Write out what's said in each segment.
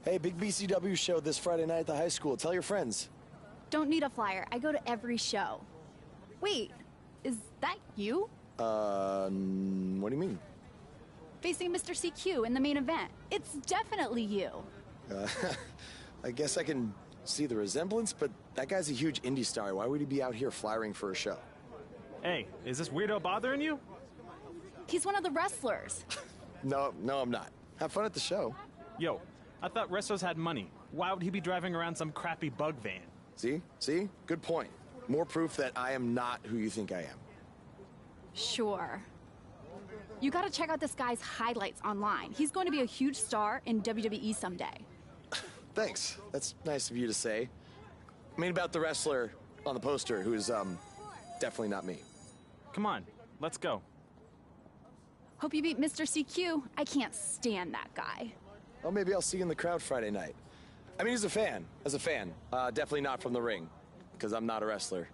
Hey, big BCW show this Friday night at the high school. Tell your friends. Don't need a flyer. I go to every show. Wait, is that you? What do you mean? Facing Mr. CQ in the main event. It's definitely you. I guess I can see the resemblance, but that guy's a huge indie star. Why would he be out here flyering for a show? Hey, is this weirdo bothering you? He's one of the wrestlers. No, I'm not. Have fun at the show. Yo, I thought wrestlers had money. Why would he be driving around some crappy bug van? See? Good point. More proof that I am not who you think I am. Sure. You gotta check out this guy's highlights online. He's going to be a huge star in WWE someday. Thanks. That's nice of you to say. I mean about the wrestler on the poster who's, definitely not me. Come on, let's go. Hope you beat Mr. CQ. I can't stand that guy. Well, maybe I'll see you in the crowd Friday night. I mean, as a fan. Definitely not from the ring, because I'm not a wrestler.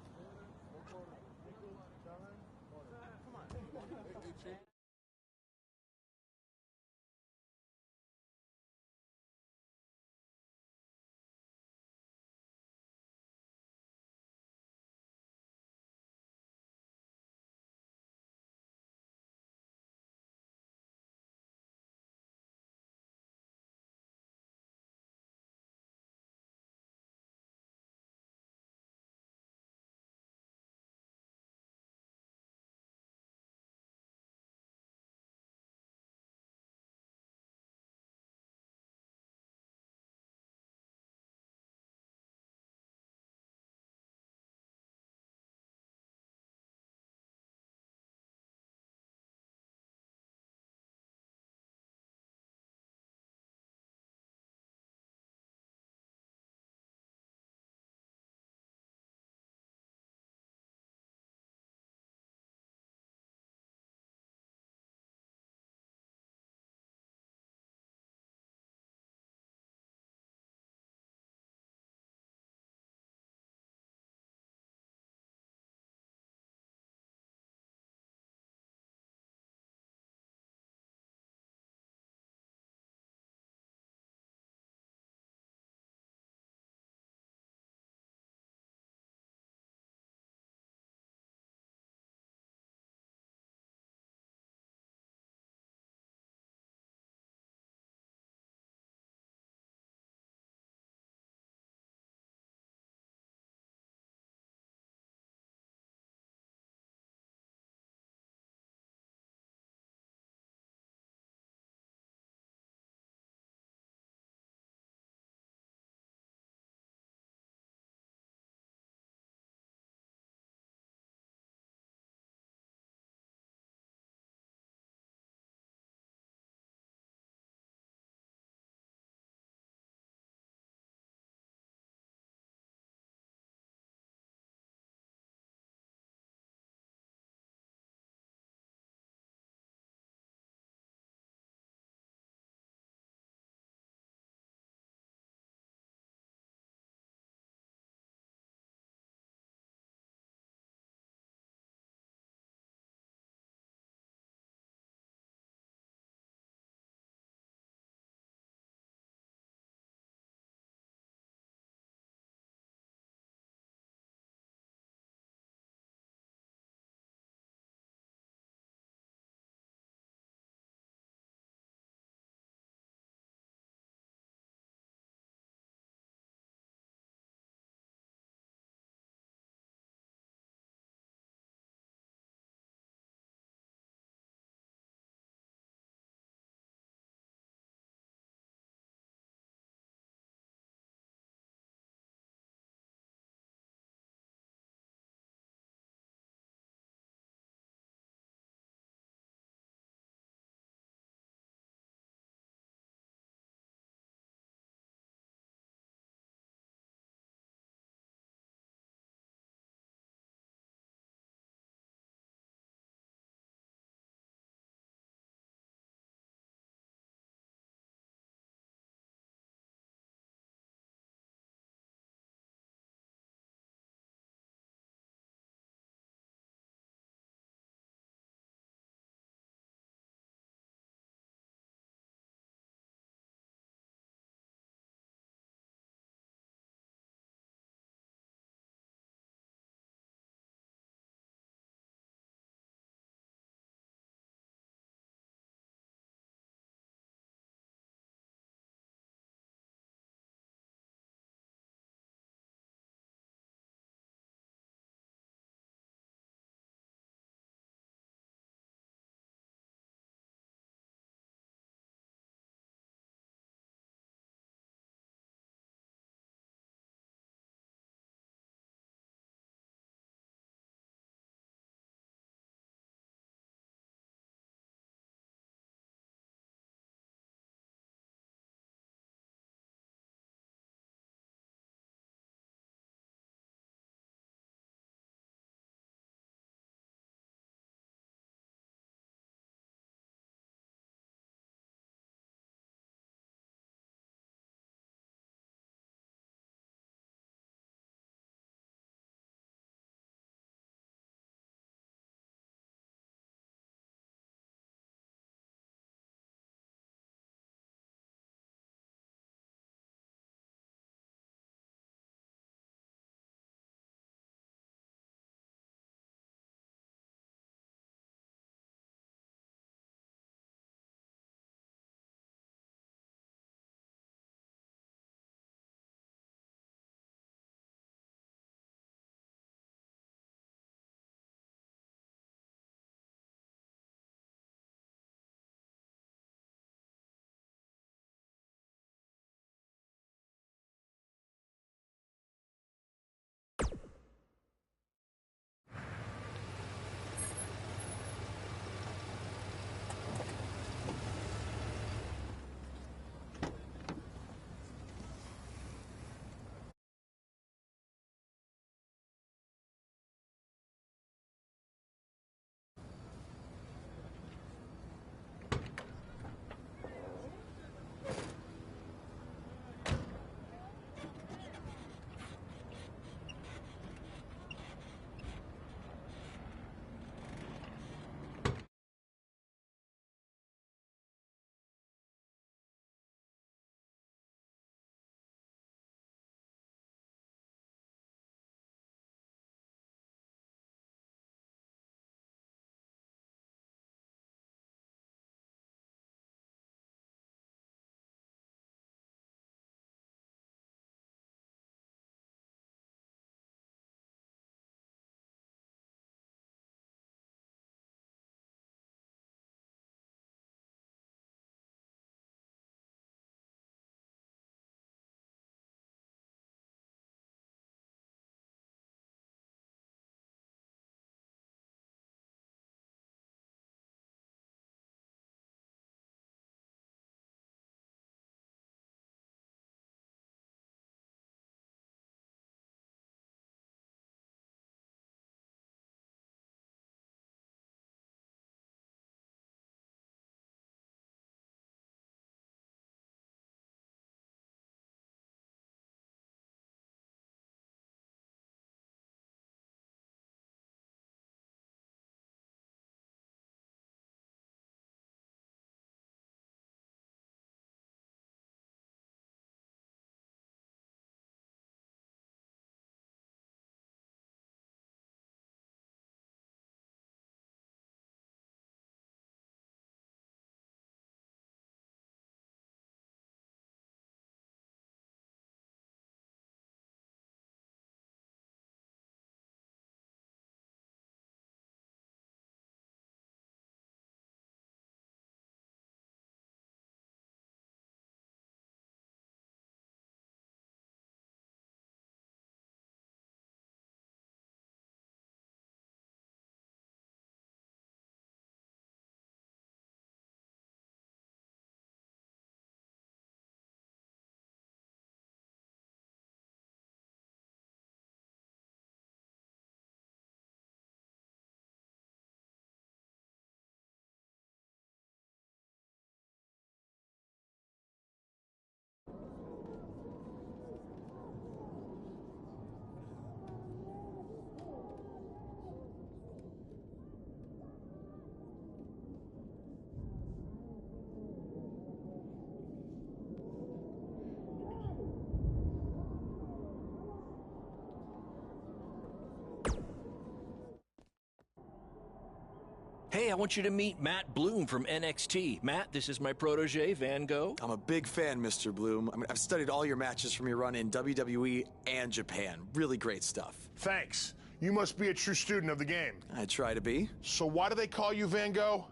Hey, I want you to meet Matt Bloom from NXT. Matt, this is my protege, Van Gogh. I'm a big fan, Mr. Bloom. I mean, I've studied all your matches from your run in WWE and Japan. Really great stuff. Thanks. You must be a true student of the game. I try to be. So why do they call you Van Gogh?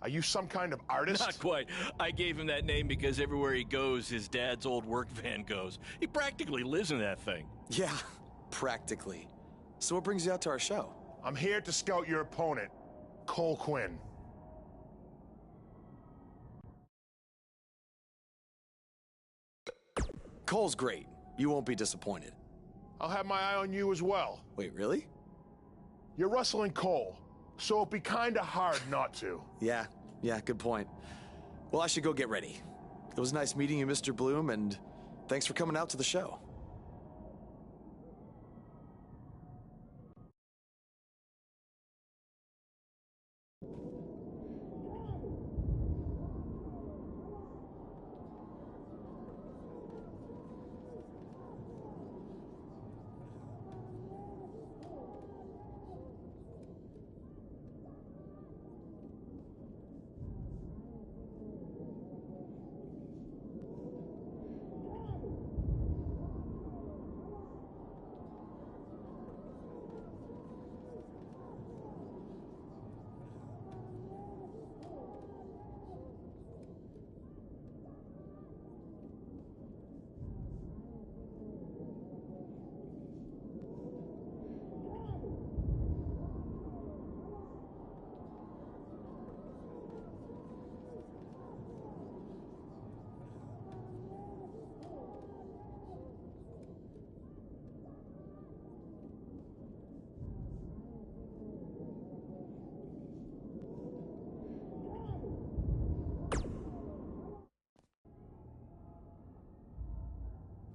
Are you some kind of artist? Not quite. I gave him that name because everywhere he goes, his dad's old work van goes. He practically lives in that thing. Yeah, practically. So what brings you out to our show? I'm here to scout your opponent, Cole Quinn. Cole's great. You won't be disappointed. I'll have my eye on you as well. Wait, really? You're wrestling Cole, so it'd be kinda hard not to. Yeah, good point. Well, I should go get ready. It was nice meeting you, Mr. Bloom, and thanks for coming out to the show.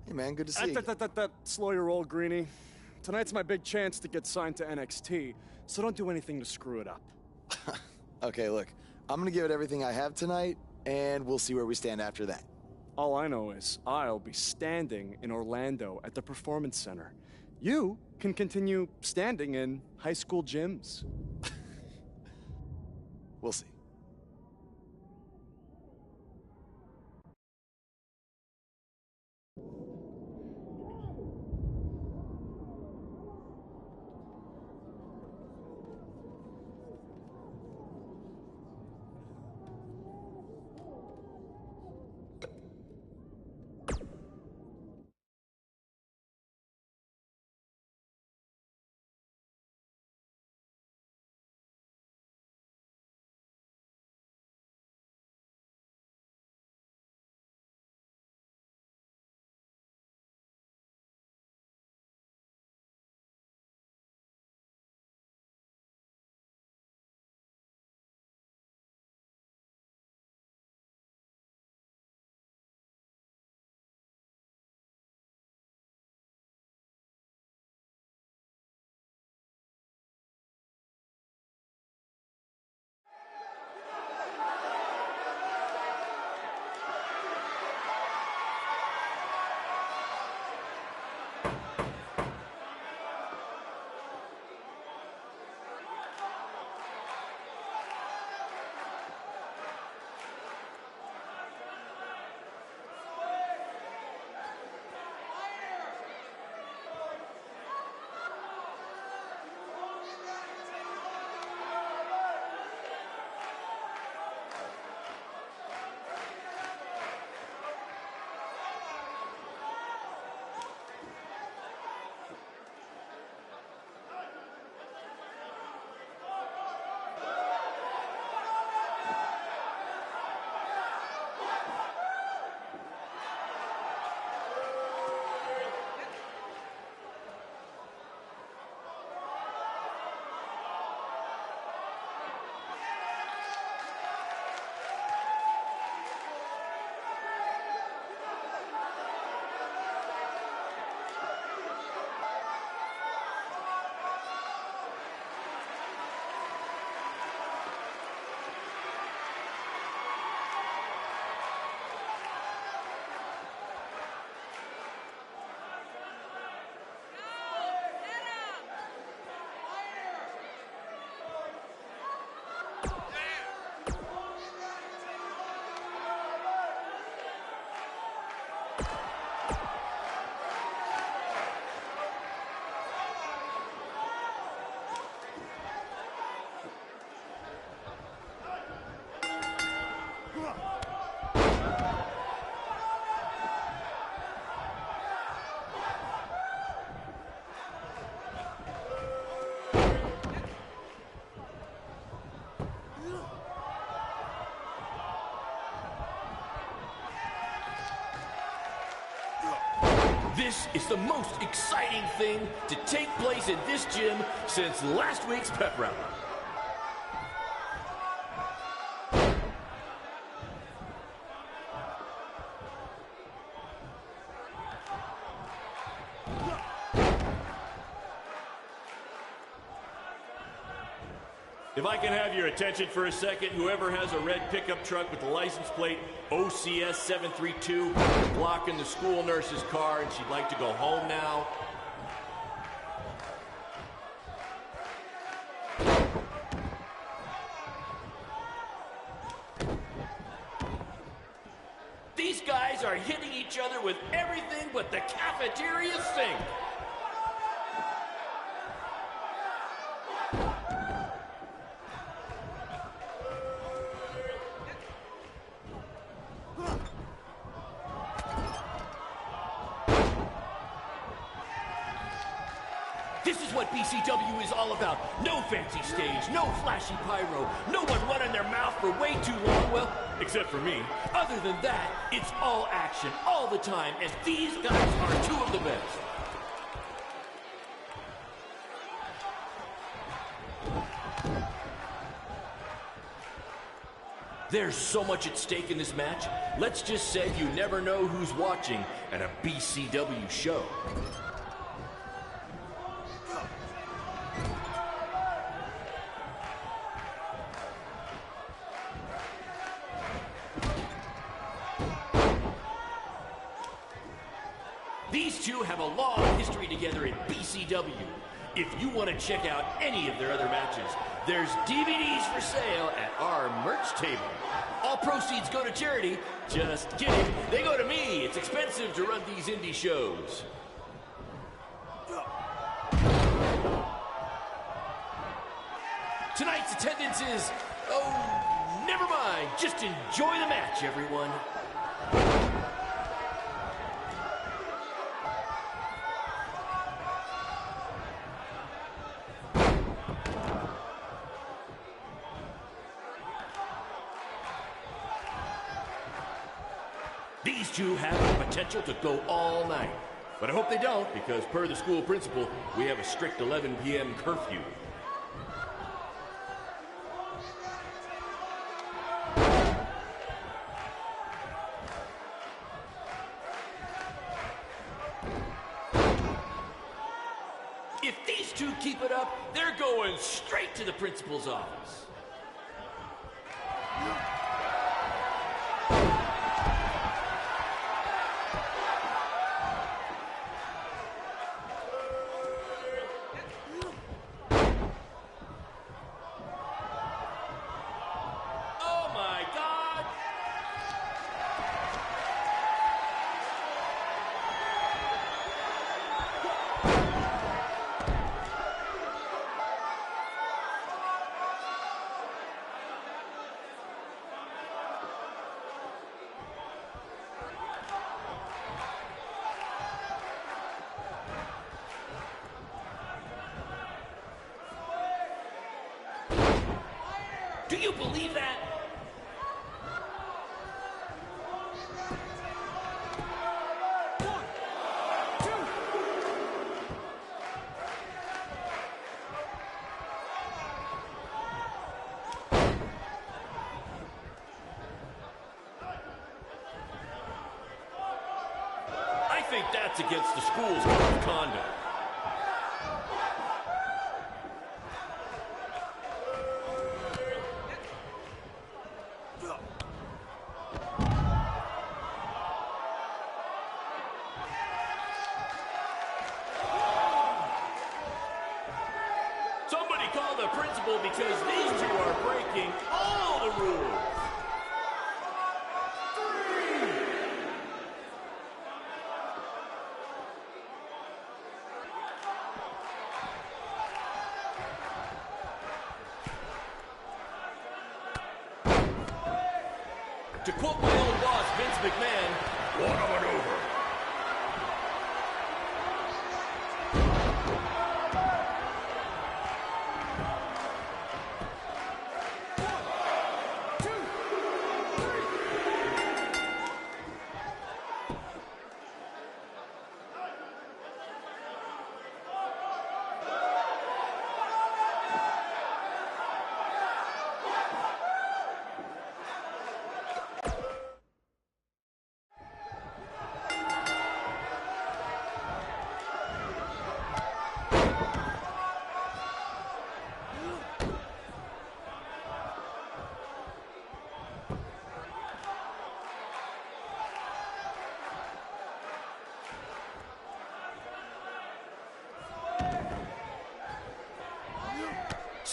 Hey, man, good to see you. Slow your roll, Greenie. Tonight's my big chance to get signed to NXT, so don't do anything to screw it up. Okay, look, I'm gonna give it everything I have tonight, and we'll see where we stand after that. All I know is I'll be standing in Orlando at the Performance Center. You can continue standing in high school gyms. We'll see. This is the most exciting thing to take place in this gym since last week's pep rally. If I can have your attention for a second, whoever has a red pickup truck with the license plate OCS 732 blocking the school nurse's car and she'd like to go home now. These guys are hitting each other with everything but the cafeteria sink. This is what BCW is all about. No fancy stage, no flashy pyro, no one running their mouth for way too long, well, except for me. Other than that, it's all action, all the time, and these guys are two of the best. There's so much at stake in this match. Let's just say you never know who's watching at a BCW show. These two have a long history together in BCW. If you want to check out any of their other matches, there's DVDs for sale at our merch table. All proceeds go to charity. Just kidding. They go to me. It's expensive to run these indie shows. Tonight's attendance is, oh, never mind. Just enjoy the match, everyone. These two have the potential to go all night. But I hope they don't, because per the school principal, we have a strict 11 p.m. curfew. If these two keep it up, they're going straight to the principal's office. Do you believe that? I think that's against the school's code of conduct. Somebody call the principal because these two are breaking all the rules. To quote my old boss, Vince McMahon, one of it over.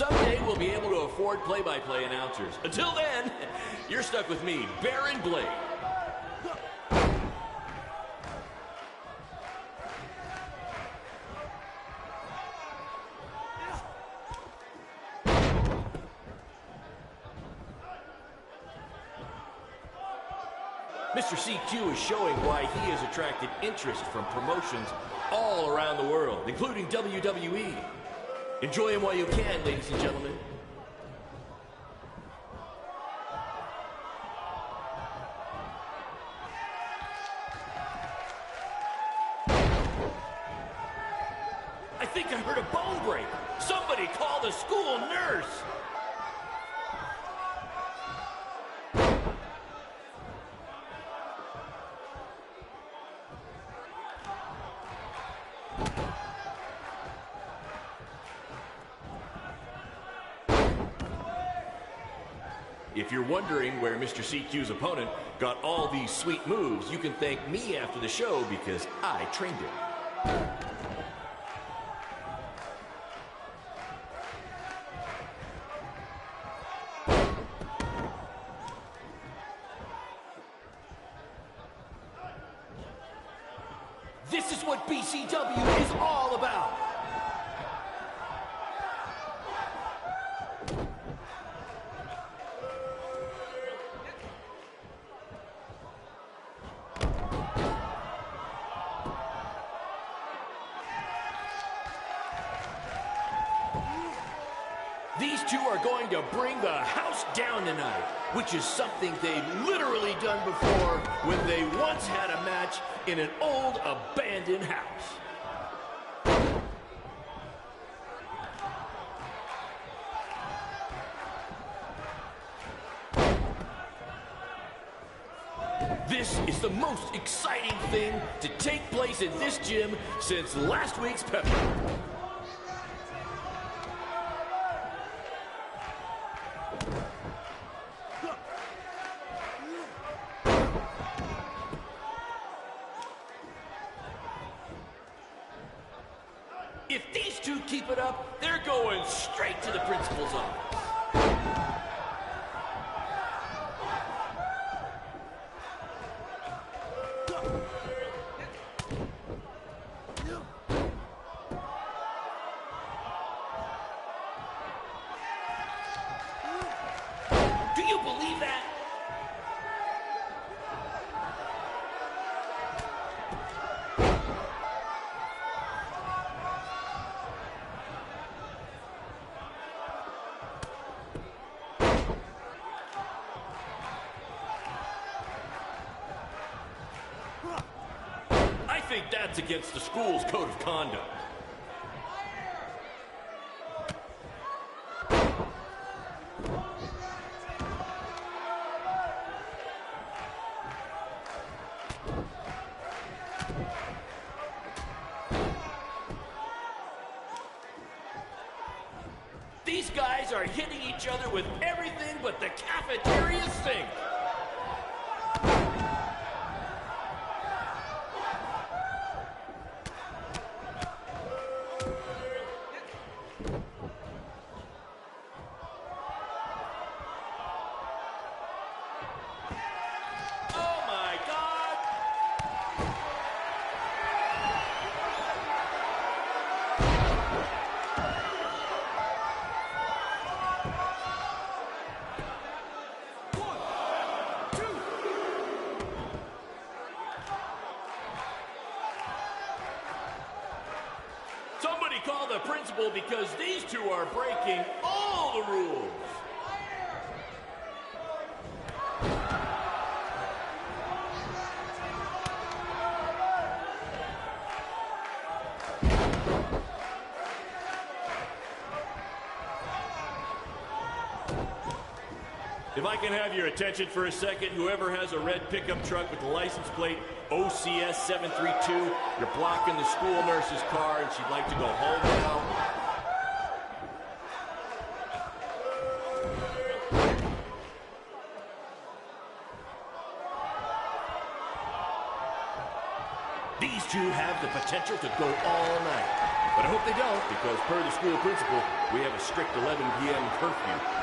Someday we'll be able to afford play-by-play announcers. Until then, you're stuck with me, Baron Blade. Mr. CQ is showing why he has attracted interest from promotions all around the world, including WWE. Enjoy him while you can, ladies and gentlemen. I think I heard a bone break. Somebody call the school nurse. If you're wondering where Mr. CQ's opponent got all these sweet moves, you can thank me after the show because I trained him. This is what BCW is all about. These two are going to bring the house down tonight, which is something they've literally done before when they once had a match in an old abandoned house. This is the most exciting thing to take place in this gym since last week's pepper. If these two keep it up, they're going straight to the principal's office. Do you believe that? I think that's against the school's code of conduct. These guys are hitting each other with everything but the cafeteria sink. Oh my God! Somebody call the principal because these two are breaking all the rules. If I can have your attention for a second, whoever has a red pickup truck with the license plate OCS 732, you're blocking the school nurse's car and she'd like to go home now. These two have the potential to go all night. But I hope they don't, because per the school principal, we have a strict 11 p.m. curfew.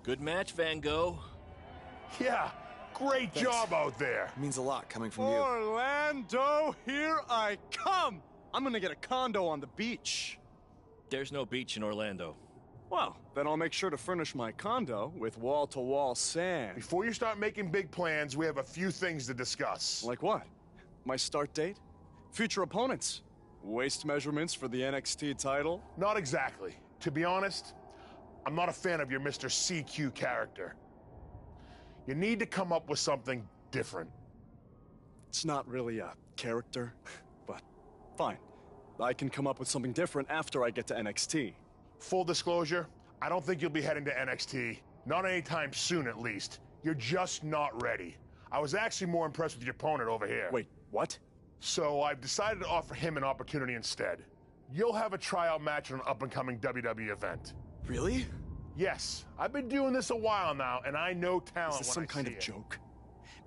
Good match, Van Gogh. Yeah, great Thanks. job out there. It means a lot coming from you. Orlando, here I come! I'm gonna get a condo on the beach. There's no beach in Orlando. Well, then I'll make sure to furnish my condo with wall-to-wall sand. Before you start making big plans, we have a few things to discuss. Like what? My start date? Future opponents? Waist measurements for the NXT title? Not exactly. To be honest, I'm not a fan of your Mr. CQ character. You need to come up with something different. It's not really a character, but fine. I can come up with something different after I get to NXT. Full disclosure, I don't think you'll be heading to NXT. Not anytime soon, at least. You're just not ready. I was actually more impressed with your opponent over here. Wait, what? So I've decided to offer him an opportunity instead. You'll have a tryout match on an up-and-coming WWE event. Really? Yes, I've been doing this a while now, and I know talent Is this when some I kind see of it. joke?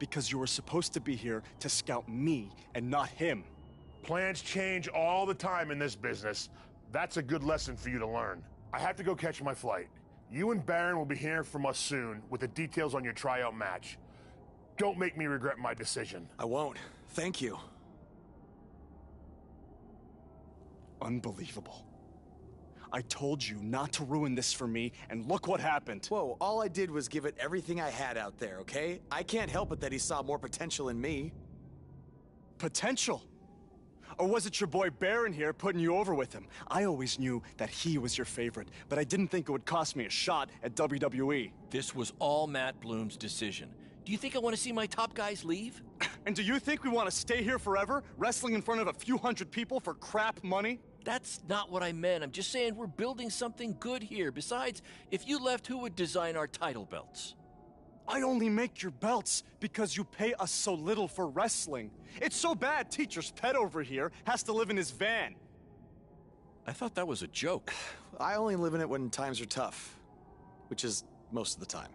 Because you were supposed to be here to scout me and not him. Plans change all the time in this business. That's a good lesson for you to learn. I have to go catch my flight. You and Baron will be hearing from us soon with the details on your tryout match. Don't make me regret my decision. I won't. Thank you. Unbelievable. I told you not to ruin this for me, and look what happened. Whoa, all I did was give it everything I had out there, okay? I can't help it that he saw more potential in me. Potential? Or was it your boy Baron here putting you over with him? I always knew that he was your favorite, but I didn't think it would cost me a shot at WWE. This was all Matt Bloom's decision. Do you think I want to see my top guys leave? And do you think we want to stay here forever, wrestling in front of a few hundred people for crap money? That's not what I meant. I'm just saying we're building something good here. Besides, if you left, who would design our title belts? I only make your belts because you pay us so little for wrestling. It's so bad teacher's pet over here has to live in his van. I thought that was a joke. I only live in it when times are tough, which is most of the time.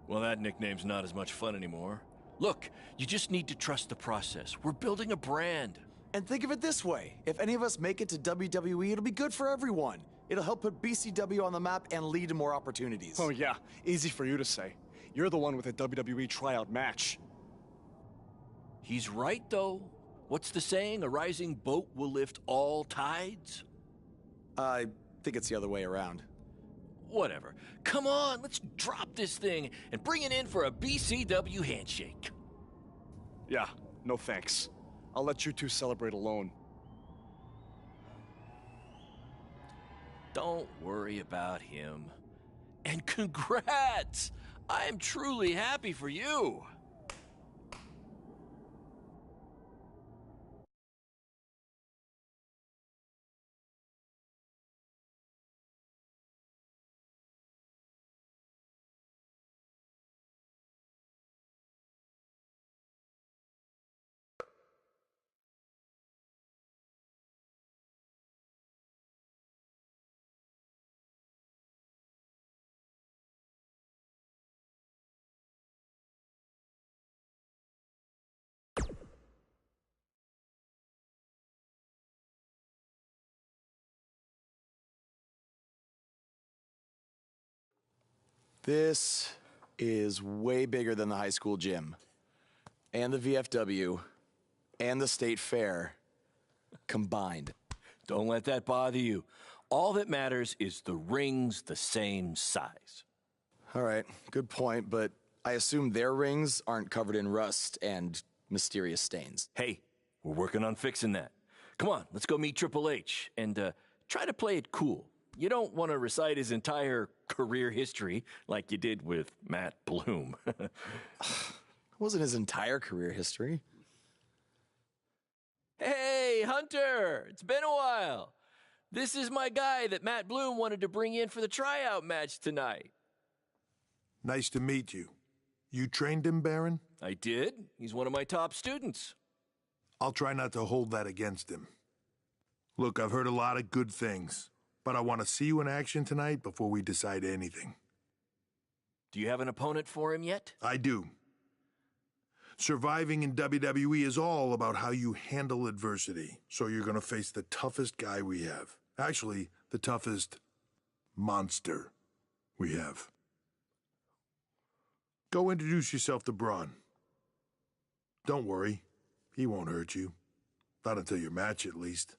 Well, that nickname's not as much fun anymore. Look, you just need to trust the process. We're building a brand. And think of it this way. If any of us make it to WWE, it'll be good for everyone. It'll help put BCW on the map and lead to more opportunities. Oh yeah, easy for you to say. You're the one with a WWE tryout match. He's right, though. What's the saying? A rising boat will lift all tides? I think it's the other way around. Whatever. Come on, let's drop this thing and bring it in for a BCW handshake. Yeah, no thanks. I'll let you two celebrate alone. Don't worry about him. And congrats! I'm truly happy for you. This is way bigger than the high school gym, and the VFW, and the state fair combined. Don't let that bother you. All that matters is the ring's the same size. All right, good point, but I assume their rings aren't covered in rust and mysterious stains. Hey, we're working on fixing that. Come on, let's go meet Triple H and try to play it cool. You don't want to recite his entire career history like you did with Matt Bloom. It wasn't his entire career history. Hey, Hunter! It's been a while. This is my guy that Matt Bloom wanted to bring in for the tryout match tonight. Nice to meet you. You trained him, Baron? I did. He's one of my top students. I'll try not to hold that against him. Look, I've heard a lot of good things, but I want to see you in action tonight before we decide anything. Do you have an opponent for him yet? I do. Surviving in WWE is all about how you handle adversity, so you're going to face the toughest guy we have. Actually, the toughest monster we have. Go introduce yourself to Braun. Don't worry, he won't hurt you. Not until your match, at least.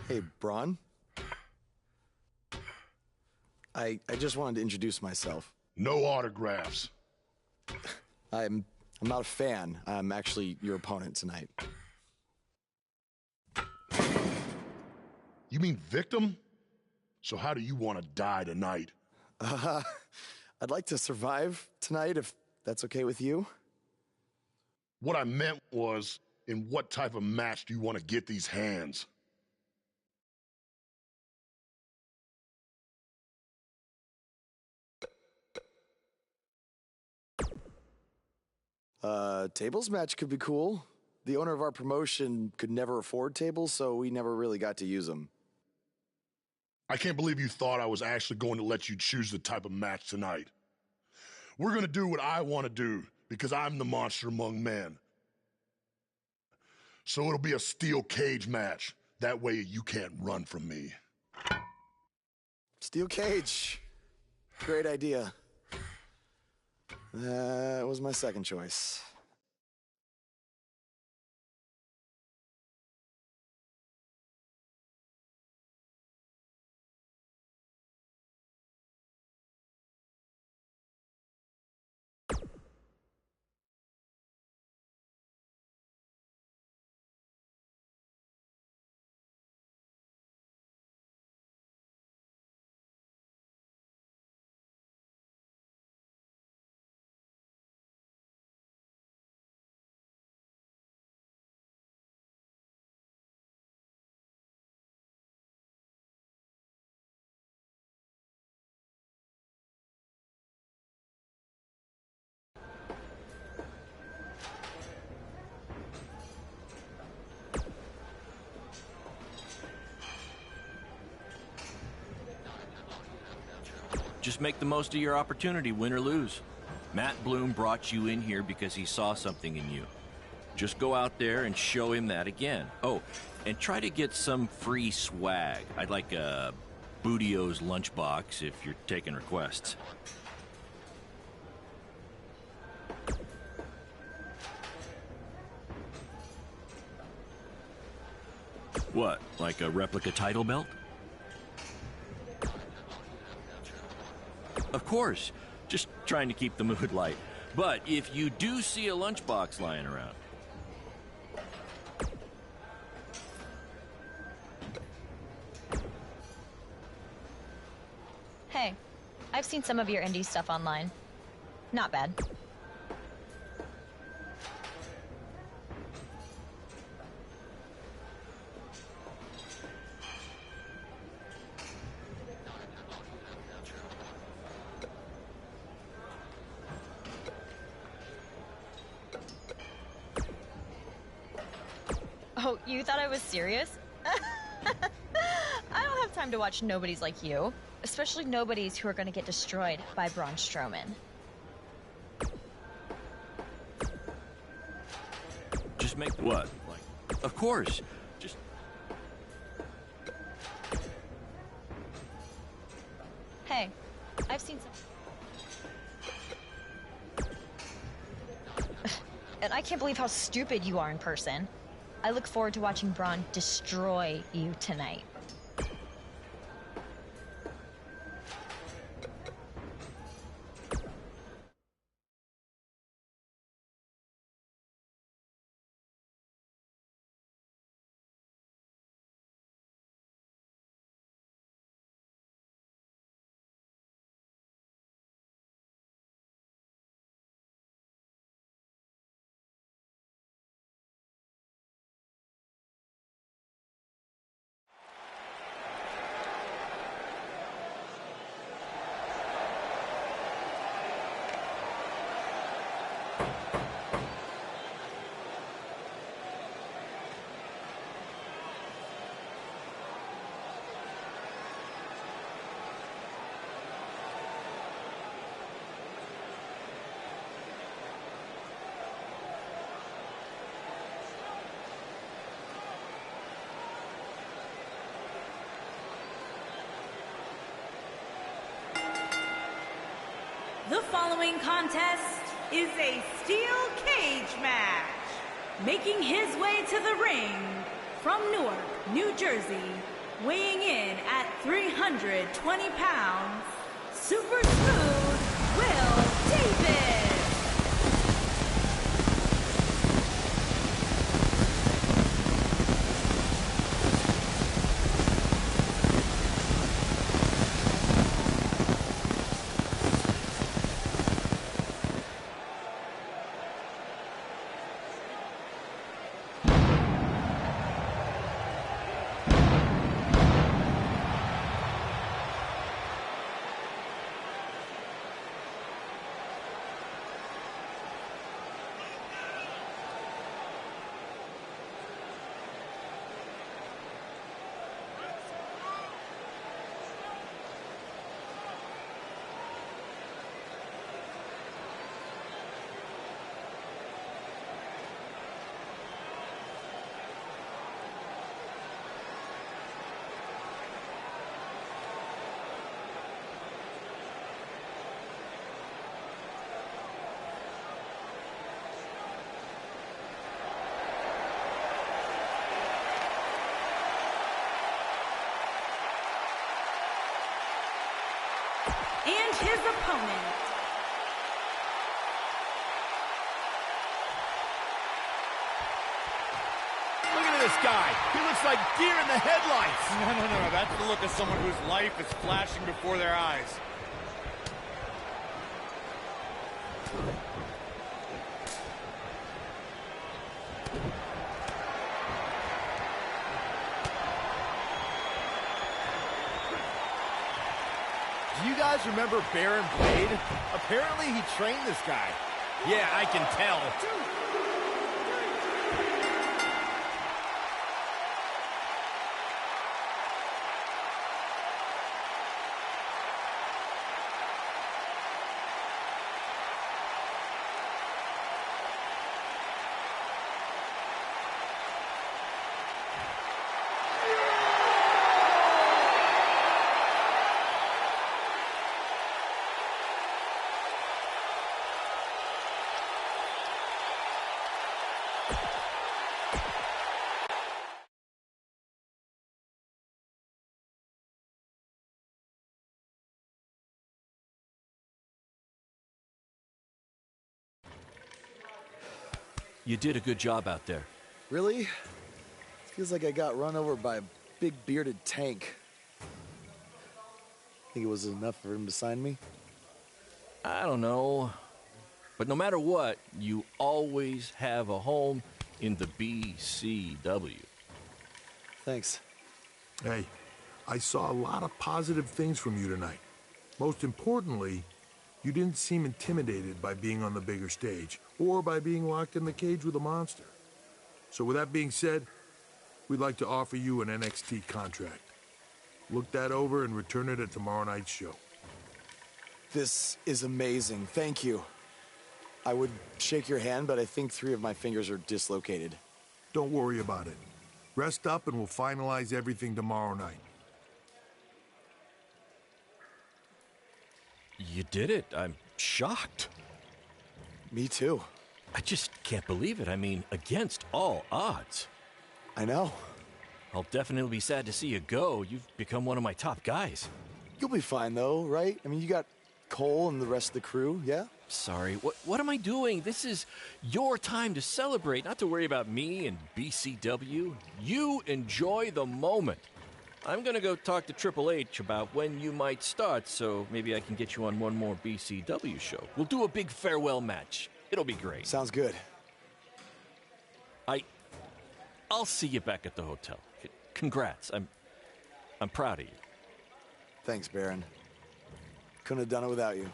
Hey, Braun? I just wanted to introduce myself. No autographs. I'm not a fan. I'm actually your opponent tonight. You mean victim? So how do you want to die tonight? I'd like to survive tonight, if that's okay with you. What I meant was, in what type of match do you want to get these hands? Tables match could be cool. The owner of our promotion could never afford tables, so we never really got to use them. I can't believe you thought I was actually going to let you choose the type of match tonight. We're going to do what I want to do, because I'm the monster among men. So it'll be a steel cage match. That way you can't run from me. Steel cage. Great idea. That was my second choice. Just make the most of your opportunity, win or lose. Matt Bloom brought you in here because he saw something in you. Just go out there and show him that again. Oh, and try to get some free swag. I'd like a Bootio's lunchbox if you're taking requests. What, like a replica title belt? Of course, just trying to keep the mood light. But if you do see a lunchbox lying around, Hey, I've seen some of your indie stuff online. Not bad. Oh, you thought I was serious? I don't have time to watch nobodies like you. Especially nobodies who are going to get destroyed by Braun Strowman. make them. What? Like, of course. Just... Hey, I've seen some... And I can't believe how stupid you are in person. I look forward to watching Braun destroy you tonight. The following contest is a steel cage match. Making his way to the ring from Newark, New Jersey, weighing in at 320 pounds, Super Smooth Will Davis. And his opponent. Look at this guy. He looks like deer in the headlights. No. That's the look of someone whose life is flashing before their eyes. Do you guys remember Baron Blade? Apparently he trained this guy. Yeah, I can tell. You did a good job out there. Really? Feels like I got run over by a big bearded tank. Think it was enough for him to sign me? I don't know. But no matter what, you always have a home in the BCW. Thanks. Hey, I saw a lot of positive things from you tonight. Most importantly, you didn't seem intimidated by being on the bigger stage or by being locked in the cage with a monster. So with that being said, we'd like to offer you an NXT contract. Look that over and return it at tomorrow night's show. This is amazing. Thank you. I would shake your hand, but I think 3 of my fingers are dislocated. Don't worry about it. Rest up and we'll finalize everything tomorrow night. You did it. I'm shocked. Me too. I just can't believe it. I mean, against all odds. I know. I'll definitely be sad to see you go. You've become one of my top guys. You'll be fine, though, right? I mean, you got Cole and the rest of the crew, yeah? Sorry, what am I doing? This is your time to celebrate, not to worry about me and BCW. You enjoy the moment. I'm gonna go talk to Triple H about when you might start, so maybe I can get you on one more BCW show. We'll do a big farewell match. It'll be great. Sounds good. I'll see you back at the hotel. Congrats. I'm proud of you. Thanks, Baron. Couldn't have done it without you.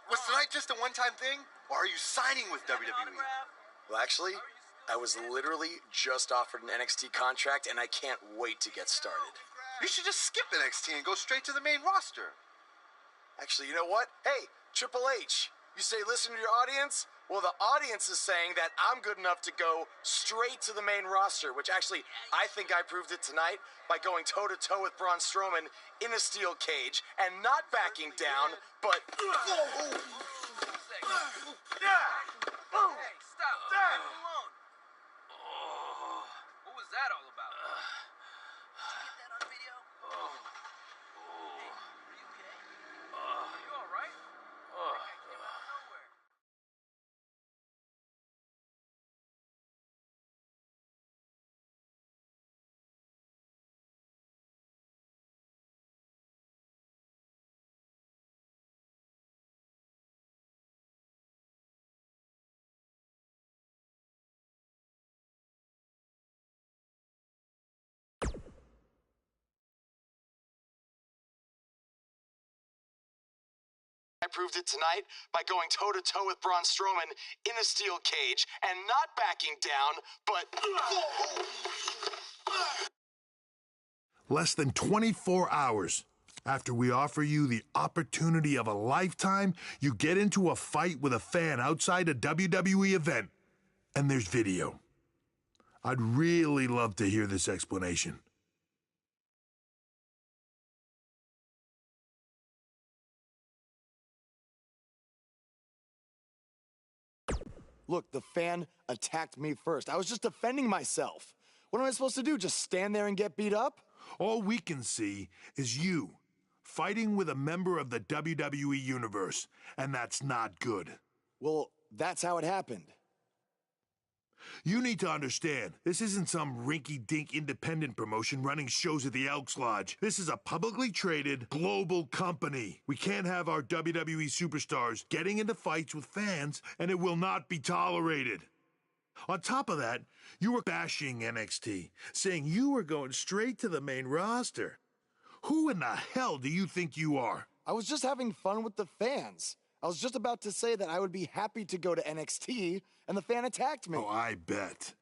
Was tonight just a one-time thing, or are you signing with WWE? Well, actually, I was literally just offered an NXT contract, and I can't wait to get started. You should just skip NXT and go straight to the main roster. Actually, you know what? Hey, Triple H, you say listen to your audience? Well, the audience is saying that I'm good enough to go straight to the main roster, which actually, I think I proved it tonight by going toe-to-toe with Braun Strowman in a steel cage and not backing down, but... Hey, stop. Leave him alone. What was that all about? Did you get that on video? Hey, are you okay? Are you all right? That guy came out of nowhere. I proved it tonight by going toe-to-toe with Braun Strowman in a steel cage and not backing down, but... Less than 24 hours after we offer you the opportunity of a lifetime, you get into a fight with a fan outside a WWE event, and there's video. I'd really love to hear this explanation. Look, the fan attacked me first. I was just defending myself. What am I supposed to do, just stand there and get beat up? All we can see is you fighting with a member of the WWE Universe, and that's not good. Well, that's how it happened. You need to understand, this isn't some rinky-dink independent promotion running shows at the Elks Lodge. This is a publicly traded global company. We can't have our WWE superstars getting into fights with fans, and it will not be tolerated. On top of that, you were bashing NXT, saying you were going straight to the main roster. Who in the hell do you think you are? I was just having fun with the fans. I was just about to say that I would be happy to go to NXT, and the fan attacked me. Oh, I bet.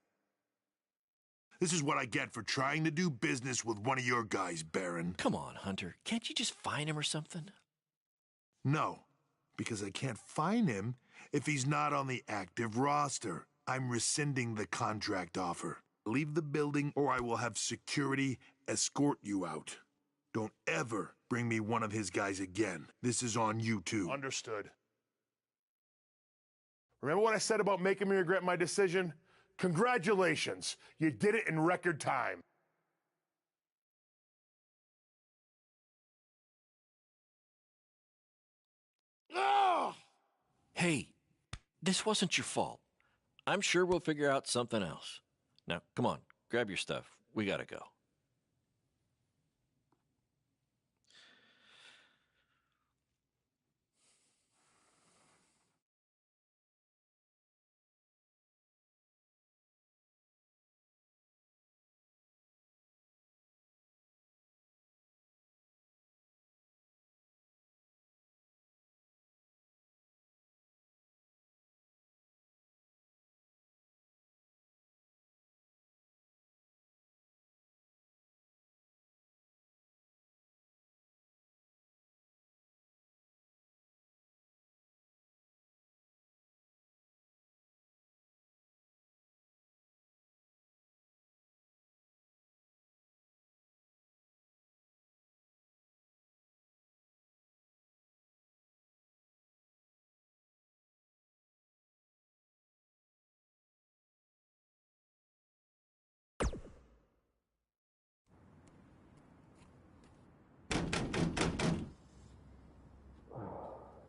This is what I get for trying to do business with one of your guys, Baron. Come on, Hunter. Can't you just fine him or something? No, because I can't fine him if he's not on the active roster. I'm rescinding the contract offer. Leave the building or I will have security escort you out. Don't ever bring me one of his guys again. This is on you too. Understood. Remember what I said about making me regret my decision? Congratulations. You did it in record time. Oh! Hey, this wasn't your fault. I'm sure we'll figure out something else. Now, come on, grab your stuff. We gotta go.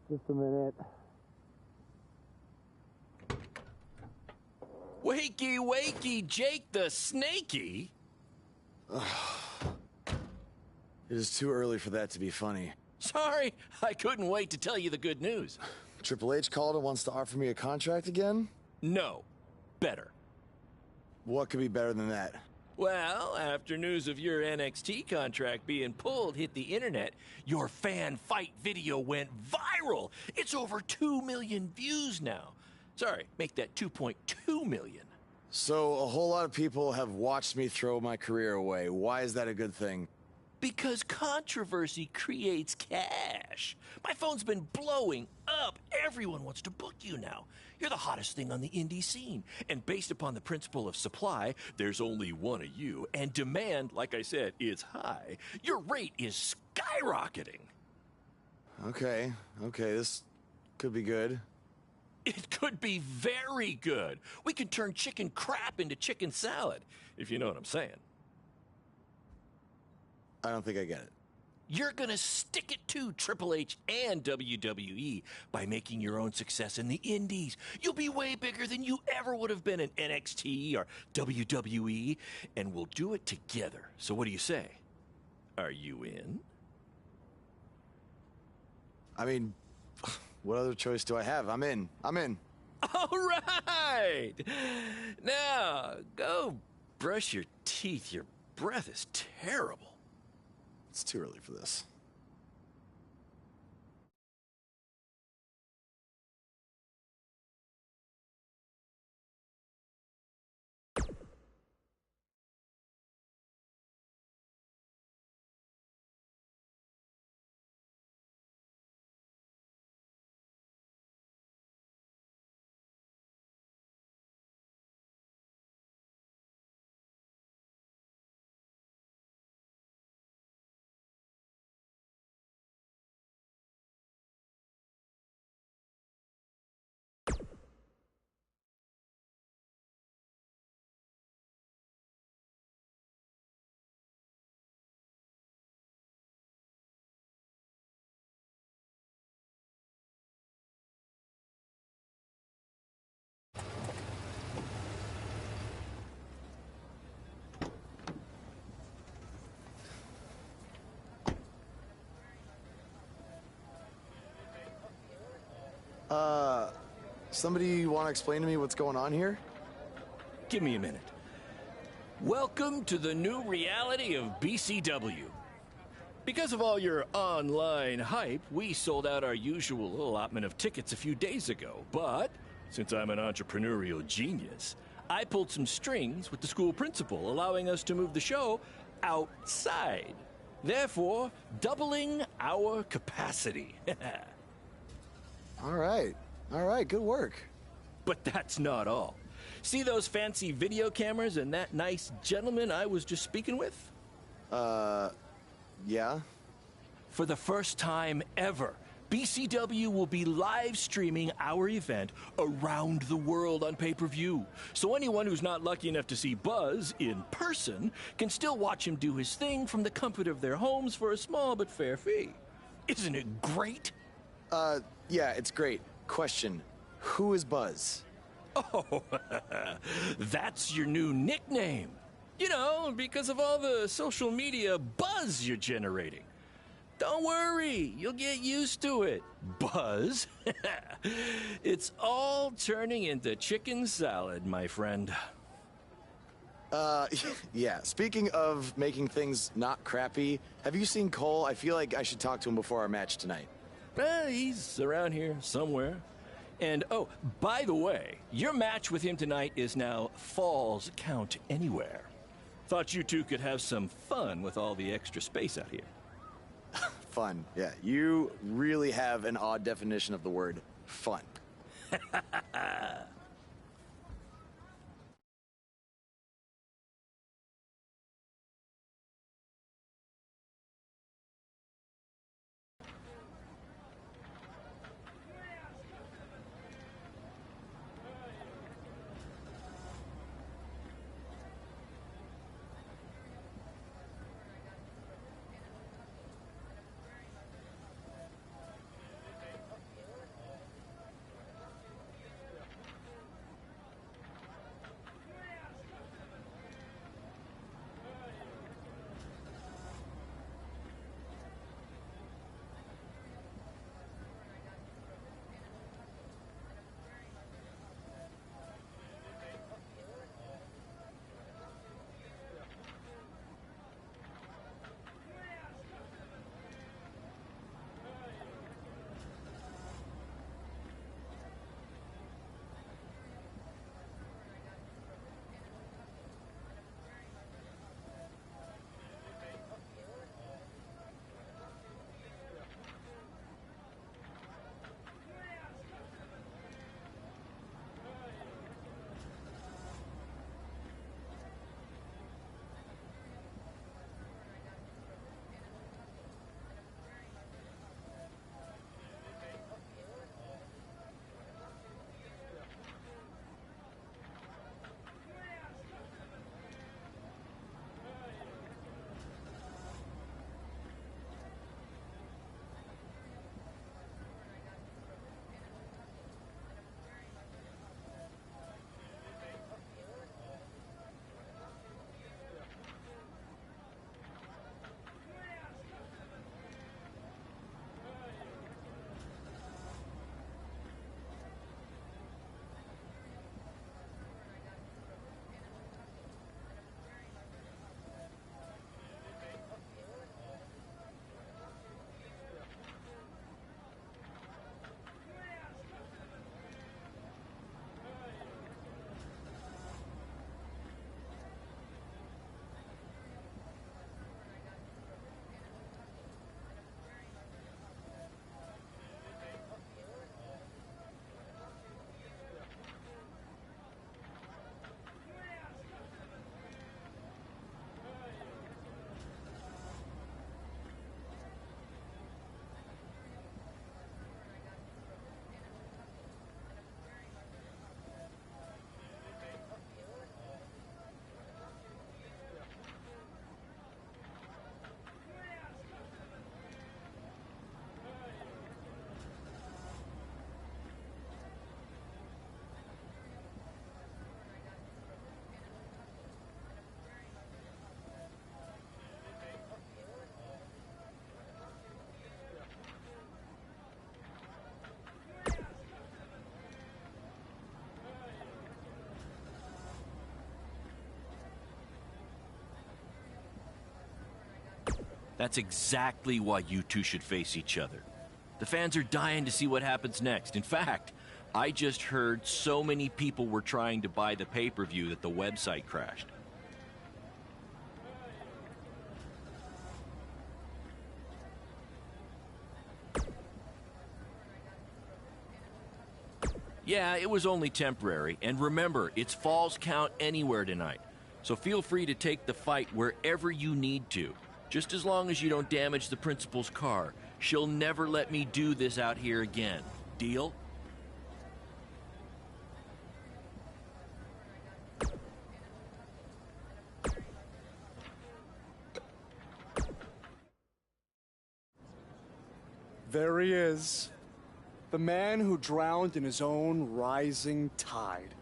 Just a minute. Wakey, wakey, Jake the Snakey. It is too early for that to be funny. Sorry, I couldn't wait to tell you the good news. Triple H called and wants to offer me a contract again? No, better. What could be better than that? Well, after news of your NXT contract being pulled hit the internet, your fan fight video went viral. It's over 2 million views now. Sorry, make that 2.2 million. So a whole lot of people have watched me throw my career away. Why is that a good thing? Because controversy creates cash. My phone's been blowing up. Everyone wants to book you now. You're the hottest thing on the indie scene. And based upon the principle of supply, there's only one of you. And demand, like I said, is high. Your rate is skyrocketing. Okay, this could be good. It could be very good. We can turn chicken crap into chicken salad, if you know what I'm saying. I don't think I get it. You're gonna stick it to Triple H and WWE by making your own success in the indies. You'll be way bigger than you ever would have been in NXT or WWE, and we'll do it together. So what do you say? Are you in? I mean, what other choice do I have? I'm in. All right! Now, go brush your teeth. Your breath is terrible. It's too early for this. Somebody want to explain to me what's going on here? Give me a minute. Welcome to the new reality of BCW. Because of all your online hype, we sold out our usual allotment of tickets a few days ago. But since I'm an entrepreneurial genius, I pulled some strings with the school principal, allowing us to move the show outside. Therefore, doubling our capacity. All right, good work. But that's not all. See those fancy video cameras and that nice gentleman I was just speaking with? Yeah? For the first time ever, BCW will be live streaming our event around the world on pay-per-view. So anyone who's not lucky enough to see Buzz in person can still watch him do his thing from the comfort of their homes for a small but fair fee. Isn't it great? Yeah, it's great. Question, who is Buzz? Oh, that's your new nickname. You know, because of all the social media buzz you're generating. Don't worry, you'll get used to it. Buzz? It's all turning into chicken salad, my friend. Yeah, speaking of making things not crappy, have you seen Cole? I feel like I should talk to him before our match tonight. He's around here somewhere. And, oh, by the way, your match with him tonight is now Falls Count Anywhere. Thought you two could have some fun with all the extra space out here. Fun, yeah. You really have an odd definition of the word fun. That's exactly why you two should face each other. The fans are dying to see what happens next. In fact, I just heard so many people were trying to buy the pay-per-view that the website crashed. Yeah, it was only temporary, and remember, it's Falls Count Anywhere tonight. So feel free to take the fight wherever you need to, just as long as you don't damage the principal's car. She'll never let me do this out here again. Deal? There he is. The man who drowned in his own rising tide.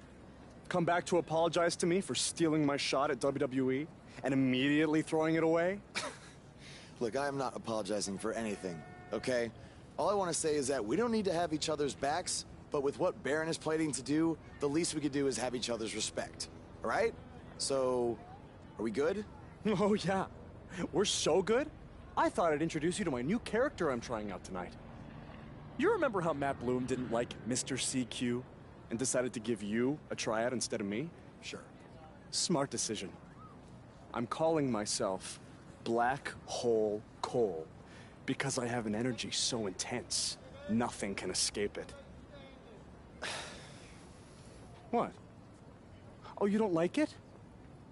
Come back to apologize to me for stealing my shot at WWE and immediately throwing it away? Look, I am not apologizing for anything, okay? All I want to say is that we don't need to have each other's backs, but with what Baron is planning to do, the least we could do is have each other's respect, all right? So, are we good? Oh, yeah. We're so good? I thought I'd introduce you to my new character I'm trying out tonight. You remember how Matt Bloom didn't like Mr. CQ and decided to give you a tryout instead of me? Sure. Smart decision. I'm calling myself Black Hole Cole because I have an energy so intense, nothing can escape it. What? Oh, you don't like it?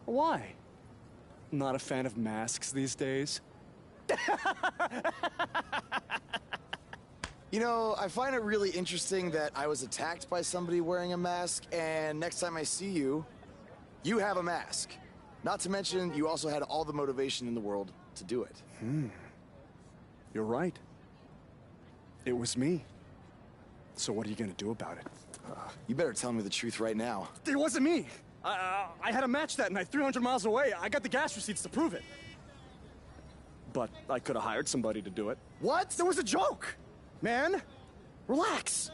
Why? Not a fan of masks these days? You know, I find it really interesting that I was attacked by somebody wearing a mask, and next time I see you, you have a mask. Not to mention, you also had all the motivation in the world to do it. You're right. It was me. So what are you gonna do about it? You better tell me the truth right now. It wasn't me! I had a match that night, 300 miles away. I got the gas receipts to prove it. But I could have hired somebody to do it. What? That was a joke! Man, relax.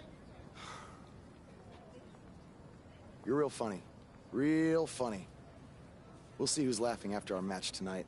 You're real funny. Real funny. We'll see who's laughing after our match tonight.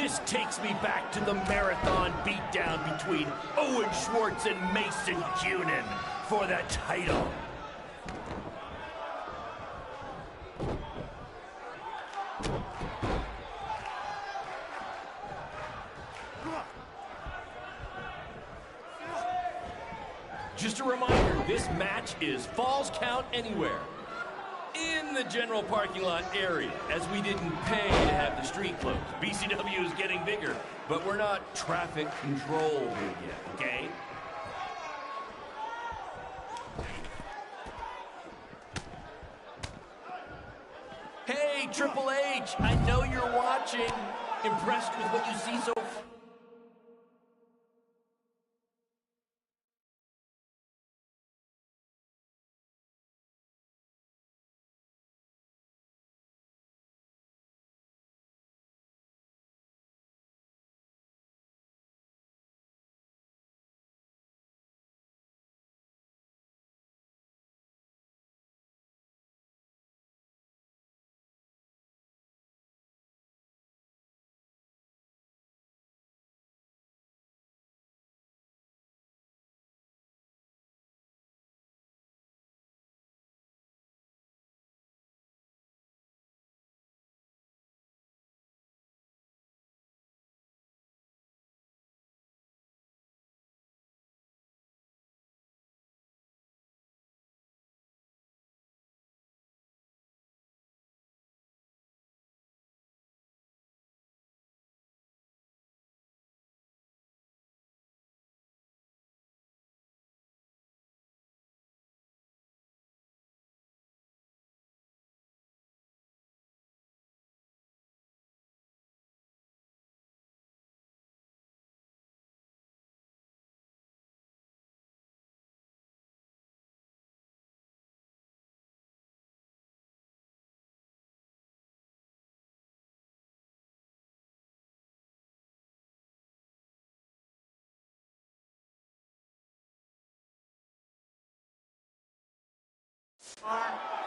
This takes me back to the marathon beatdown between Owen Schwartz and Mason Cunin for the title. Just a reminder, this match is Falls Count Anywhere. In the general parking lot area, as we didn't pay to have the street closed. BCW is getting bigger, but we're not traffic control big yet, okay? Hey, Triple H, I know you're watching. Impressed with what you see so far?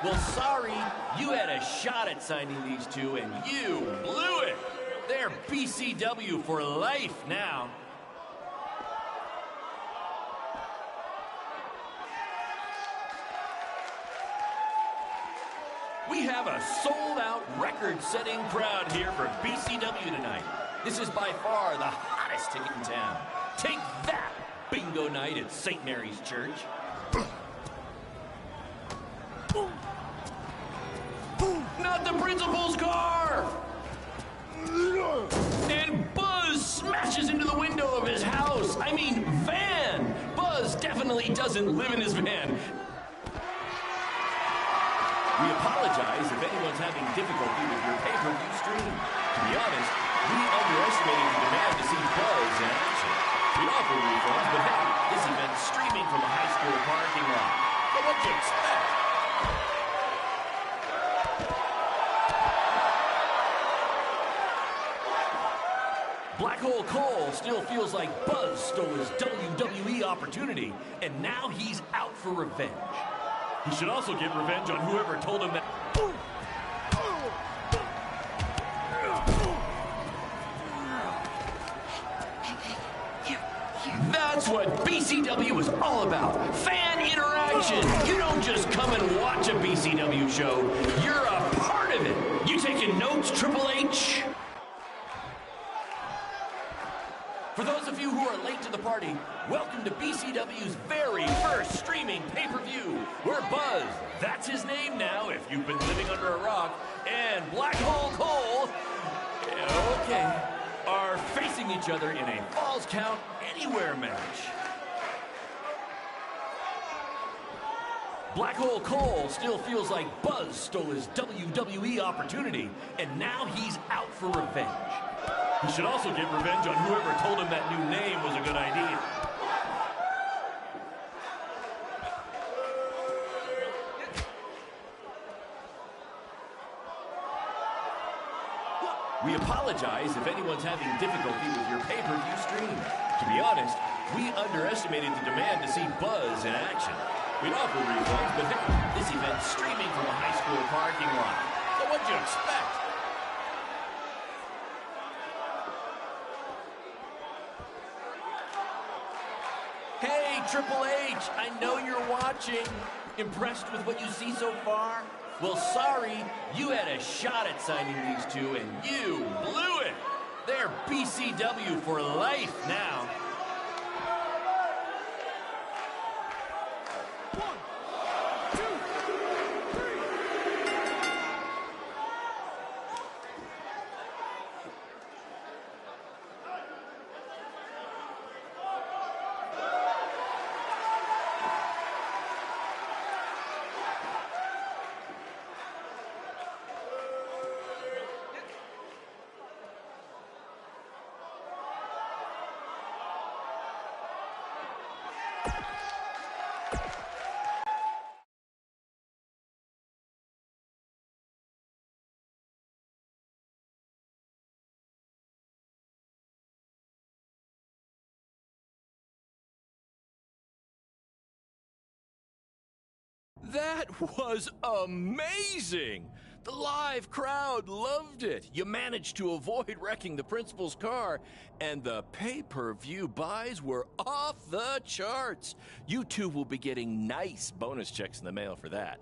Well, sorry, you had a shot at signing these two, and you blew it. They're BCW for life now. We have a sold-out, record-setting crowd here for BCW tonight. This is by far the hottest ticket in town. Take that, bingo night at St. Mary's Church. Not the principal's car! And Buzz smashes into the window of his house. I mean, van. Buzz definitely doesn't live in his van. We apologize if anyone's having difficulty with your pay-per-view stream. To be honest, we underestimated the demand to see Buzz in action. We offer refunds, but hey, this event's streaming from a high school parking lot. So what'd you expect? Black Hole Cole still feels like Buzz stole his WWE opportunity, and now he's out for revenge. He should also get revenge on whoever told him that... That's what BCW is all about. Fan interaction. You don't just come and watch a BCW show. You're a part of it. You taking notes, Triple H? For those of you who are late to the party, welcome to BCW's very first streaming pay-per-view. We're Buzz, that's his name now if you've been living under a rock, and Black Hole Cole, okay, are facing each other in a Falls Count Anywhere match. Black Hole Cole still feels like Buzz stole his WWE opportunity, and now he's out for revenge. He should also get revenge on whoever told him that new name was a good idea. We apologize if anyone's having difficulty with your pay-per-view stream. To be honest, we underestimated the demand to see Buzz in action. We'd offer refunds, but hey, this event's streaming from a high school parking lot. So what'd you expect? Triple H, I know you're watching. Impressed with what you see so far? Well, sorry, you had a shot at signing these two, and you blew it. They're BCW for life now. That was amazing! The live crowd loved it. You managed to avoid wrecking the principal's car, and the pay-per-view buys were off the charts. You two will be getting nice bonus checks in the mail for that.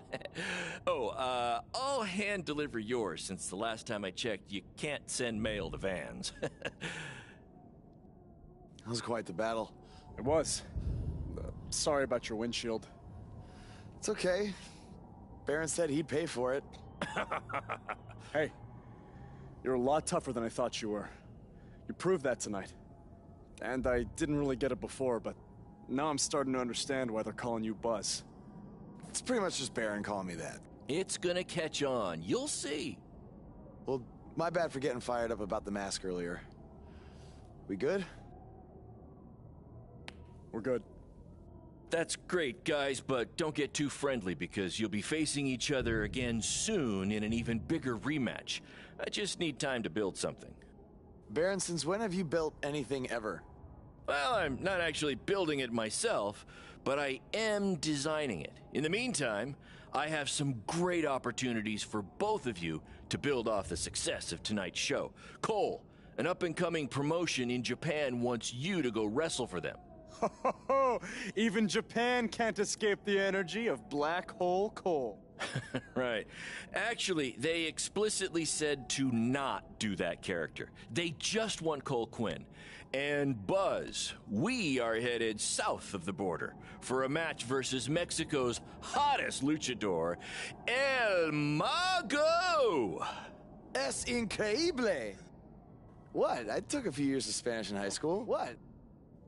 I'll hand deliver yours since the last time I checked, you can't send mail to vans. That was quite the battle. It was. Sorry about your windshield. It's okay. Baron said he'd pay for it. Hey, you're a lot tougher than I thought you were. You proved that tonight. And I didn't really get it before, but now I'm starting to understand why they're calling you Buzz. It's pretty much just Baron calling me that. It's gonna catch on. You'll see. Well, my bad for getting fired up about the mask earlier. We good? We're good. That's great, guys, but don't get too friendly because you'll be facing each other again soon in an even bigger rematch. I just need time to build something. Baron, since when have you built anything ever? Well, I'm not actually building it myself, but I am designing it. In the meantime, I have some great opportunities for both of you to build off the success of tonight's show. Cole, an up-and-coming promotion in Japan wants you to go wrestle for them. Even Japan can't escape the energy of Black Hole Cole. Right. Actually, they explicitly said to not do that character. They just want Cole Quinn. And Buzz, we are headed south of the border for a match versus Mexico's hottest luchador, El Mago! Es increíble! What? I took a few years of Spanish in high school. What?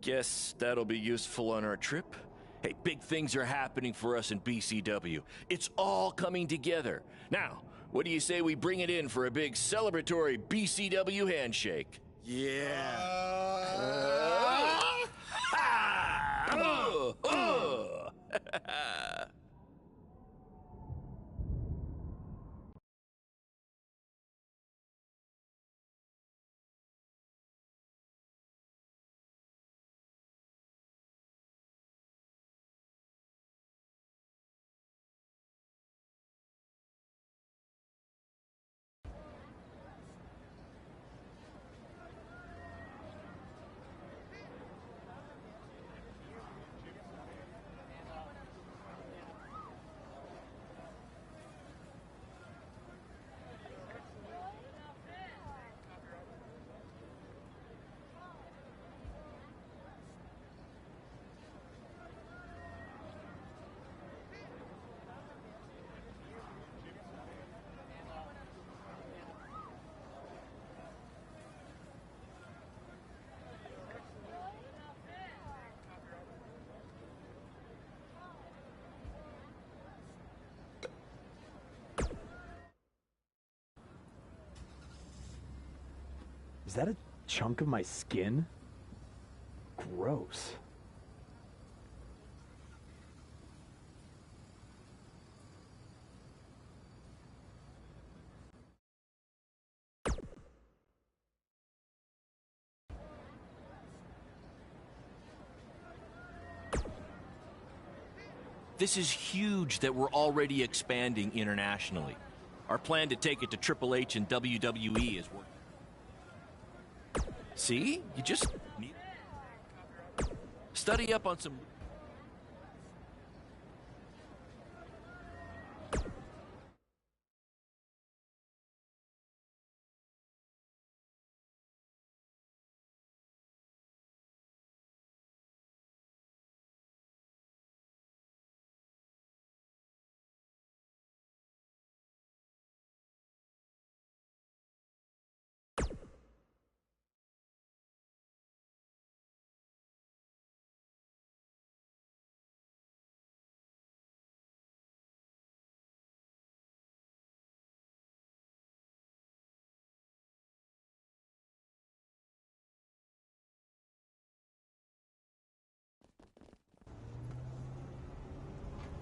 Guess that'll be useful on our trip. Hey, big things are happening for us in BCW. It's all coming together. Now, what do you say we bring it in for a big celebratory BCW handshake? Is that a chunk of my skin? Gross. This is huge that we're already expanding internationally. Our plan to take it to Triple H and WWE is working. See? You just need... Study up on some...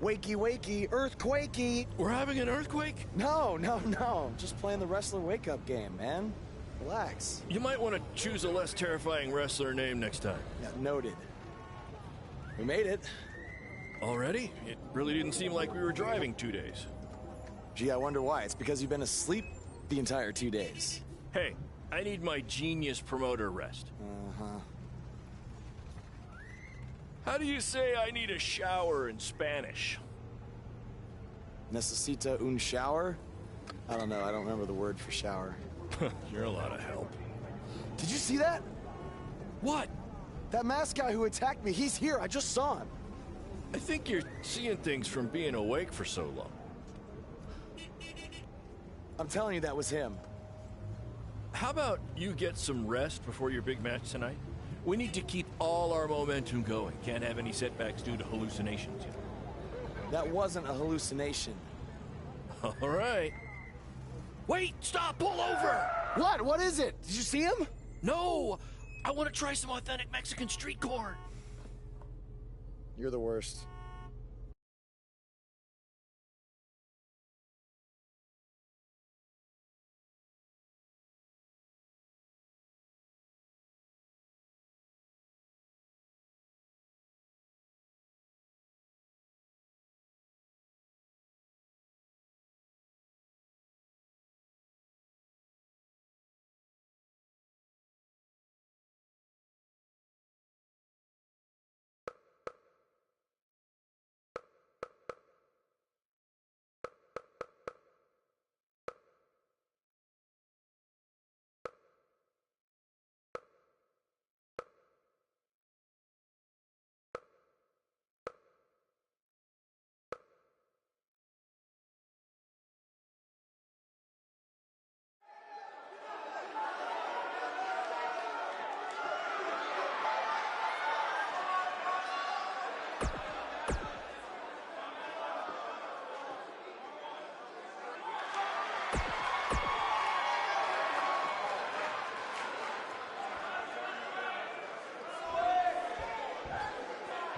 Wakey, wakey, earthquakey. We're having an earthquake? No. Just playing the wrestler wake-up game, man. Relax. You might want to choose a less terrifying wrestler name next time. Yeah, noted. We made it. Already? It really didn't seem like we were driving 2 days. Gee, I wonder why. It's because you've been asleep the entire 2 days. Hey, I need my genius promoter rest. Uh-huh. How do you say I need a shower in Spanish? Necesita un shower? I don't know. I don't remember the word for shower. You're a lot of help. Did you see that? What? That masked guy who attacked me. He's here. I just saw him. I think you're seeing things from being awake for so long. I'm telling you, that was him. How about you get some rest before your big match tonight? We need to keep all our momentum going. Can't have any setbacks due to hallucinations, you know. That wasn't a hallucination. All right. Wait, stop, pull over! What? What is it? Did you see him? No! I want to try some authentic Mexican street corn. You're the worst.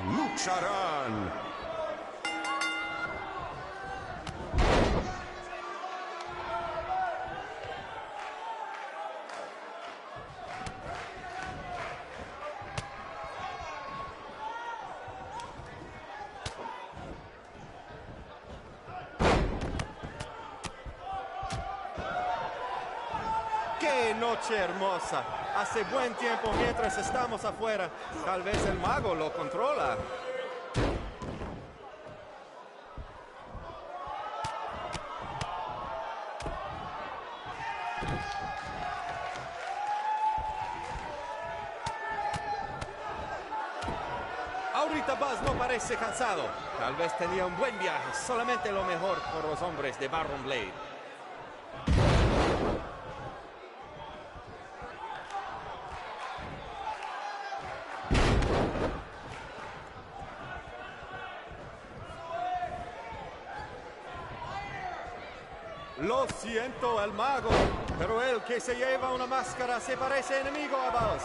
Lucharán. ¡Qué noche hermosa! Hace buen tiempo mientras estamos afuera. Tal vez el mago lo controla. Ahorita Buzz no parece cansado. Tal vez tenía un buen viaje. Solamente lo mejor por los hombres de Baron Blade. Lo siento, el mago, pero el que se lleva una máscara se parece enemigo a Buzz.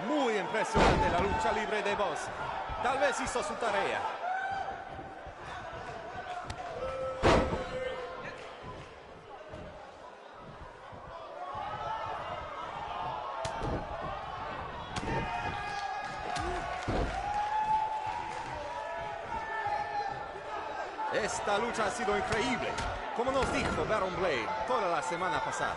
Muy impresionante la lucha libre de Buzz. Tal vez hizo su tarea. Esta lucha ha sido increíble, como nos dijo Baron Blade toda la semana pasada.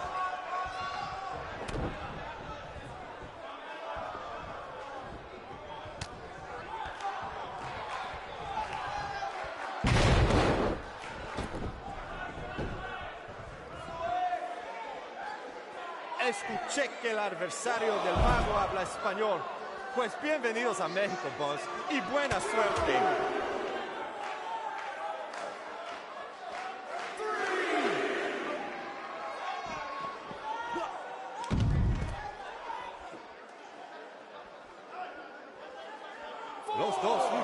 Escuché que el adversario del mago habla español. Pues bienvenidos a México, Buzz, y buena suerte.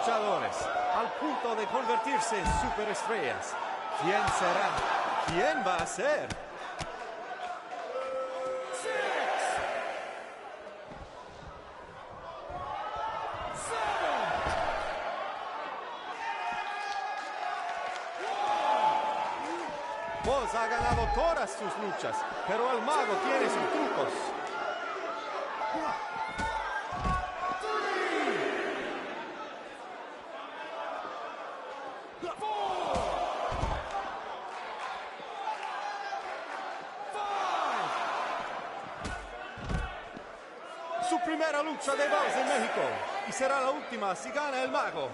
luchadores, al punto de convertirse en superestrellas. ¿Quién será? ¿Quién va a ser? Vos ha ganado todas sus luchas, pero el mago tiene sus trucos. Su primera lucha de voz en México y será la última si gana el mago.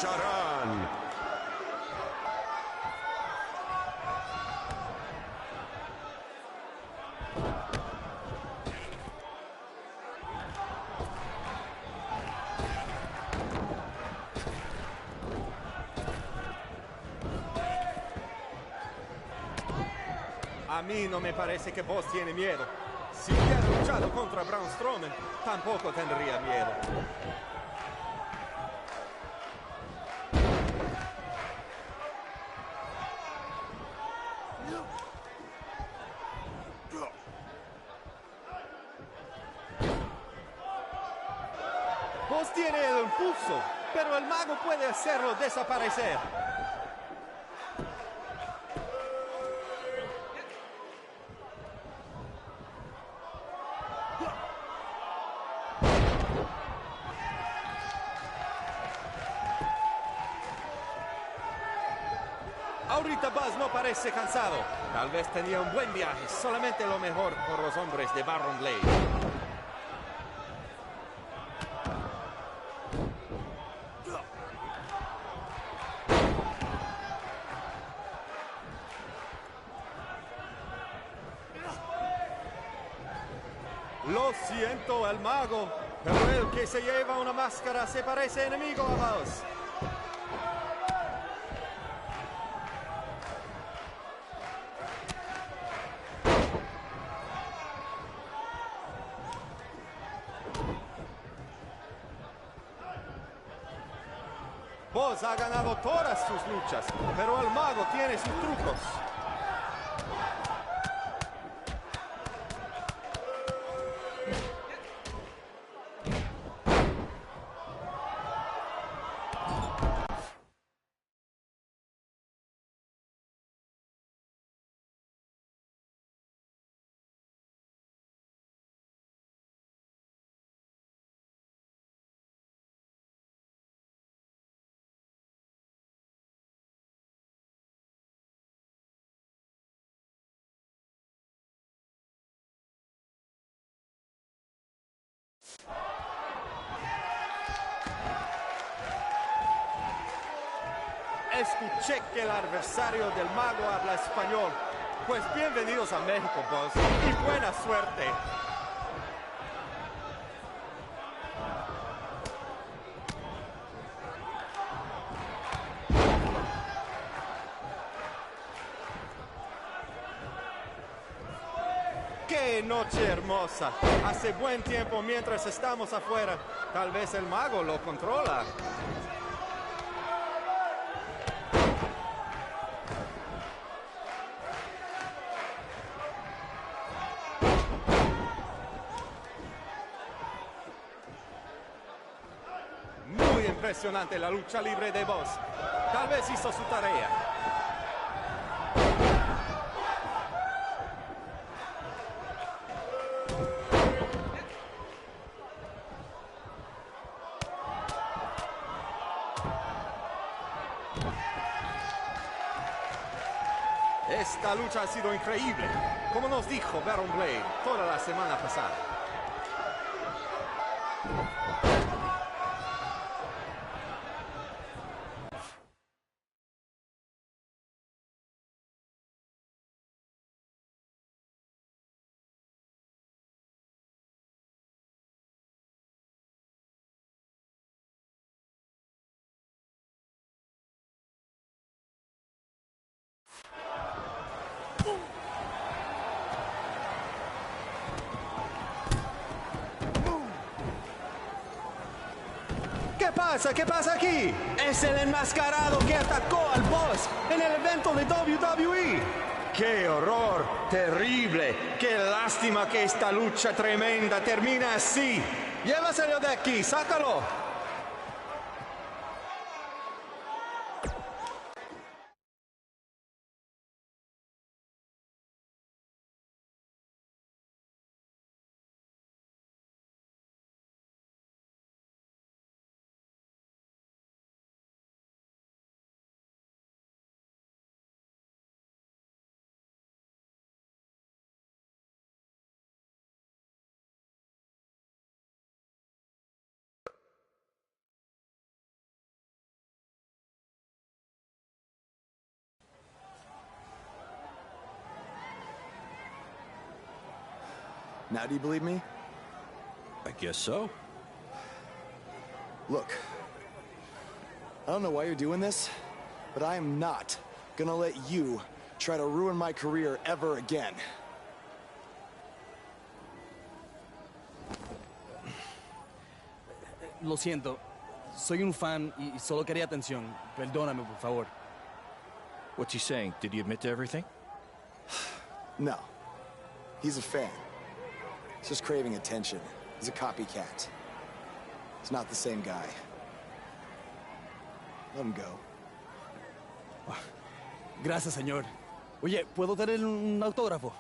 lucharán. A mí no me parece que Boss tiene miedo. Si hubiera luchado contra Braun Strowman, tampoco tendría miedo. Boss tiene el impulso, pero el mago puede hacerlo desaparecer. Ahorita Buzz no parece cansado. Tal vez tenía un buen viaje. Solamente lo mejor por los hombres de Baron Blade. Lo siento, el mago, pero el que se lleva una máscara se parece enemigo a Buzz. Buzz ha ganado todas sus luchas, pero el mago tiene sus trucos. Escuché que el adversario del mago habla español. Pues bienvenidos a México, Buzz, y buena suerte. ¡Qué noche hermosa! Hace buen tiempo mientras estamos afuera. Tal vez el mago lo controla. Muy impresionante la lucha libre de Buzz. Tal vez hizo su tarea. Esta lucha ha sido increíble, como nos dijo Baron Blade toda la semana pasada. ¿Qué pasa? ¿Qué pasa aquí? Es el enmascarado que atacó al Boss en el evento de WWE. ¡Qué horror! ¡Terrible! ¡Qué lástima que esta lucha tremenda termina así! ¡Llévaselo de aquí! ¡Sácalo! Now do you believe me? I guess so. Look, I don't know why you're doing this, but I am not gonna let you try to ruin my career ever again. Lo siento. Soy un fan y solo quería atención. Perdóname, por favor. What's he saying? Did he admit to everything? No. He's a fan. He's just craving attention. He's a copycat. He's not the same guy. Let him go. Gracias, señor. Oye, ¿puedo tener un autógrafo?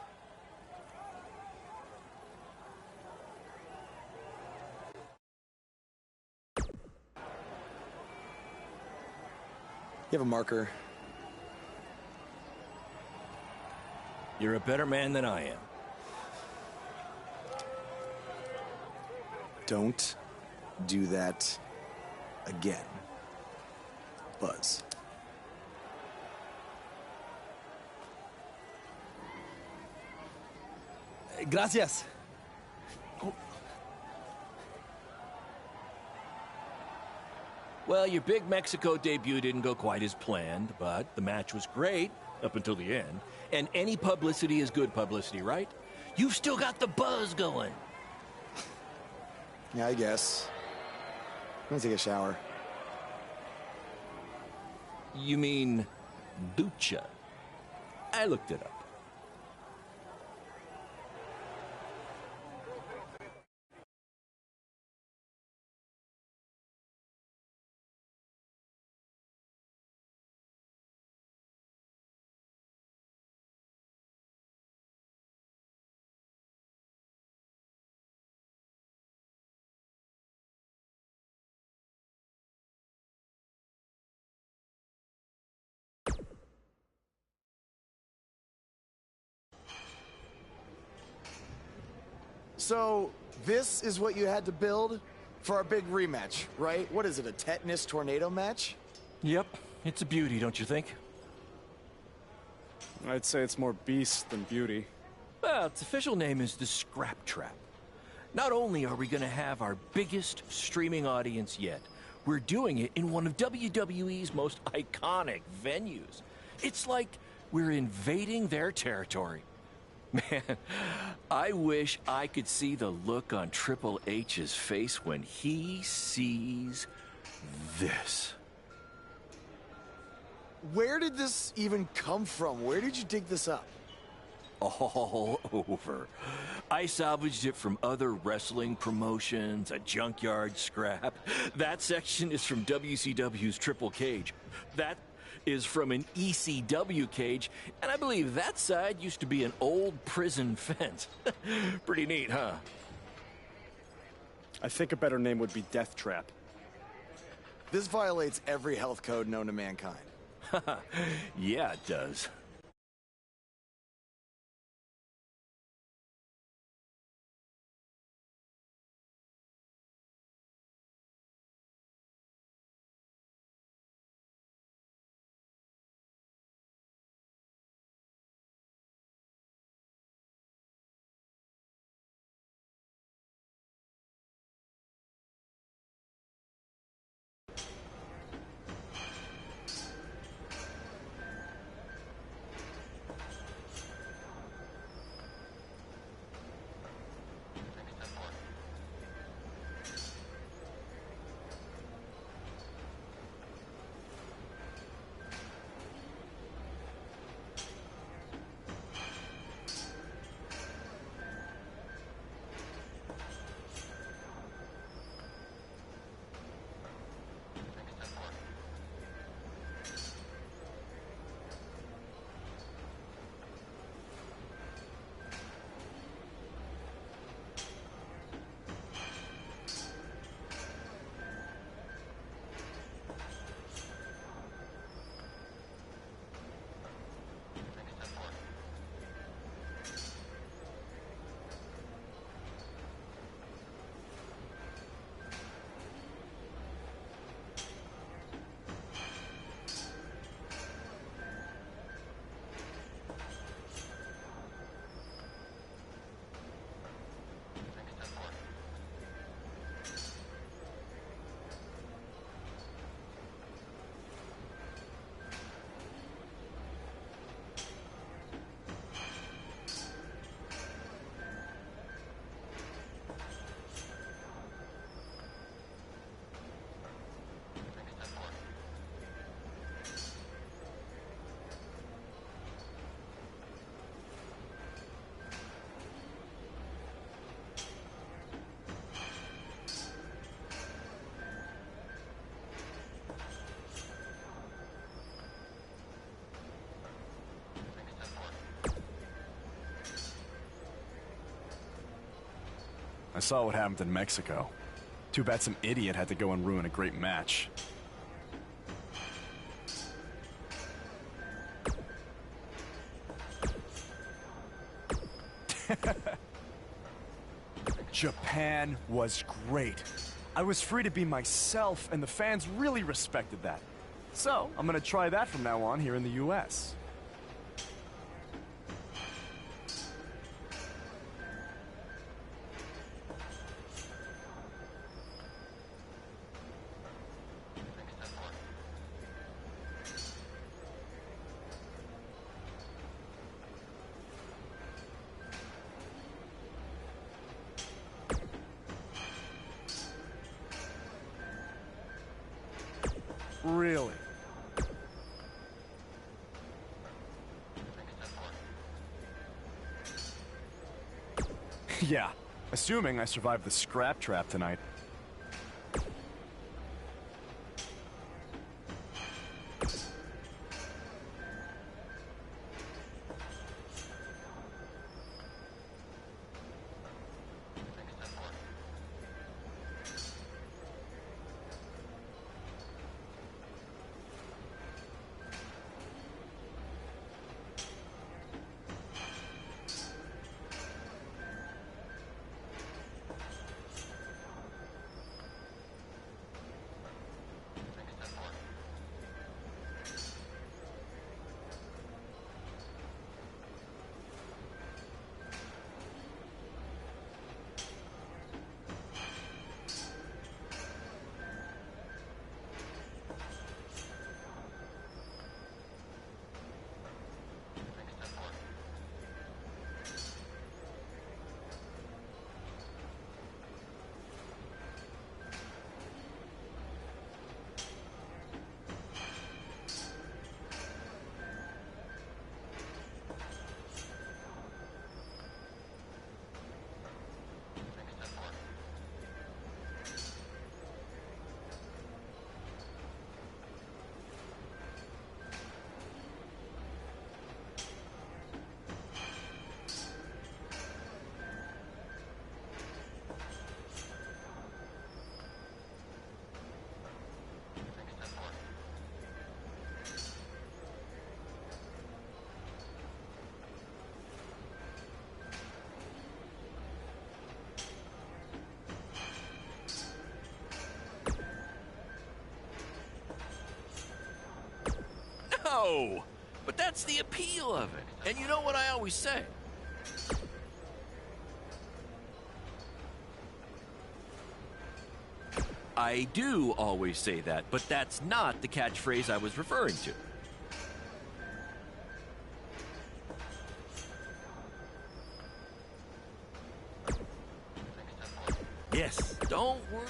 You have a marker? You're a better man than I am. Don't do that again, Buzz. Gracias. Well, your big Mexico debut didn't go quite as planned, but the match was great up until the end. And any publicity is good publicity, right? You've still got the buzz going. Yeah, I guess. I'm gonna take a shower. You mean ducha? I looked it up. So, this is what you had to build for our big rematch, right? What is it, a tetanus tornado match? Yep, it's a beauty, don't you think? I'd say it's more beast than beauty. Well, its official name is the Scrap Trap. Not only are we going to have our biggest streaming audience yet, we're doing it in one of WWE's most iconic venues. It's like we're invading their territory. Man, I wish I could see the look on Triple H's face when he sees this. Where did this even come from? Where did you dig this up? All over. I salvaged it from other wrestling promotions, a junkyard scrap. That section is from WCW's Triple Cage. That is from an ECW cage, and I believe that side used to be an old prison fence. Pretty neat, huh? I think a better name would be Death Trap. This violates every health code known to mankind. Yeah, it does. I saw what happened in Mexico. Too bad some idiot had to go and ruin a great match. Japan was great. I was free to be myself, and the fans really respected that. So, I'm gonna try that from now on here in the US. Really? Yeah, assuming I survived the scrap trap tonight. No! But that's the appeal of it. And you know what I always say? I do always say that, but that's not the catchphrase I was referring to. Yes, don't worry.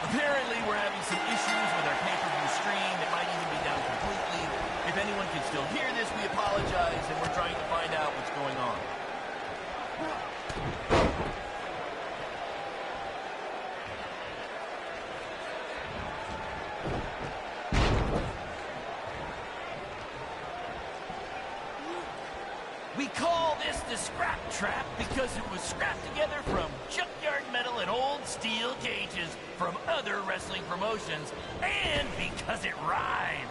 Apparently, we're having some issues with our pay-per-view stream. It might even be down completely. If anyone can still hear this, we apologize, and we're trying to find out what's going on. We call this the Scrap Trap because it was scrapped together from junkyard metal and old steel cages from other wrestling promotions, and because it rhymes.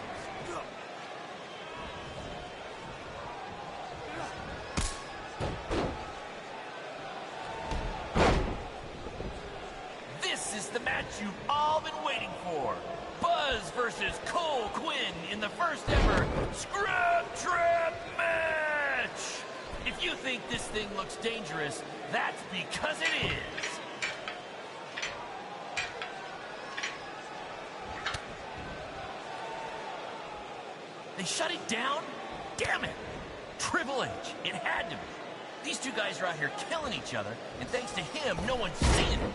This is the match you've all been waiting for. Buzz versus Cole Quinn in the first ever Scrap Trap match. If you think this thing looks dangerous, that's because it is. They shut it down? Damn it! Triple H, it had to be. These two guys are out here killing each other, and thanks to him, no one's seeing it.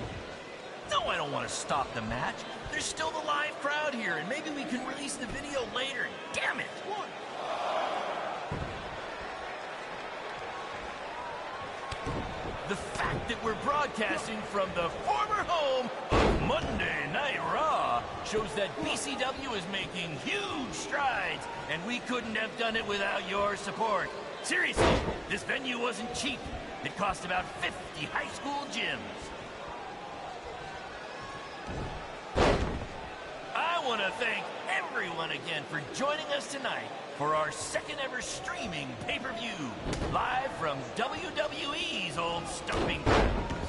No, I don't want to stop the match. There's still the live crowd here, and maybe we can release the video later. Damn it! The fact that we're broadcasting from the former home of Monday Night Raw shows that BCW is making huge strides, and we couldn't have done it without your support. Seriously, this venue wasn't cheap. It cost about 50 high school gyms. I want to thank everyone again for joining us tonight for our second ever streaming pay-per-view, live from WWE's old stomping grounds.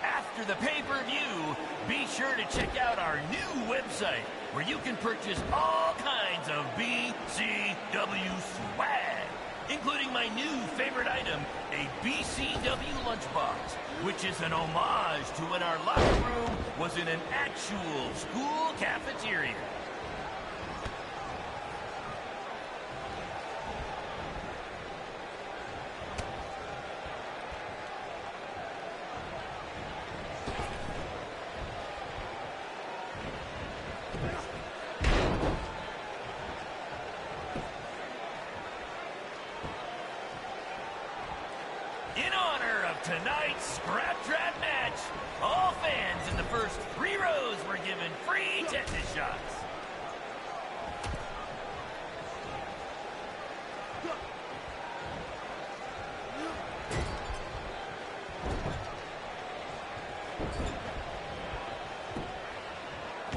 After the pay-per-view, be sure to check out our new website, where you can purchase all kinds of BCW swag, including my new favorite item, a BCW lunchbox, which is an homage to when our locker room was in an actual school cafeteria. In honor of tonight's Scrap Trap match, all fans in the first 3 rows were given free tetanus shots.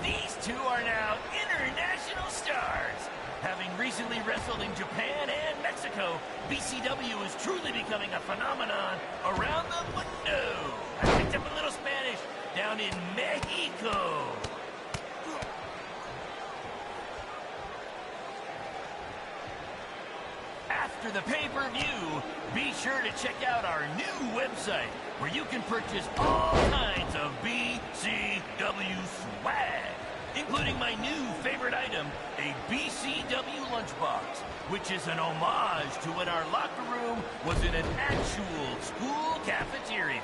These two are now international stars. Having recently wrestled in Japan and Mexico, BCW is truly becoming a phenomenon around the mundo. I picked up a little Spanish down in Mexico. After the pay-per-view, be sure to check out our new website, where you can purchase all kinds of BCW swag, including my new favorite item, a BCW lunchbox, which is an homage to when our locker room was in an actual school cafeteria.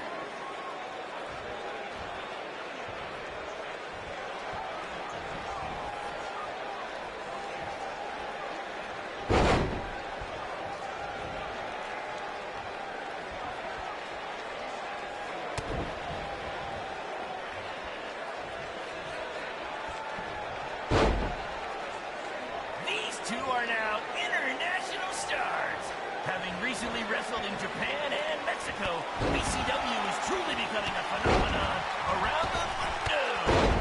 Two are now international stars. Having recently wrestled in Japan and Mexico, BCW is truly becoming a phenomenon around the mundo.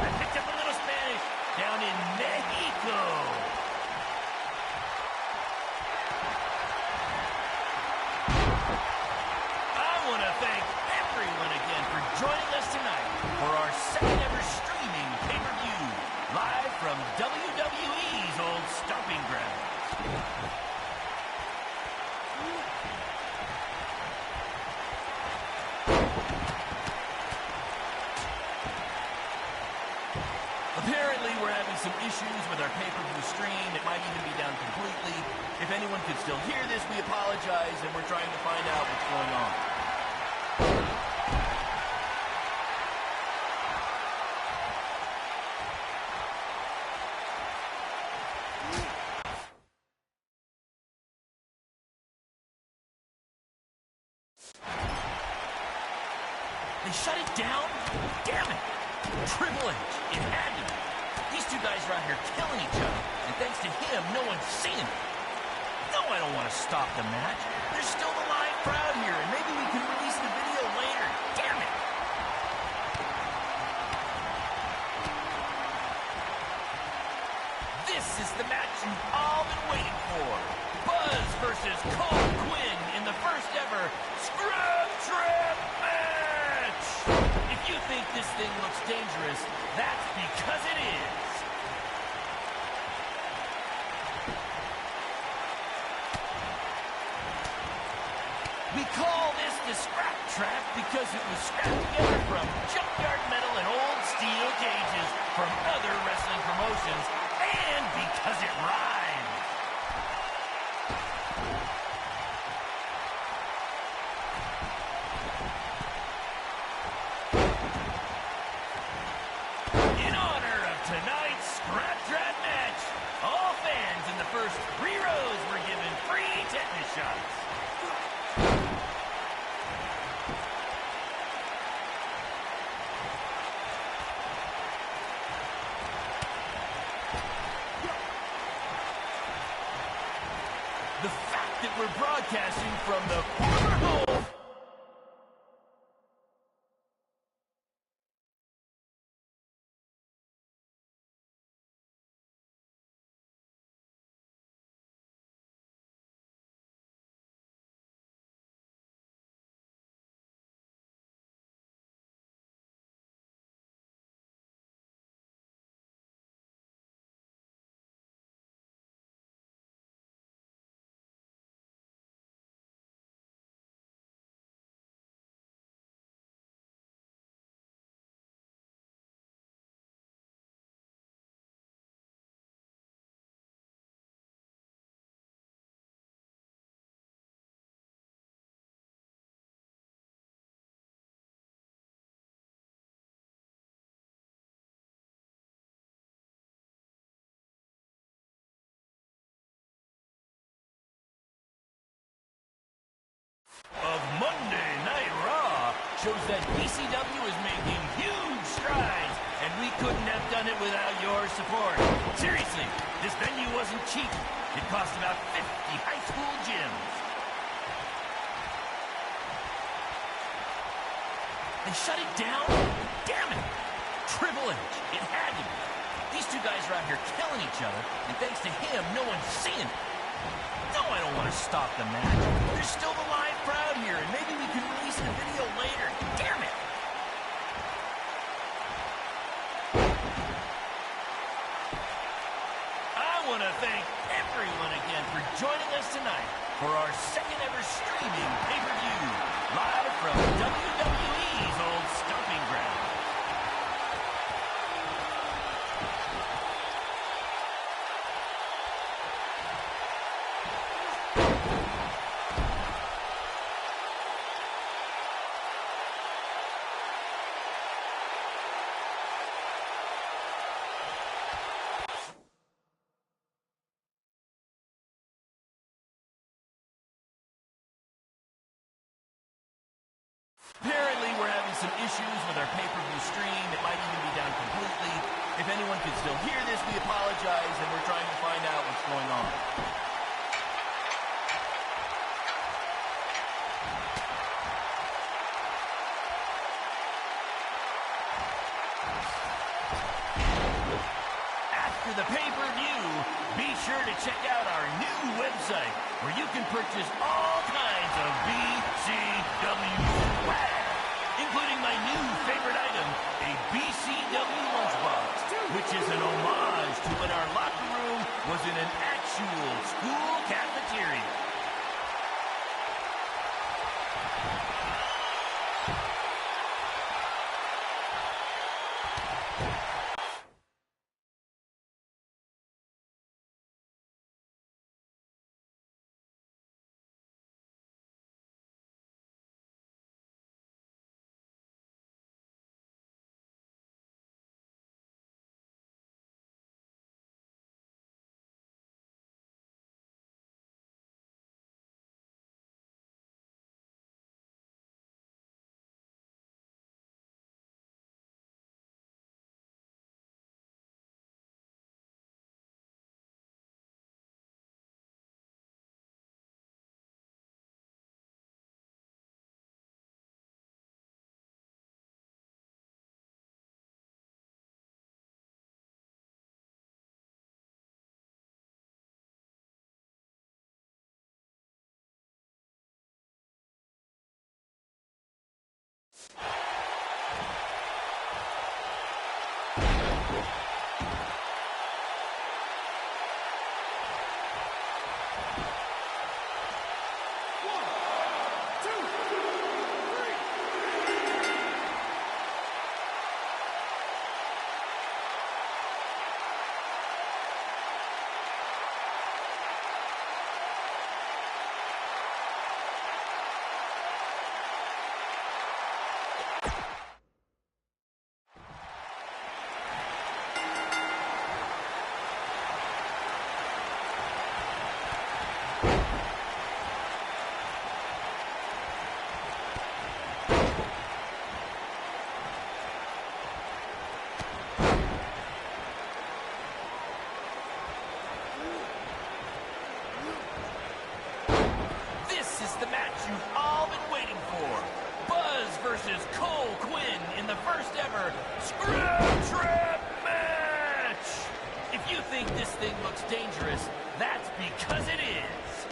I picked up a little Spanish down in Mexico. I want to thank everyone again for joining us tonight for our second ever streaming pay-per-view, live from WWE's old stomping grounds. Apparently, we're having some issues with our pay-per-view stream. It might even be down completely. If anyone could still hear this, we apologize, and we're trying to find out what's going on. They shut it down? Damn it! Triple H, it had to be. These two guys are out here killing each other, and thanks to him, no one's seeing it. No, I don't want to stop the match. There's still the live crowd here, and maybe we can release the video later. Damn it! This is the match you've all been waiting for. Buzz versus Cole Quinn in the first ever Scrub Trap match. If you think this thing looks dangerous, that's because it is. We call this the scrap trap because it was scrapped together from junkyard metal and old steel cages from other wrestling promotions, and because it rhymes. In honor of tonight's scrap trap match, all fans in the first 3 rows were given free tetanus shots. The fact that we're broadcasting from the former home. Of Monday Night Raw shows that BCW is making huge strides, and we couldn't have done it without your support. Seriously, this venue wasn't cheap. It cost about 50 high school gyms. They shut it down? Damn it! Triple H, it had to be. These two guys are out here killing each other, and thanks to him, no one's seeing it. No, I don't want to stop the match. There's still the live crowd here, and maybe we can release the video later. Damn it! I want to thank everyone again for joining us tonight for our second ever streaming pay-per-view, live from WWE's old stomping ground. Apparently, we're having some issues with our pay-per-view stream. It might even be down completely. If anyone can still hear this, we apologize, and we're trying to find out what's going on. After the pay-per-view, be sure to check out our new website, where you can purchase all kinds of BCW swag, including my new favorite item, a BCW lunchbox, which is an homage to when our locker room was in an actual school cafeteria. ever Scrap Trap match! If you think this thing looks dangerous, that's because it is.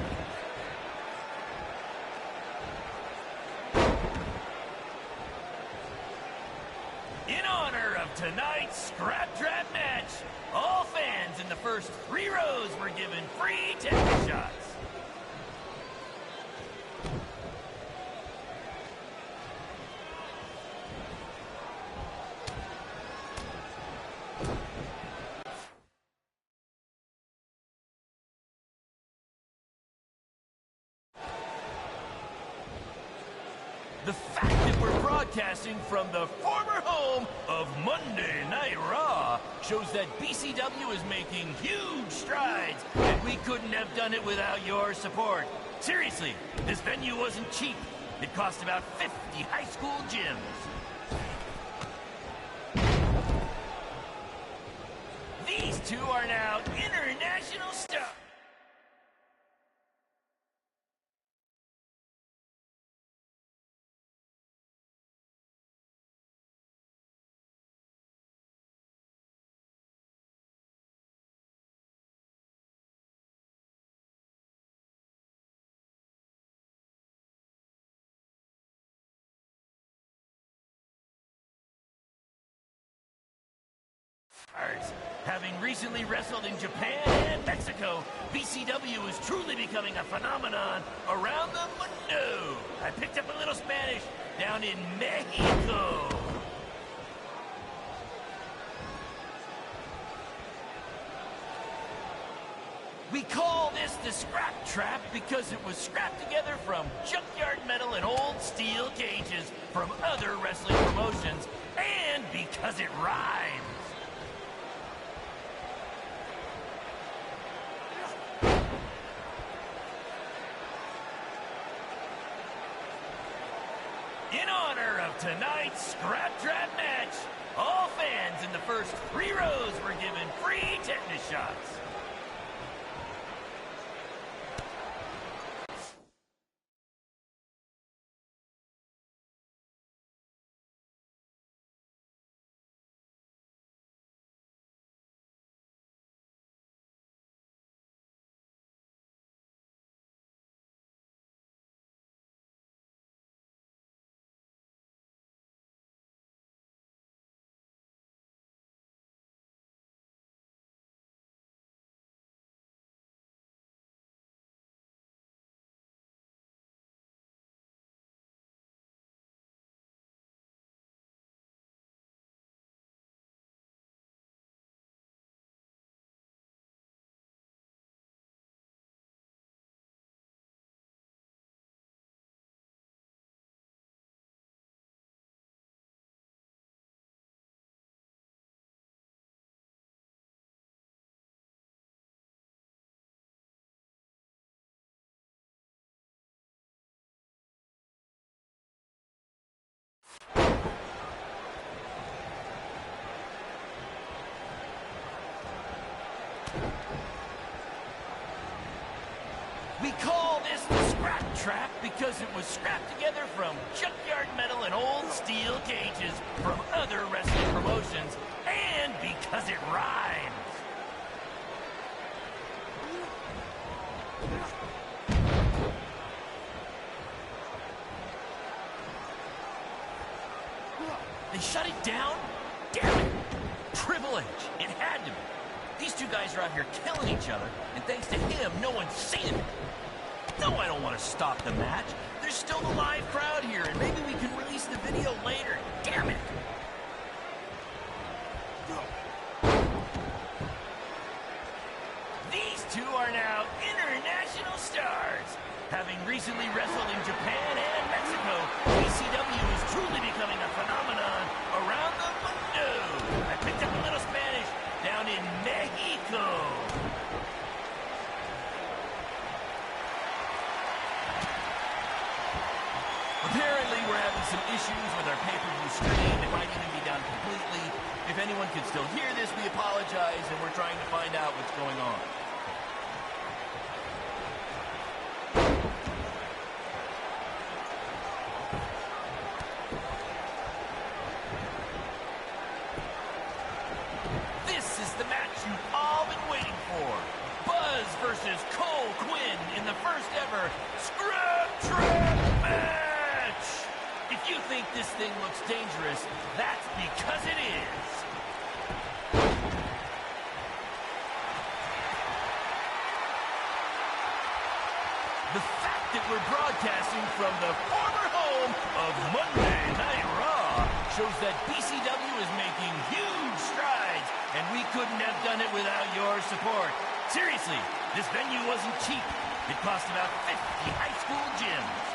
In honor of tonight's Scrap Trap match, all fans in the first 3 rows were given free tetanus shots. The fact that we're broadcasting from the former home of Monday Night Raw shows that BCW is making huge strides, and we couldn't have done it without your support. Seriously, this venue wasn't cheap. It cost about 50 high school gyms. These two are now international stars. Having recently wrestled in Japan and Mexico, BCW is truly becoming a phenomenon around the mundo. I picked up a little Spanish down in Mexico. We call this the Scrap Trap because it was scrapped together from junkyard metal and old steel cages from other wrestling promotions, and because it rhymes. In honor of tonight's Scrap Trap match, all fans in the first 3 rows were given free tetanus shots. We call this the Scrap Trap because it was scrapped together from junkyard metal and old steel cages from other wrestling promotions, and because it rhymes. They shut it down? Damn it! Triple H, it had to be. These two guys are out here killing each other, and thanks to him, no one's seeing it. No, I don't want to stop the match. There's still a live crowd here, and maybe we can release the video later. Damn it! These two are now international stars. Having recently wrestled in Japan and Mexico, BCW is truly becoming a phenomenon around the mundo. I picked up a little Spanish down in Mexico. Apparently, we're having some issues with our pay-per-view stream. It might even be down completely. If anyone can still hear this, we apologize, and we're trying to find out what's going on. versus Cole Quinn in the first ever Scrap Trap match. If you think this thing looks dangerous, that's because it is. The fact that we're broadcasting from the former home of Monday Night Raw shows that BCW is making huge strides, and we couldn't have done it without your support. Seriously, this venue wasn't cheap. It cost about 50 high school gyms.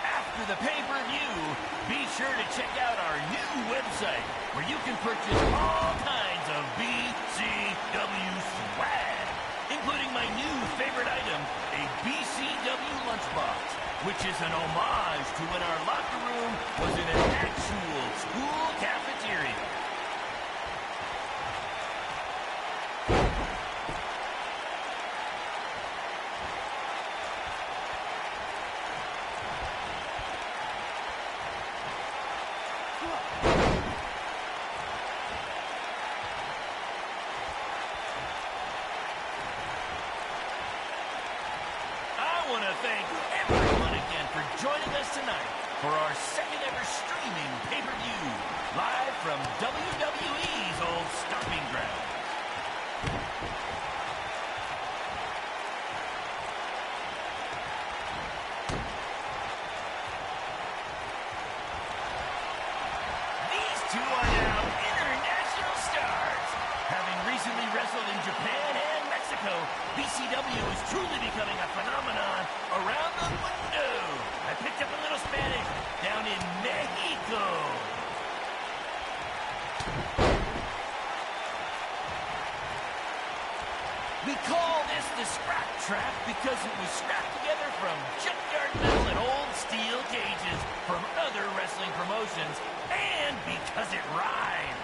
After the pay-per-view, be sure to check out our new website where you can purchase all kinds of BCW swag, including my new favorite item, a BCW lunchbox, which is an homage to when our locker room was in an actual school cafeteria. I want to thank everyone again for joining us tonight for our second ever streaming pay-per-view, live from WWE's old stomping ground. These two are now international stars. Having recently wrestled in Japan and Mexico, BCW is truly becoming a phenomenon around the mundo. I picked up a little Spanish down in Mexico. We call this the Scrap Trap because it was scrapped together from junkyard metal and old steel cages from other wrestling promotions, and because it rhymes.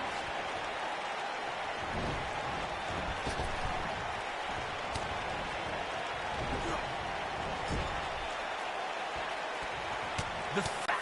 The fact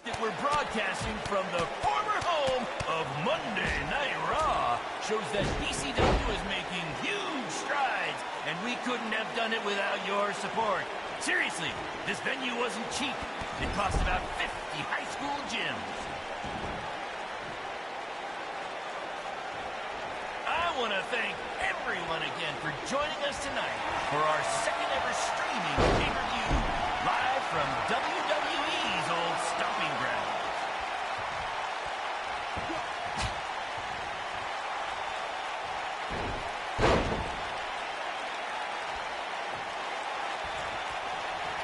that we're broadcasting from the former home of Monday Night Raw shows that BCW is making huge strides, and we couldn't have done it without your support. Seriously, this venue wasn't cheap. It cost about 50 high school gyms. want to thank everyone again for joining us tonight for our second ever streaming pay-per-view live from WWE's old stomping ground.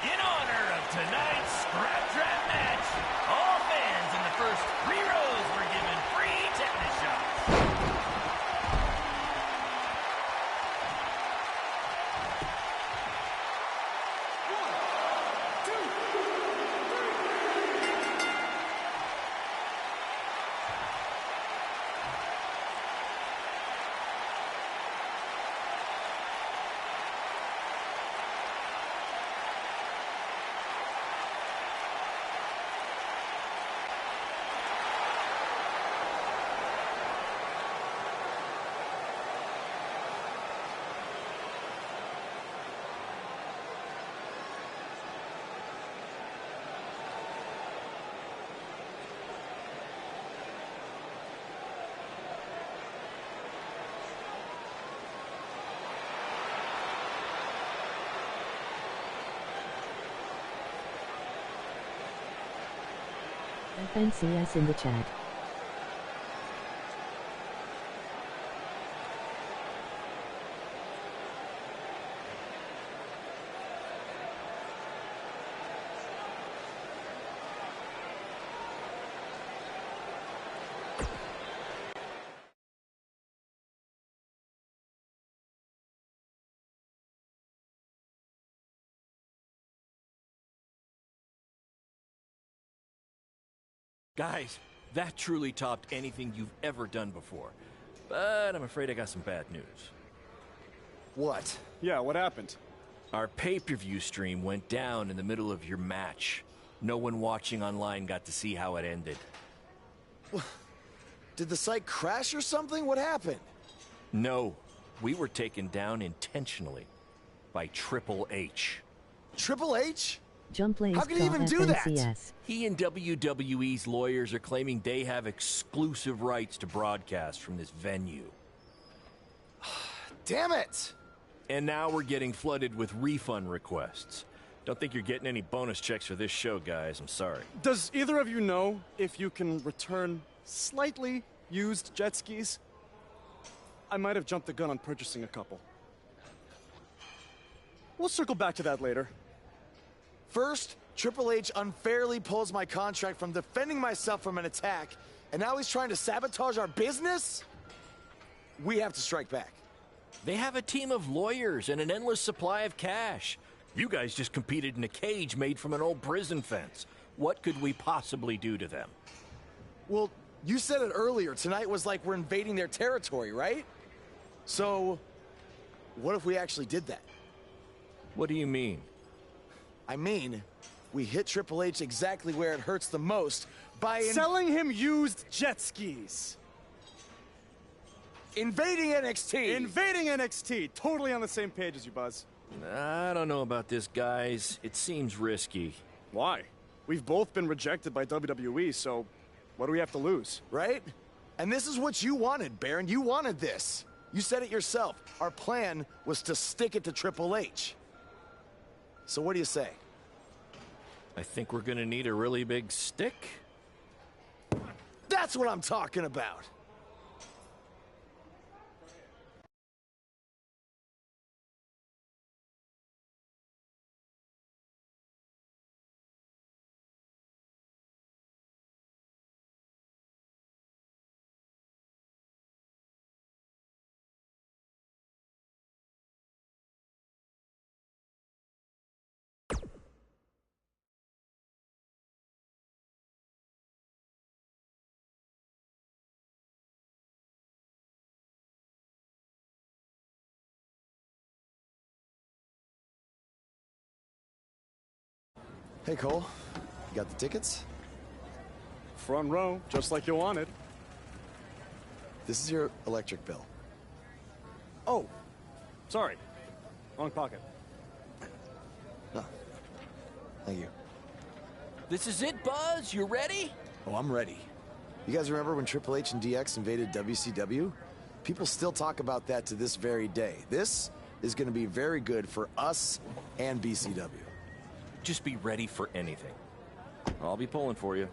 In honor of tonight's Scrap Trap match, all fans in the first 3 rows were given free tetanus shots. FNCS in the chat. Guys, that truly topped anything you've ever done before. But I'm afraid I got some bad news. What? Yeah, what happened? Our pay-per-view stream went down in the middle of your match. No one watching online got to see how it ended. Did the site crash or something? What happened? No, we were taken down intentionally by Triple H. Triple H? Jumpplaysgta How could he even do that? FNCS. He and WWE's lawyers are claiming they have exclusive rights to broadcast from this venue. Damn it! And now we're getting flooded with refund requests. Don't think you're getting any bonus checks for this show, guys. I'm sorry. Does either of you know if you can return slightly used jet skis? I might have jumped the gun on purchasing a couple. We'll circle back to that later. First, Triple H unfairly pulls my contract from defending myself from an attack, and now he's trying to sabotage our business? We have to strike back. They have a team of lawyers and an endless supply of cash. You guys just competed in a cage made from an old prison fence. What could we possibly do to them? Well, you said it earlier. Tonight was like we're invading their territory, right? So, what if we actually did that? What do you mean? I mean, we hit Triple H exactly where it hurts the most by selling him used jet skis. Invading NXT. Invading NXT. Totally on the same page as you, Buzz. I don't know about this, guys. It seems risky. Why? We've both been rejected by WWE, so what do we have to lose? Right? And this is what you wanted, Baron. You wanted this. You said it yourself. Our plan was to stick it to Triple H. So what do you say? I think we're gonna need a really big stick. That's what I'm talking about. Hey, Cole. You got the tickets? Front row, just like you wanted. This is your electric bill. Oh, sorry. Wrong pocket. No. Thank you. This is it, Buzz? You ready? Oh, I'm ready. You guys remember when Triple H and DX invaded WCW? People still talk about that to this very day. This is going to be very good for us and BCW. Just be ready for anything. I'll be pulling for you.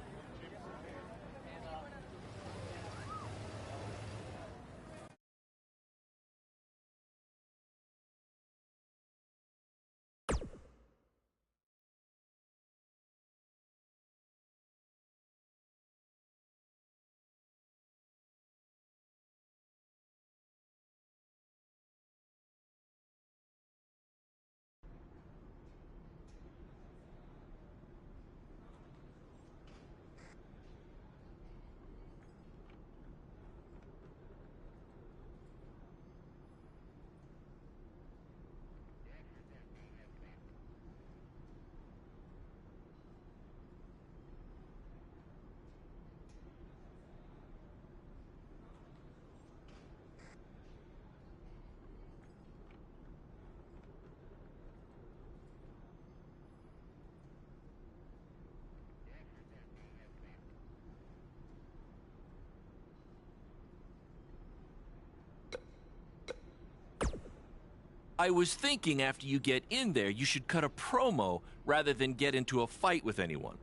I was thinking after you get in there, you should cut a promo rather than get into a fight with anyone.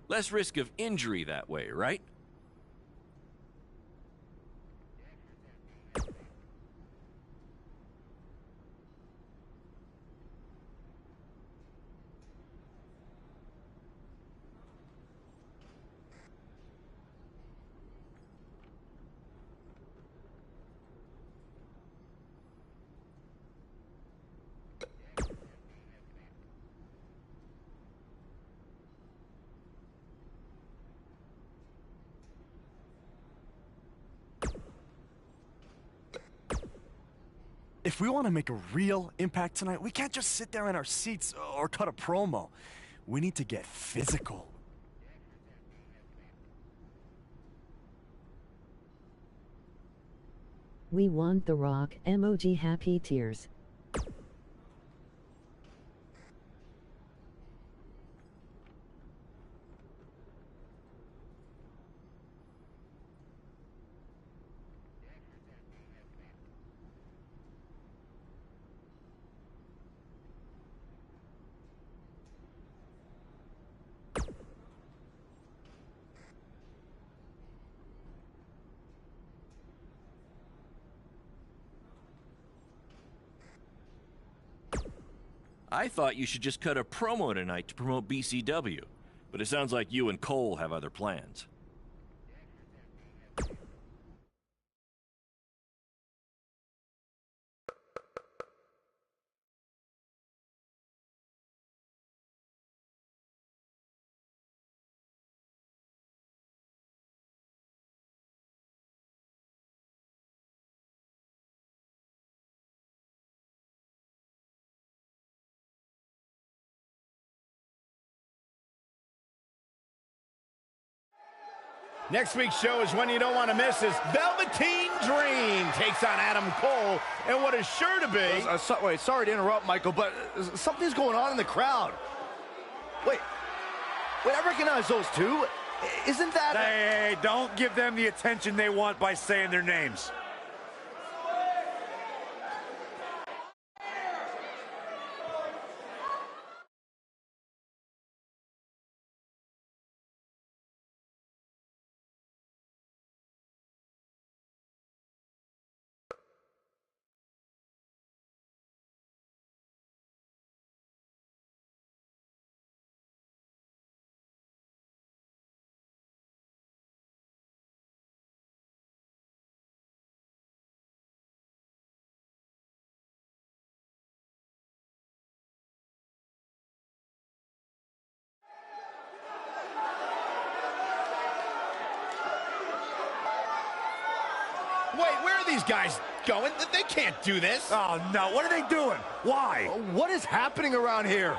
Less risk of injury that way, right? If we want to make a real impact tonight, we can't just sit there in our seats or cut a promo. We need to get physical. We want The Rock emoji happy tears. I thought you should just cut a promo tonight to promote BCW, but it sounds like you and Cole have other plans. Next week's show is one you don't want to miss as Velveteen Dream takes on Adam Cole and what is sure to be... Wait, sorry to interrupt, Michael, but something's going on in the crowd. Wait, I recognize those two. Isn't that... Hey, don't give them the attention they want by saying their names. Wait, where are these guys going? They can't do this. Oh, no. What are they doing? Why? What is happening around here?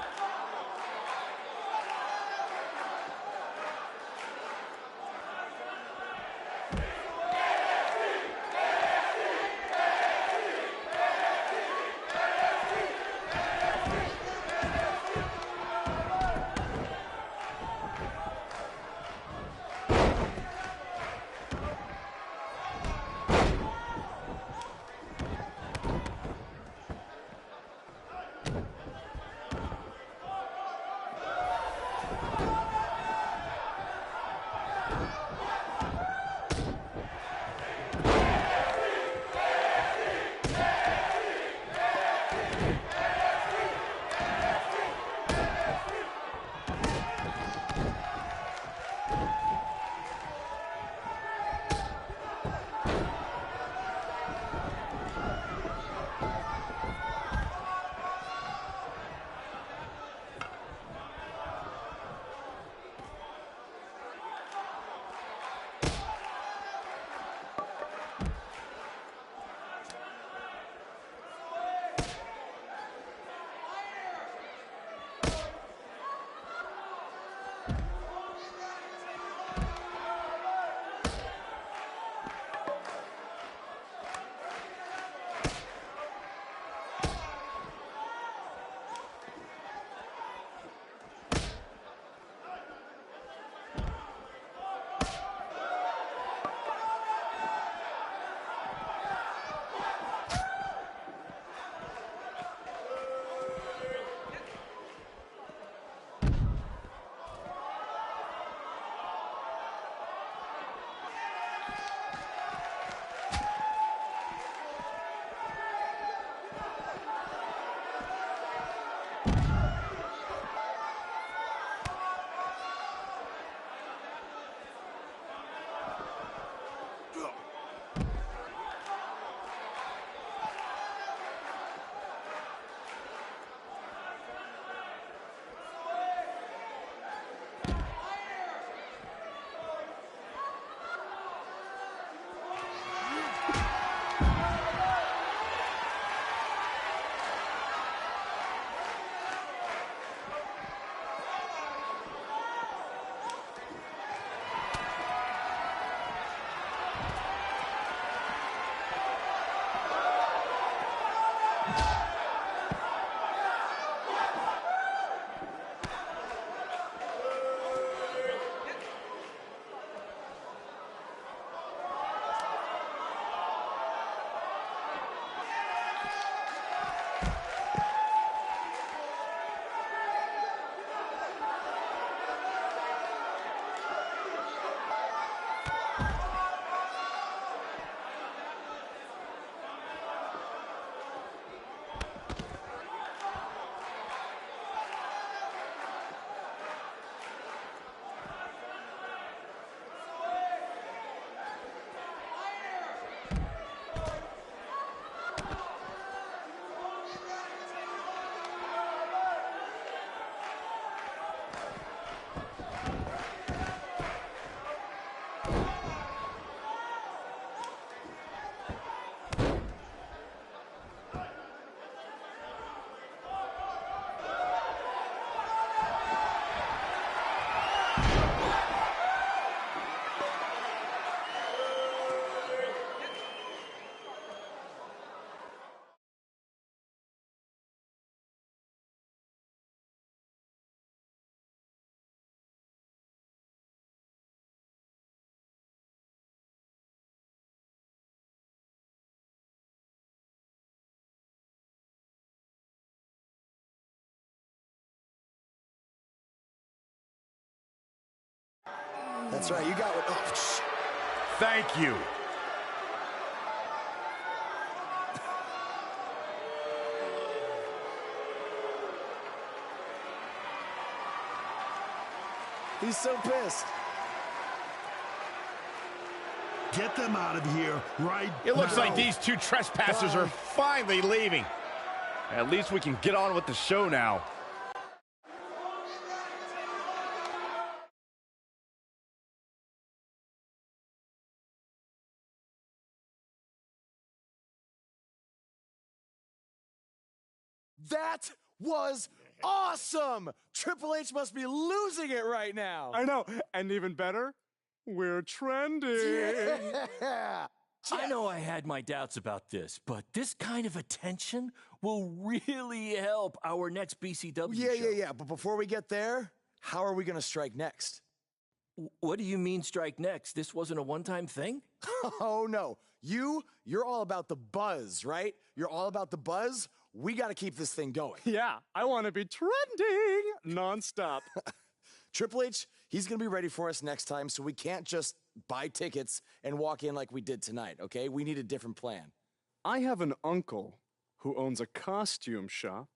That's right, you got what. Oh, thank you. He's so pissed. Get them out of here right It looks now. like these two trespassers are finally leaving. At least we can get on with the show now. That was awesome! Triple H must be losing it right now. I know, and even better, we're trending. Yeah. I know I had my doubts about this, but this kind of attention will really help our next BCW show. Yeah. But before we get there, how are we going to strike next? What do you mean strike next? This wasn't a one-time thing? Oh, no. You're all about the buzz, right? You're all about the buzz. We got to keep this thing going. Yeah, I want to be trending nonstop. Triple H, he's going to be ready for us next time, so we can't just buy tickets and walk in like we did tonight, okay? We need a different plan. I have an uncle who owns a costume shop.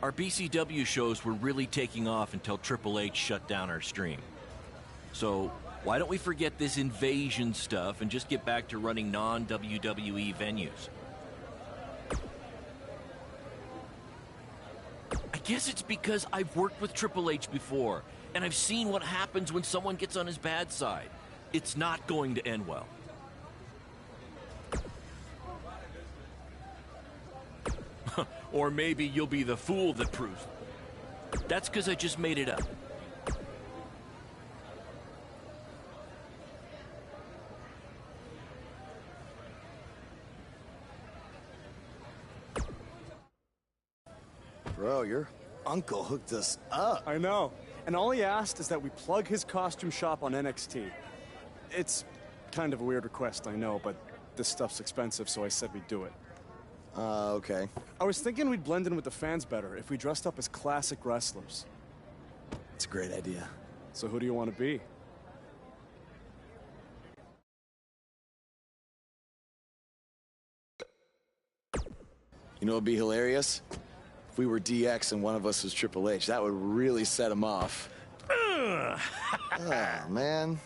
Our BCW shows were really taking off until Triple H shut down our stream. So why don't we forget this invasion stuff and just get back to running non-WWE venues? I guess it's because I've worked with Triple H before, and I've seen what happens when someone gets on his bad side. It's not going to end well. Or maybe you'll be the fool that proves it. That's because I just made it up. Bro, your uncle hooked us up. I know. And all he asked is that we plug his costume shop on NXT. It's kind of a weird request, I know, but this stuff's expensive, so I said we'd do it. Okay. I was thinking we'd blend in with the fans better if we dressed up as classic wrestlers. It's a great idea. So who do you want to be? You know what'd be hilarious? If we were DX and one of us was Triple H, that would really set him off. Oh, man.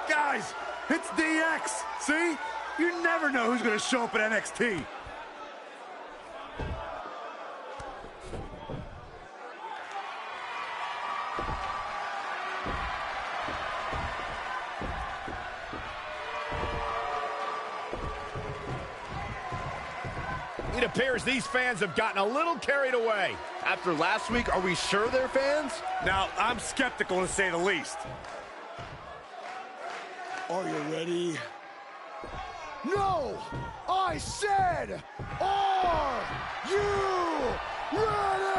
Guys, it's DX. See? You never know who's going to show up at NXT. It appears these fans have gotten a little carried away. After last week, are we sure they're fans? Now, I'm skeptical to say the least. Are you ready? No! I said, are you ready?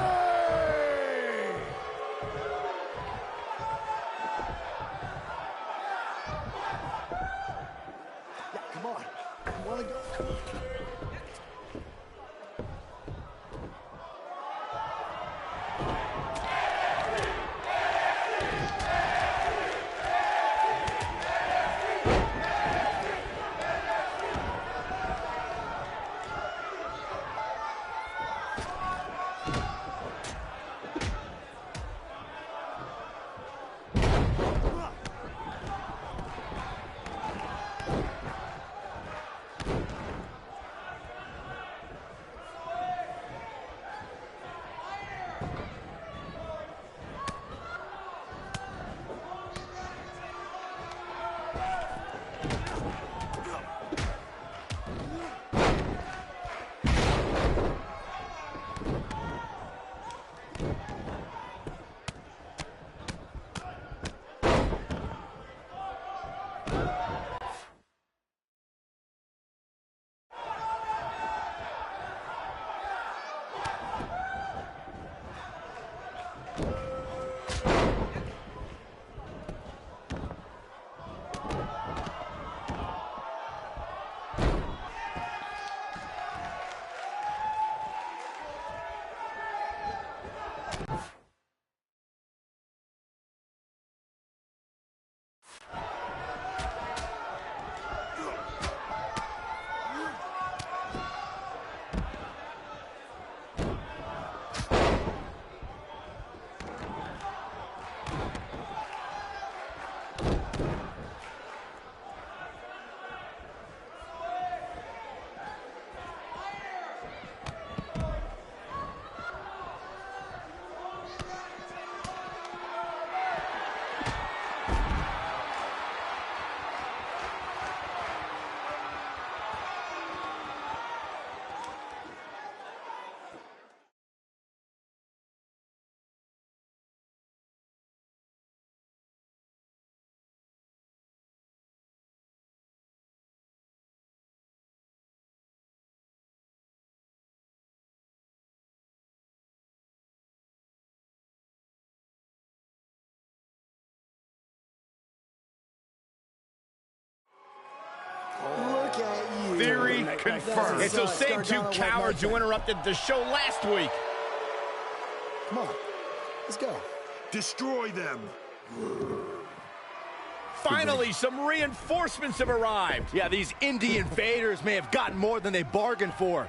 Yeah, come on. I wanna go. Come on. Confirmed. It's those same two cowards who interrupted the show last week. Come on. Let's go. Destroy them. Finally, some reinforcements have arrived. Yeah, these indie invaders may have gotten more than they bargained for.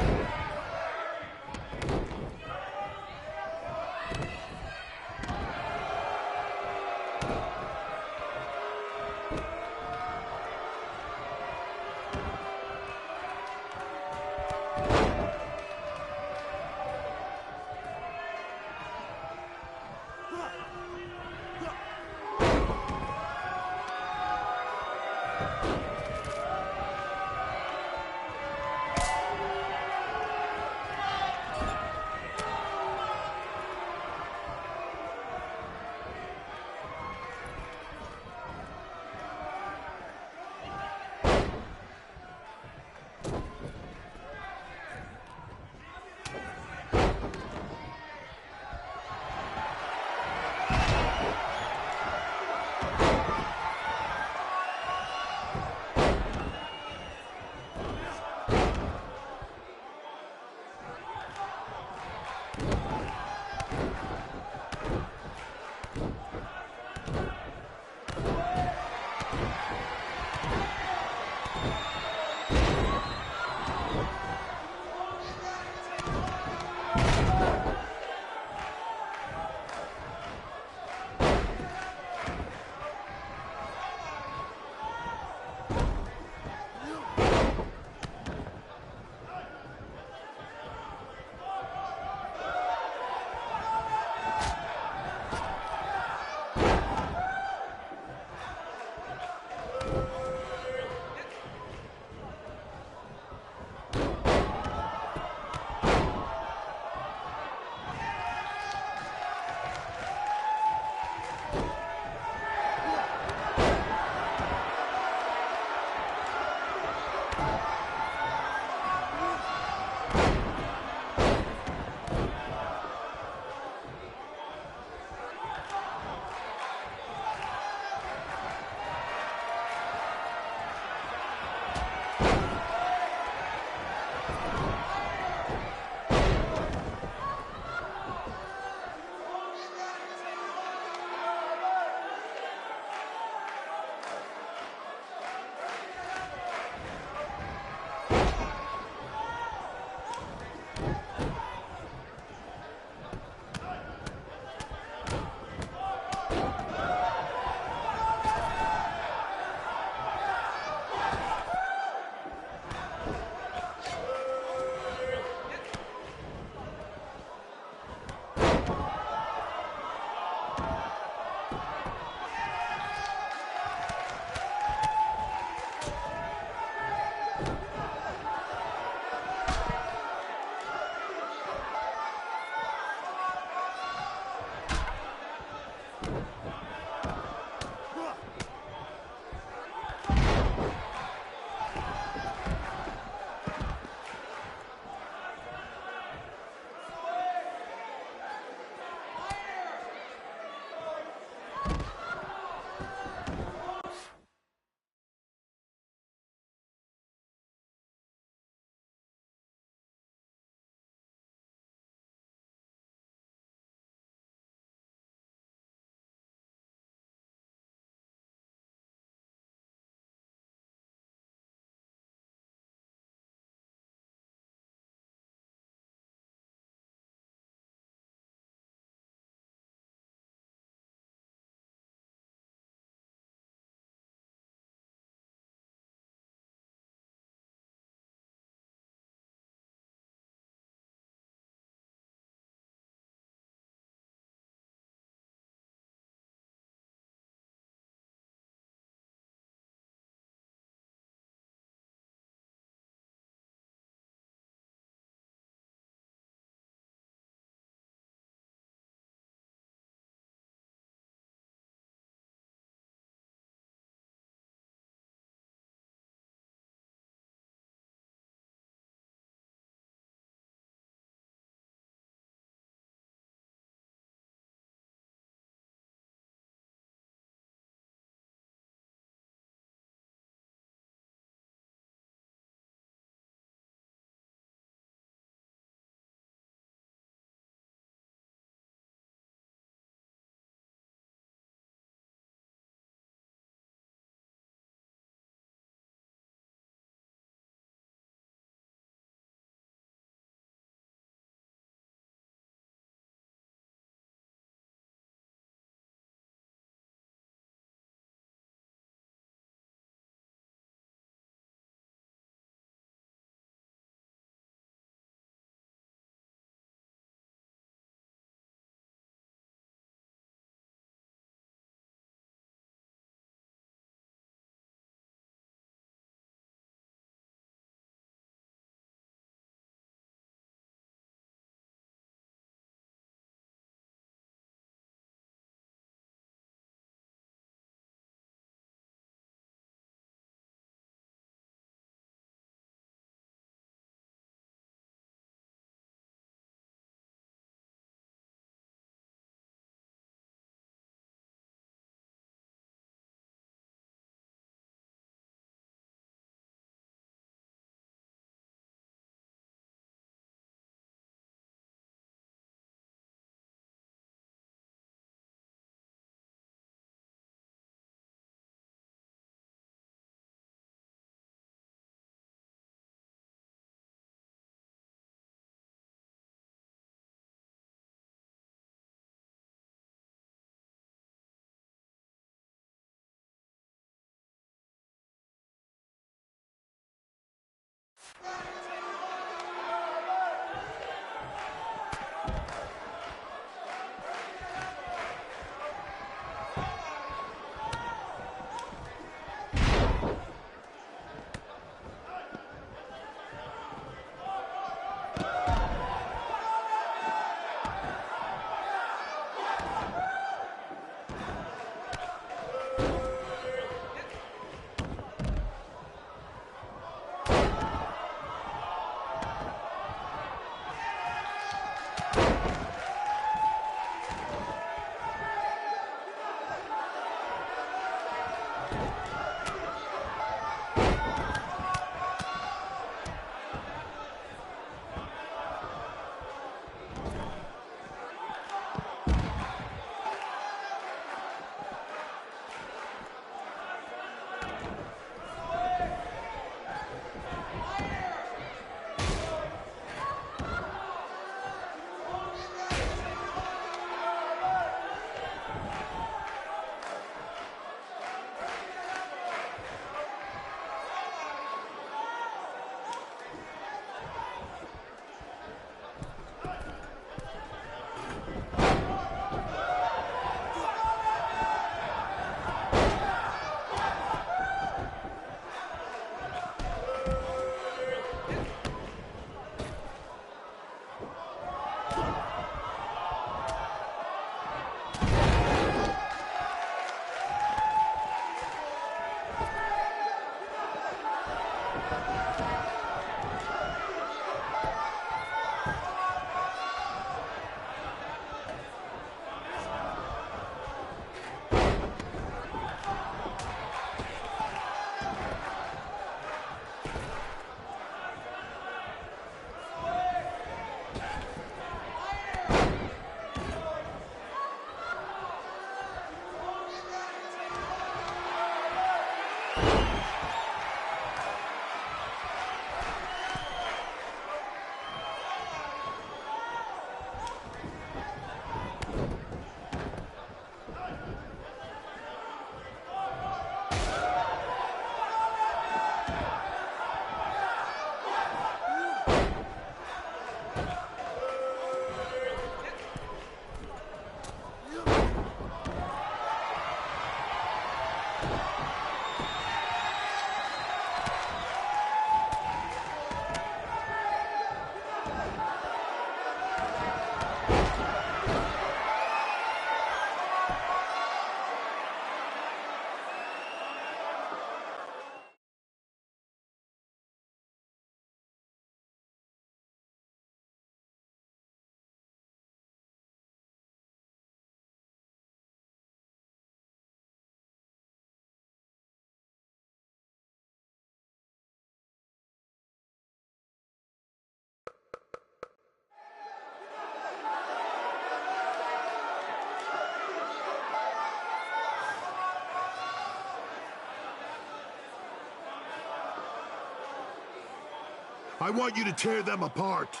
I want you to tear them apart.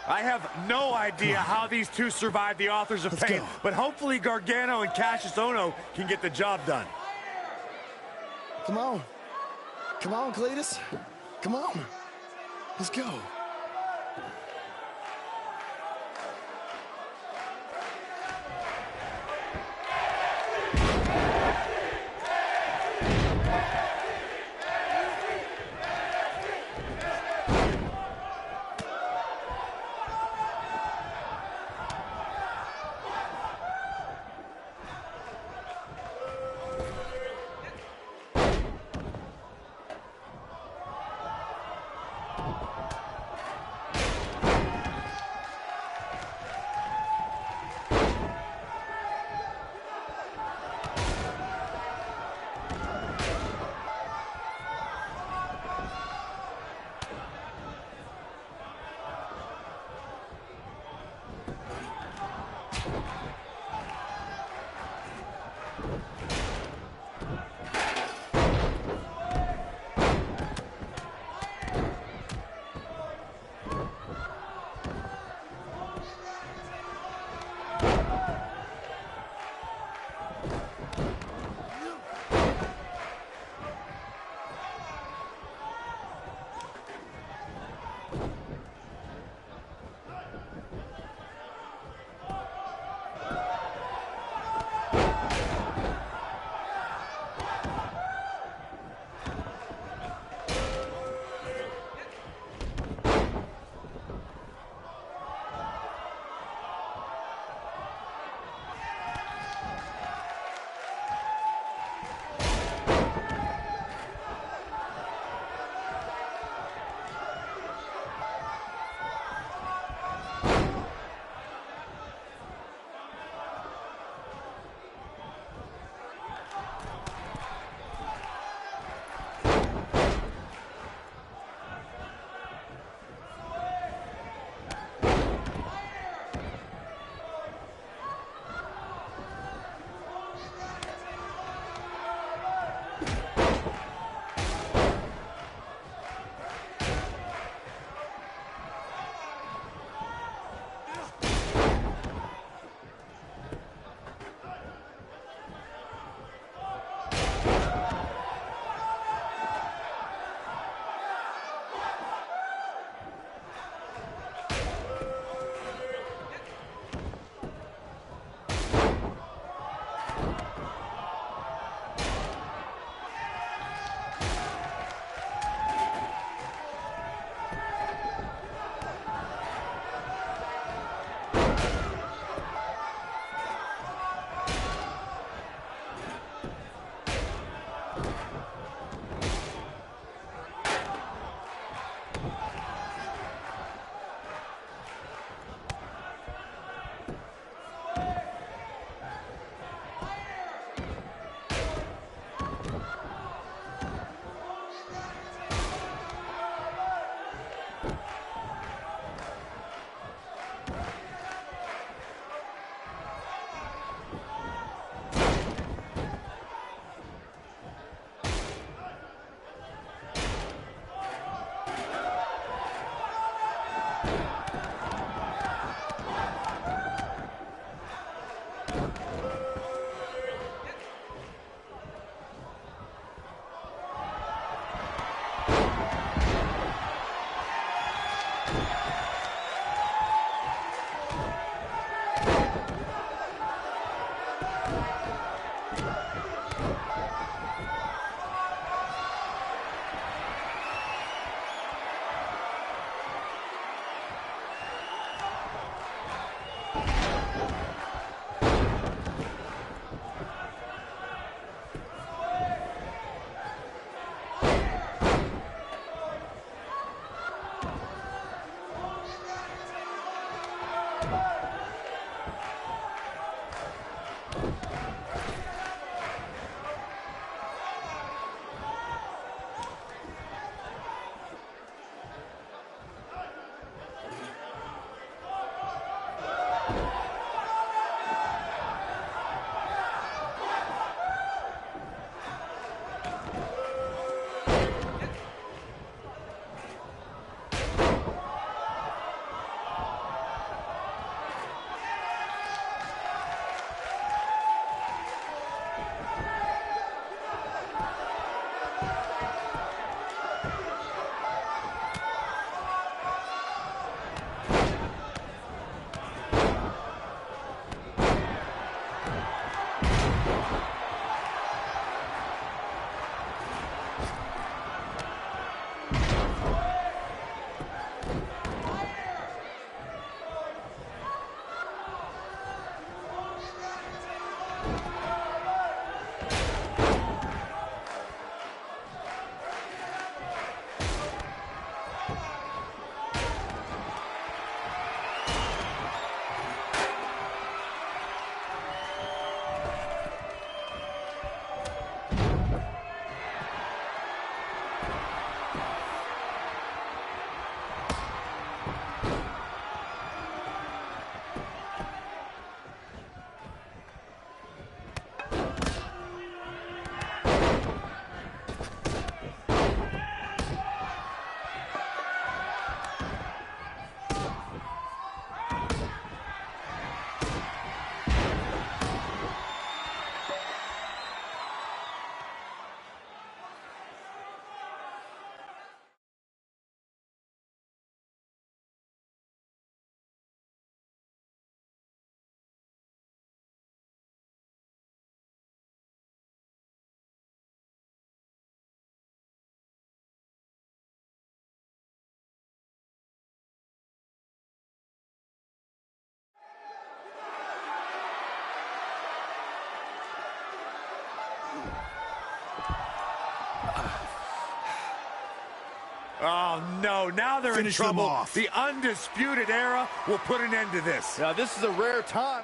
I have no idea how these two survived the Authors of Pain, but hopefully Gargano and Cassius Ohno can get the job done. Come on. Come on, Cletus. Come on. Let's go. Oh, no. Now they're Finish in them trouble. off. The undisputed era will put an end to this. Now, this is a rare time.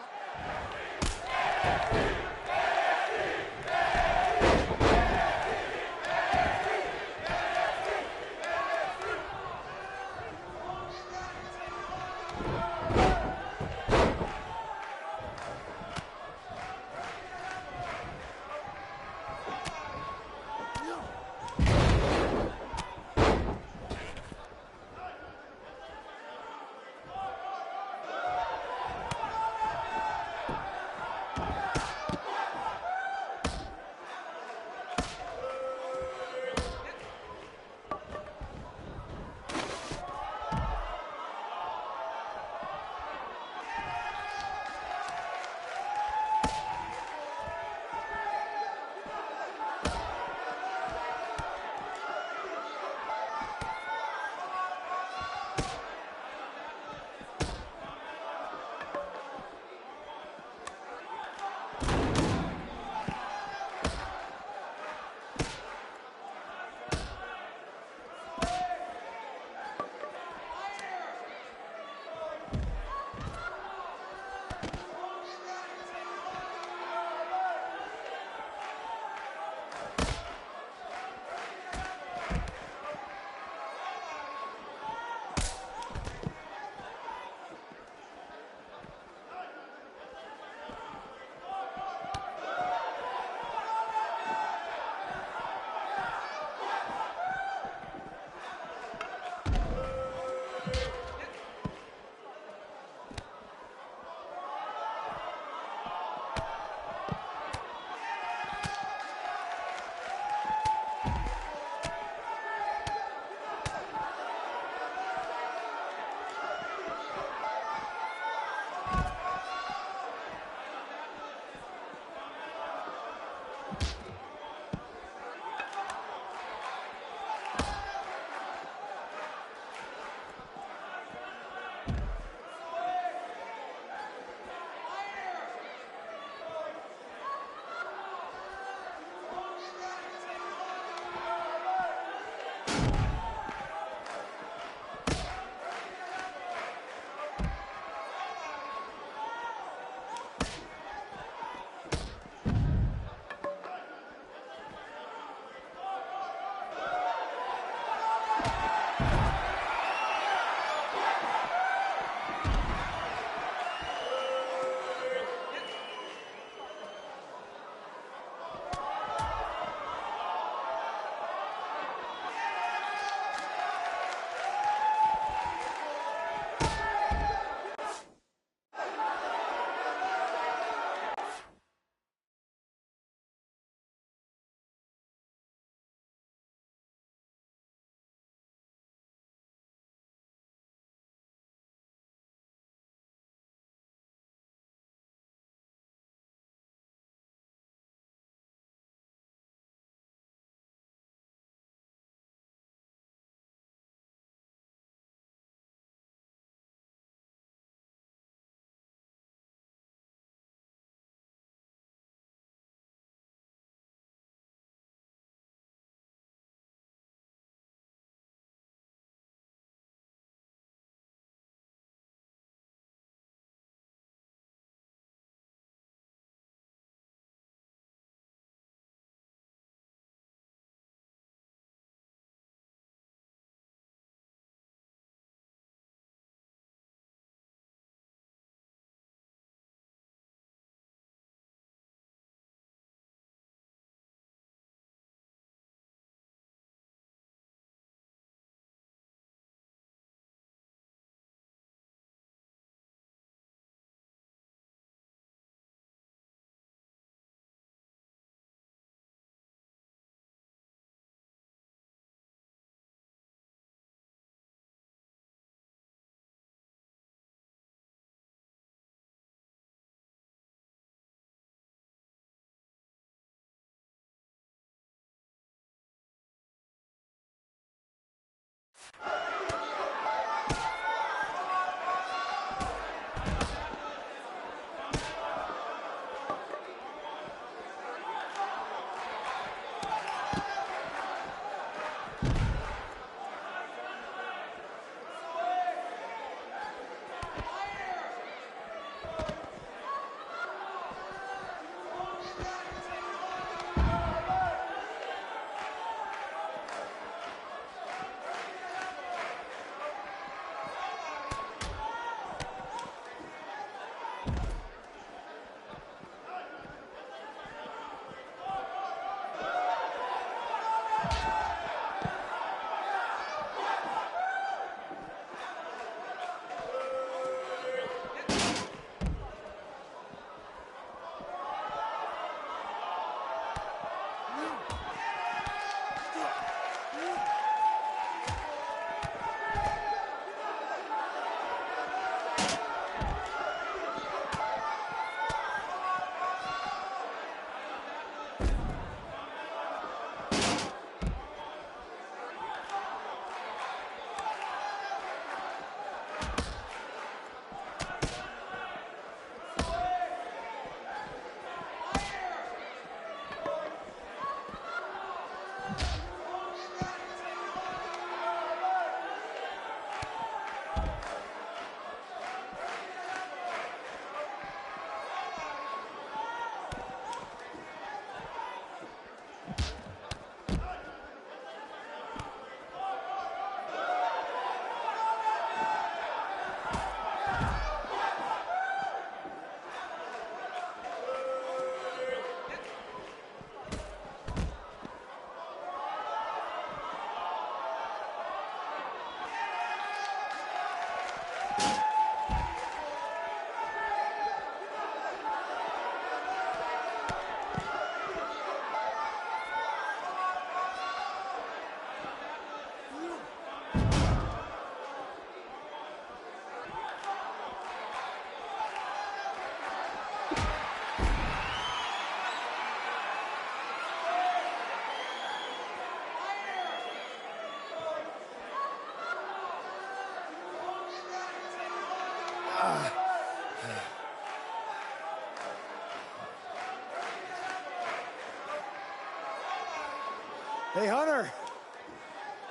Hey, Hunter.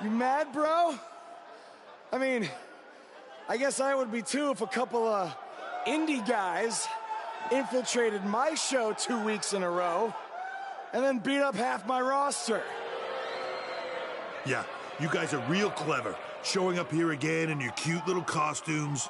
You mad, bro? I mean, I guess I would be too if a couple of indie guys infiltrated my show 2 weeks in a row and then beat up half my roster. Yeah, you guys are real clever, showing up here again in your cute little costumes.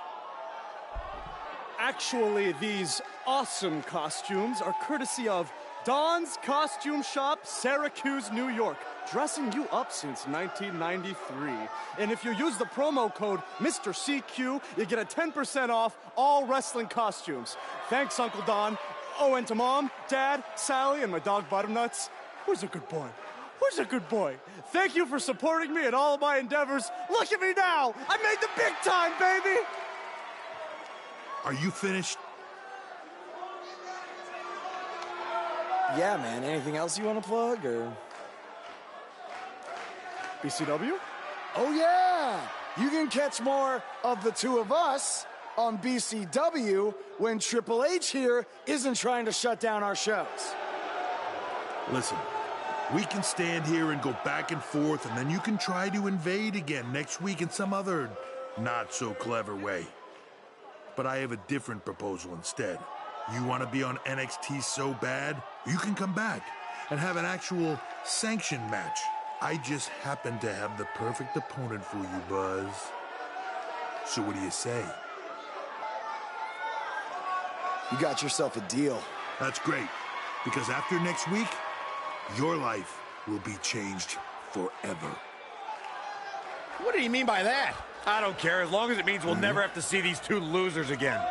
Actually, these awesome costumes are courtesy of Don's Costume Shop, Syracuse, New York. Dressing you up since 1993. And if you use the promo code Mr. CQ, you get a 10% off all wrestling costumes. Thanks, Uncle Don. Oh, and to Mom, Dad, Sally, and my dog Butternuts. Who's a good boy? Who's a good boy? Thank you for supporting me in all of my endeavors. Look at me now! I made the big time, baby! Are you finished? Yeah, man. Anything else you want to plug, or...? BCW? Oh, yeah! You can catch more of the two of us on BCW when Triple H here isn't trying to shut down our shows. Listen, we can stand here and go back and forth, and then you can try to invade again next week in some other not-so-clever way. But I have a different proposal instead. You want to be on NXT so bad, you can come back and have an actual sanctioned match. I just happen to have the perfect opponent for you, Buzz. So what do you say? You got yourself a deal. That's great, because after next week, your life will be changed forever. What do you mean by that? I don't care, as long as it means we'll never have to see these two losers again.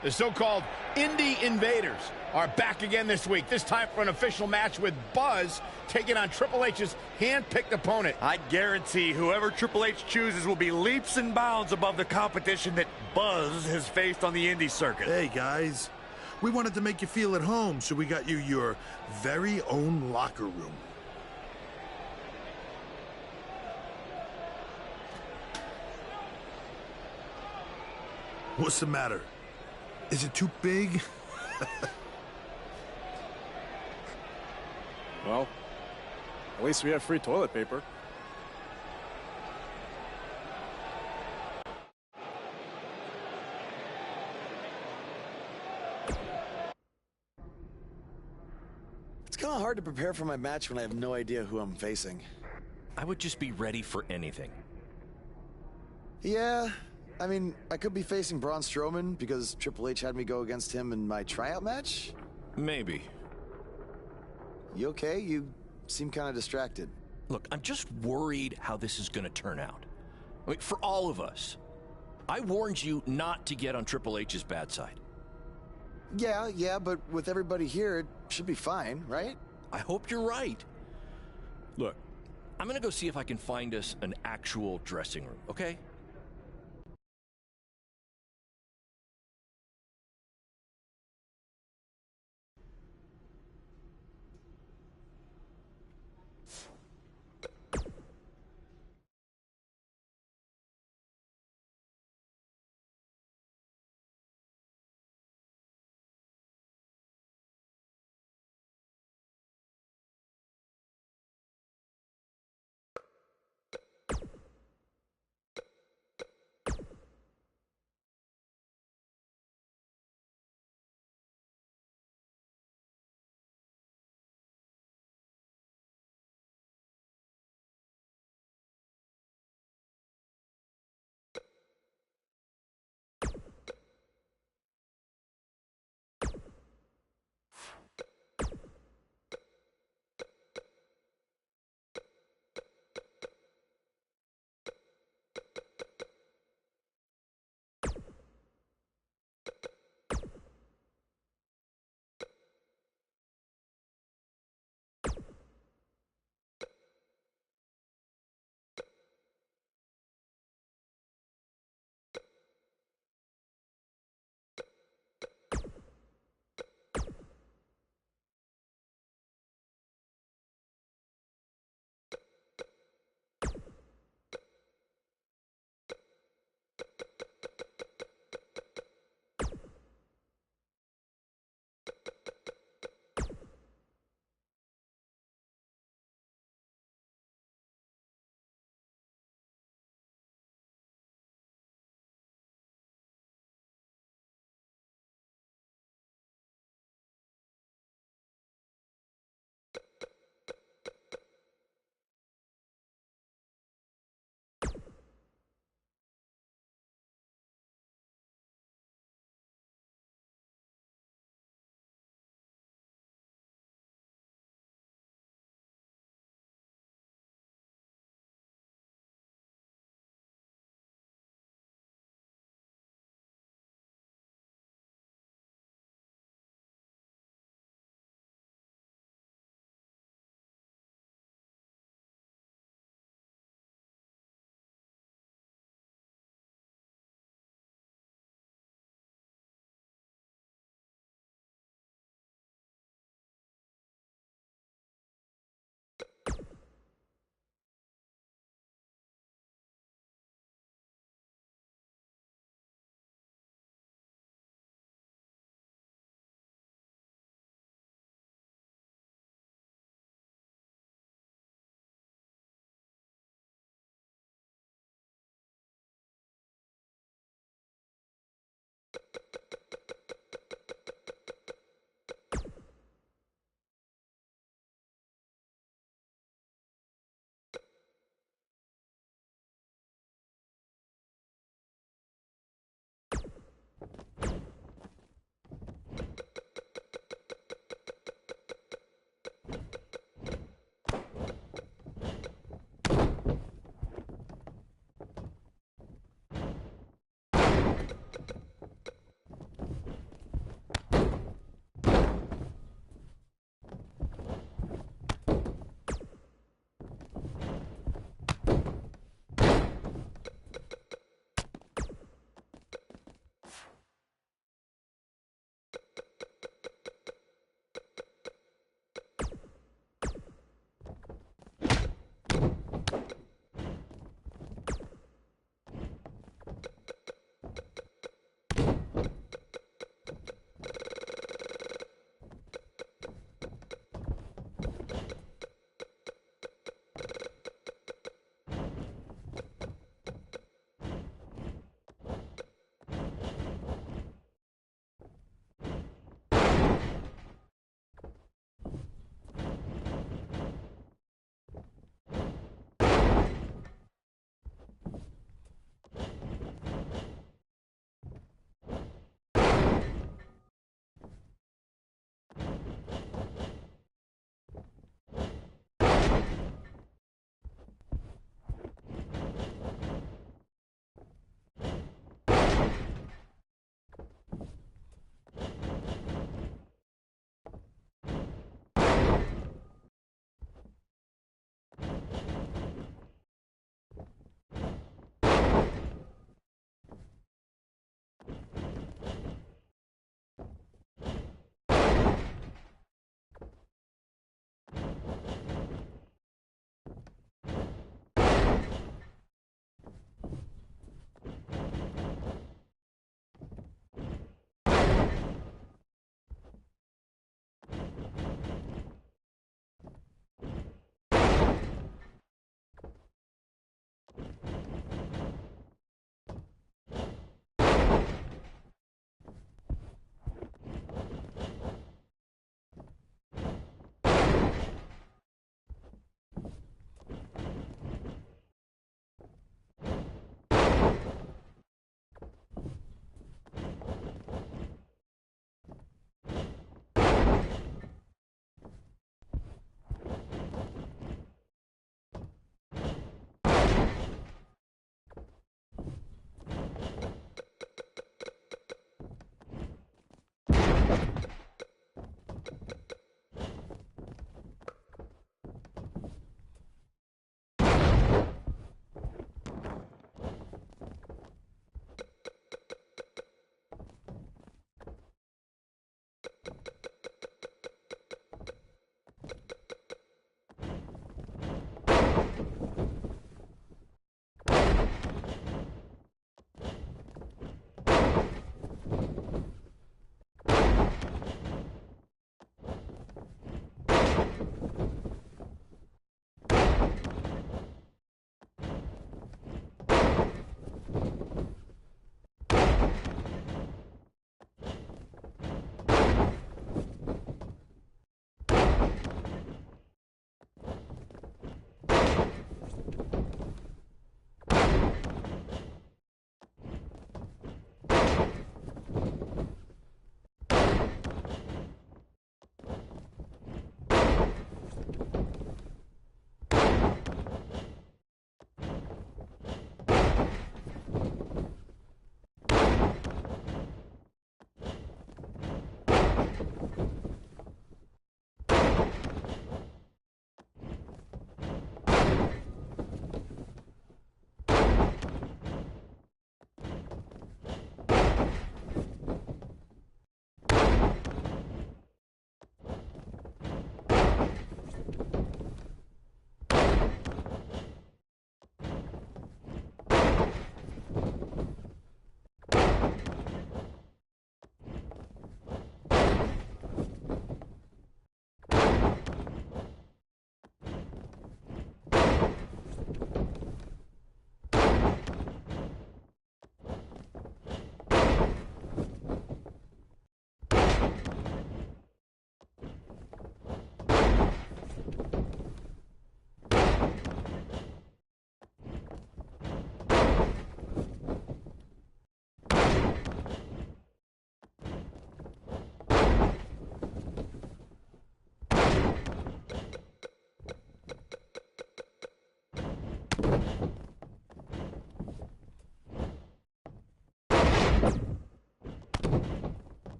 The so-called Indie Invaders are back again this week, this time for an official match with Buzz taking on Triple H's hand-picked opponent. I guarantee whoever Triple H chooses will be leaps and bounds above the competition that Buzz has faced on the indie circuit. Hey, guys. We wanted to make you feel at home, so we got you your very own locker room. What's the matter? Is it too big? Well, at least we have free toilet paper. It's kind of hard to prepare for my match when I have no idea who I'm facing. I would just be ready for anything. Yeah, I mean, I could be facing Braun Strowman because Triple H had me go against him in my tryout match? Maybe. You okay? You seem kind of distracted. Look, I'm just worried how this is going to turn out. I mean, for all of us. I warned you not to get on Triple H's bad side. Yeah, but with everybody here, it should be fine, right? I hope you're right. Look, I'm going to go see if I can find us an actual dressing room, okay?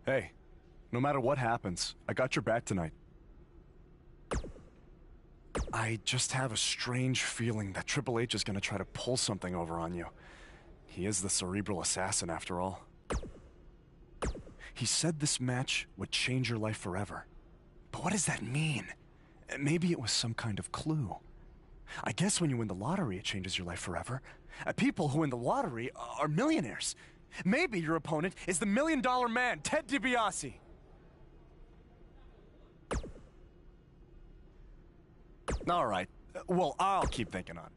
Hey, no matter what happens, I got your back tonight. I just have a strange feeling that Triple H is gonna try to pull something over on you. He is the cerebral assassin, after all. He said this match would change your life forever. But what does that mean? Maybe it was some kind of clue. I guess when you win the lottery, it changes your life forever. People who win the lottery are millionaires. Maybe your opponent is the $1 Million Man, Ted DiBiase. All right. Well, I'll keep thinking on it.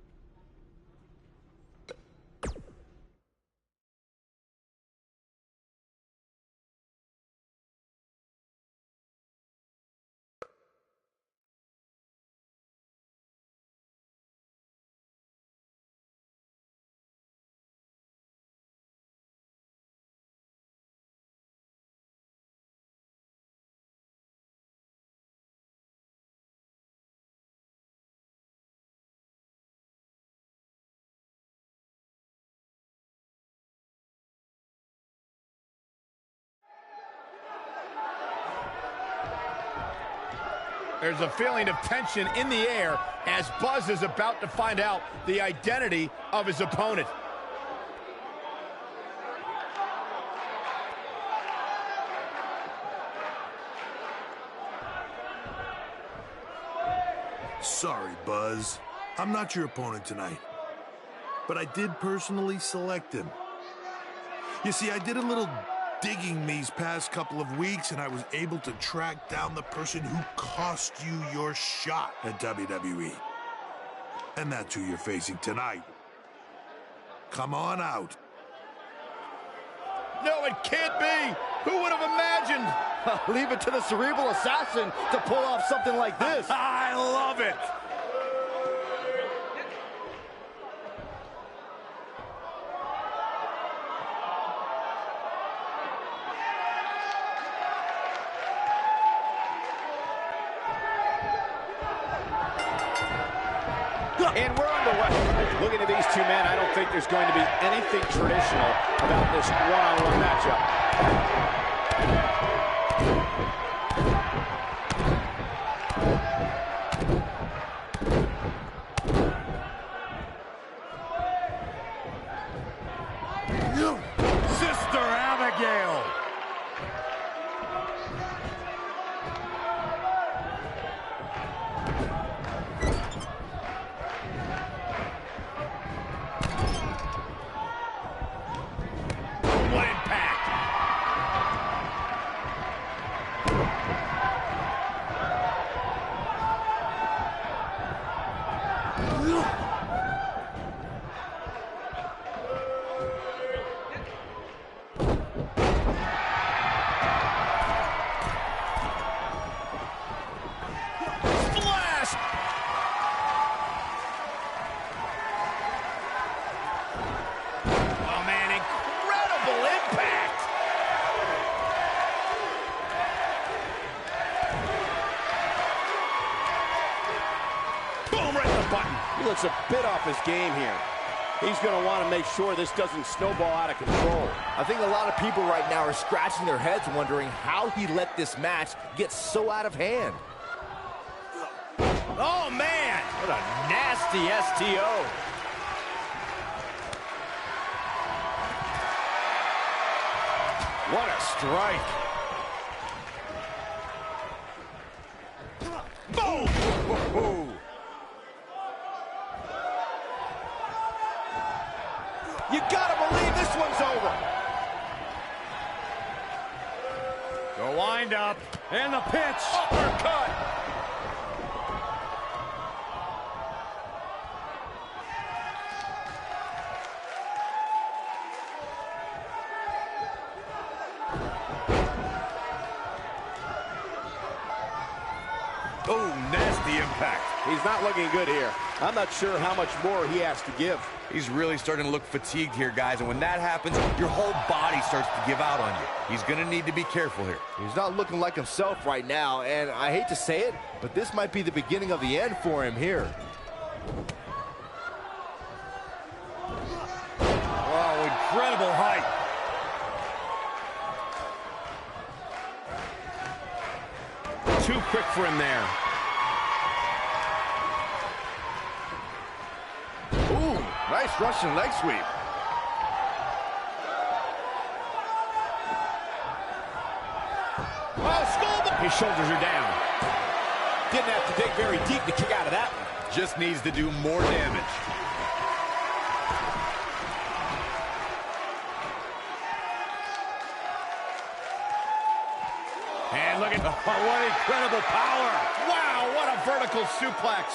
There's a feeling of tension in the air as Buzz is about to find out the identity of his opponent. Sorry, Buzz. I'm not your opponent tonight. But I did personally select him. You see, I did a little digging these past couple of weeks, and I was able to track down the person who cost you your shot at WWE. And that's who you're facing tonight. Come on out. No, it can't be. Who would have imagined? Leave it to the cerebral assassin to pull off something like this. I love it. And we're underway. Looking at these two men, I don't think there's going to be anything traditional about this one-on-one matchup. Sister Abigail. What impact! Splash! Oh man, incredible impact! Boom, right in the button. He looks a bit off his game here. He's going to want to make sure this doesn't snowball out of control. I think a lot of people right now are scratching their heads wondering how he let this match get so out of hand. Oh man! What a nasty STO. What a strike. Boom! Whoa. You gotta believe this one's over. The wind up and the pitch. Uppercut! Oh, nasty impact. He's not looking good here. I'm not sure how much more he has to give. He's really starting to look fatigued here, guys, and when that happens, your whole body starts to give out on you. He's going to need to be careful here. He's not looking like himself right now, and I hate to say it, but this might be the beginning of the end for him here. Oh, incredible height. Too quick for him there. Ooh, nice Russian leg sweep. Oh, schoolboy! His shoulders are down. Didn't have to dig very deep to kick out of that one. Just needs to do more damage. And look at what incredible power. Wow, what a vertical suplex.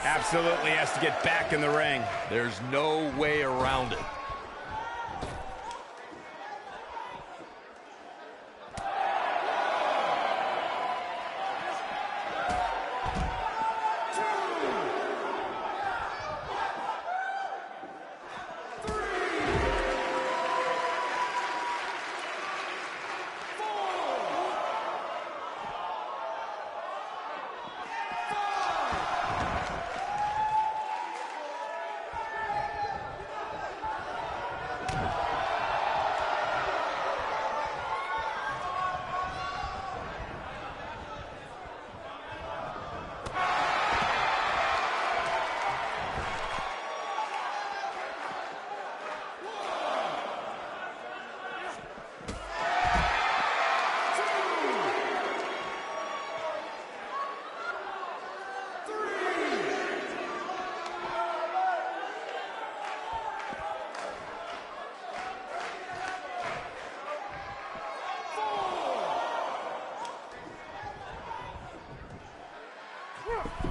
Absolutely has to get back in the ring. There's no way around it.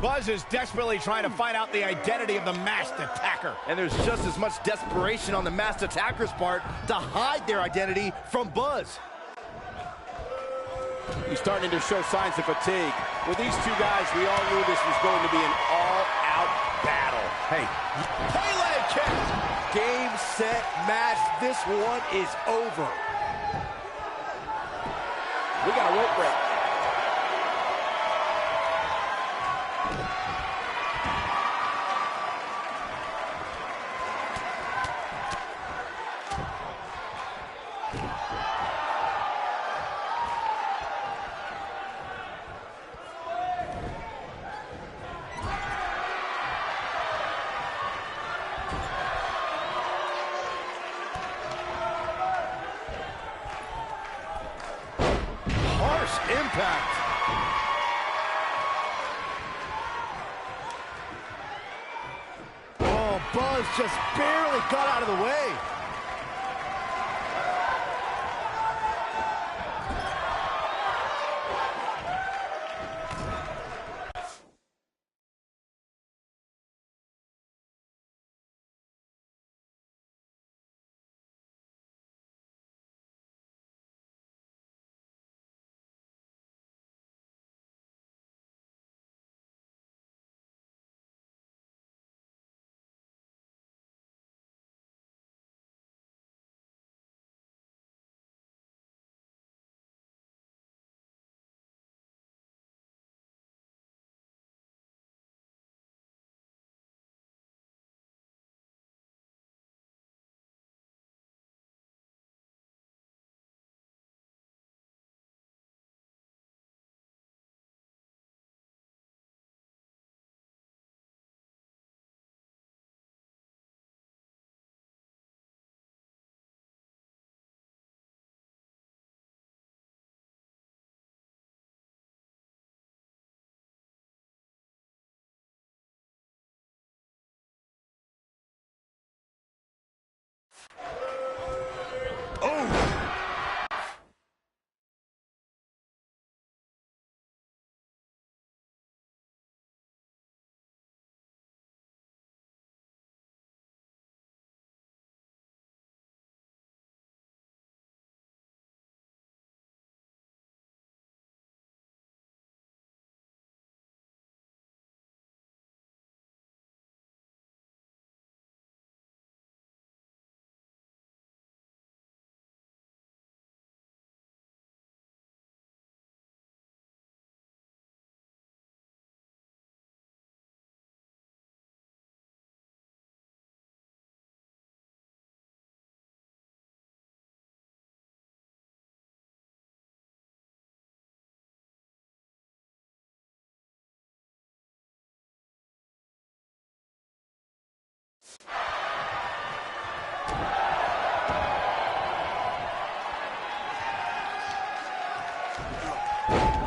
Buzz is desperately trying to find out the identity of the masked attacker. And there's just as much desperation on the masked attacker's part to hide their identity from Buzz. He's starting to show signs of fatigue. With these two guys, we all knew this was going to be an all-out battle. Hey, Pele kick! Game, set, match. This one is over. We got a rope break. Impact. Oh, Buzz just barely got out of the way.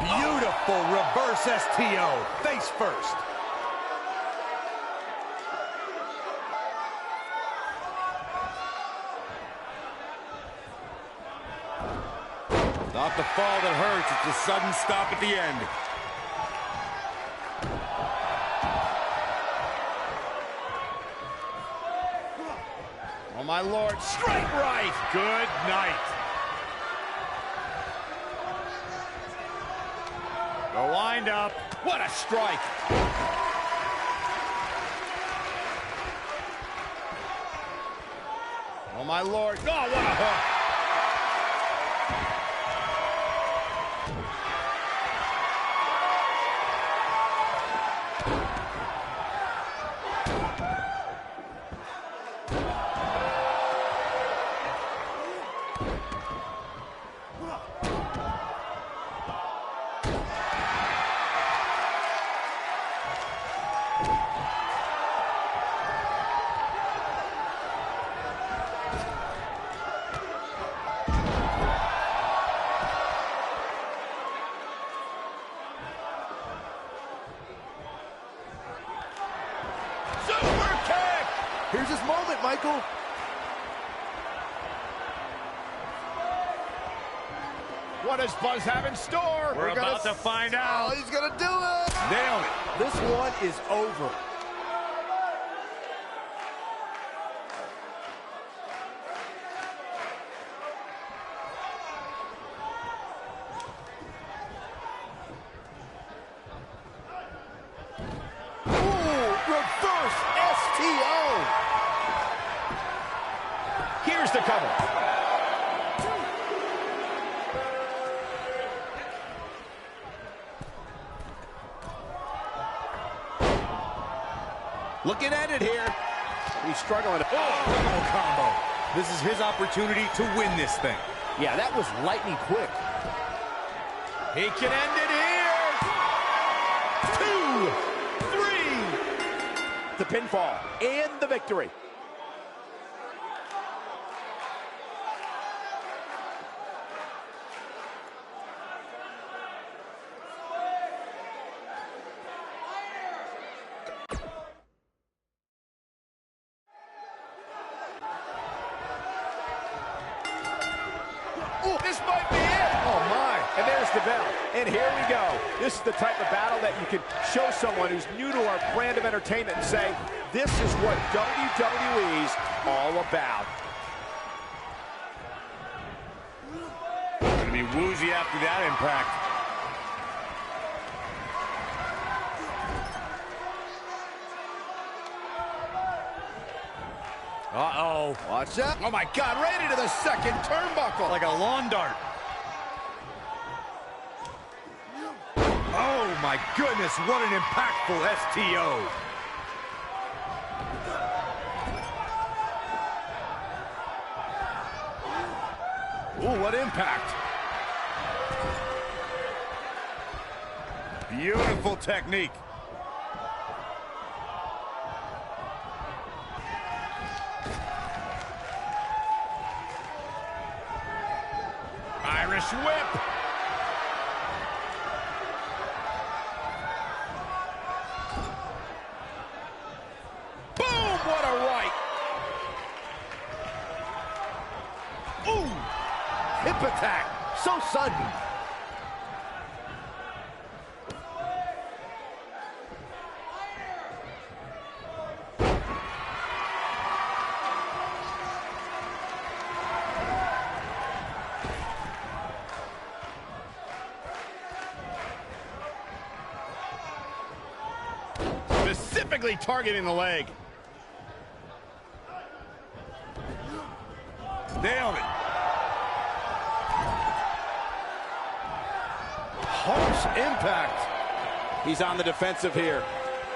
Beautiful reverse STO, face first. Not the fall that hurts, it's a sudden stop at the end. Oh, my Lord, straight right. Good night. The wind up. What a strike. Oh, my Lord. Oh, what a hook. Here's his moment, Michael. What does Buzz have in store? We're about to find out. Oh, he's gonna do it. Nailed it. This one is over. Reverse STO. Here's the cover. Looking at it here. He's struggling. Oh, combo. This is his opportunity to win this thing. Yeah, that was lightning quick. He can end it here. 2, 3. The pinfall and the victory. This might be it. Oh, my. And there's the bell. And here we go. This is the type of battle that you can show someone who's new to our brand of entertainment and say, this is what WWE's all about. Going to be woozy after that impact. Uh-oh. Watch out. Oh, my God. Right into the second turnbuckle. Like a lawn dart. Oh, my goodness. What an impactful STO. Ooh, what impact. Beautiful technique. Irish whip. Boom, what a right. Ooh, hip attack, so sudden. Specifically targeting the leg. Nailed it. Harsh impact. He's on the defensive here.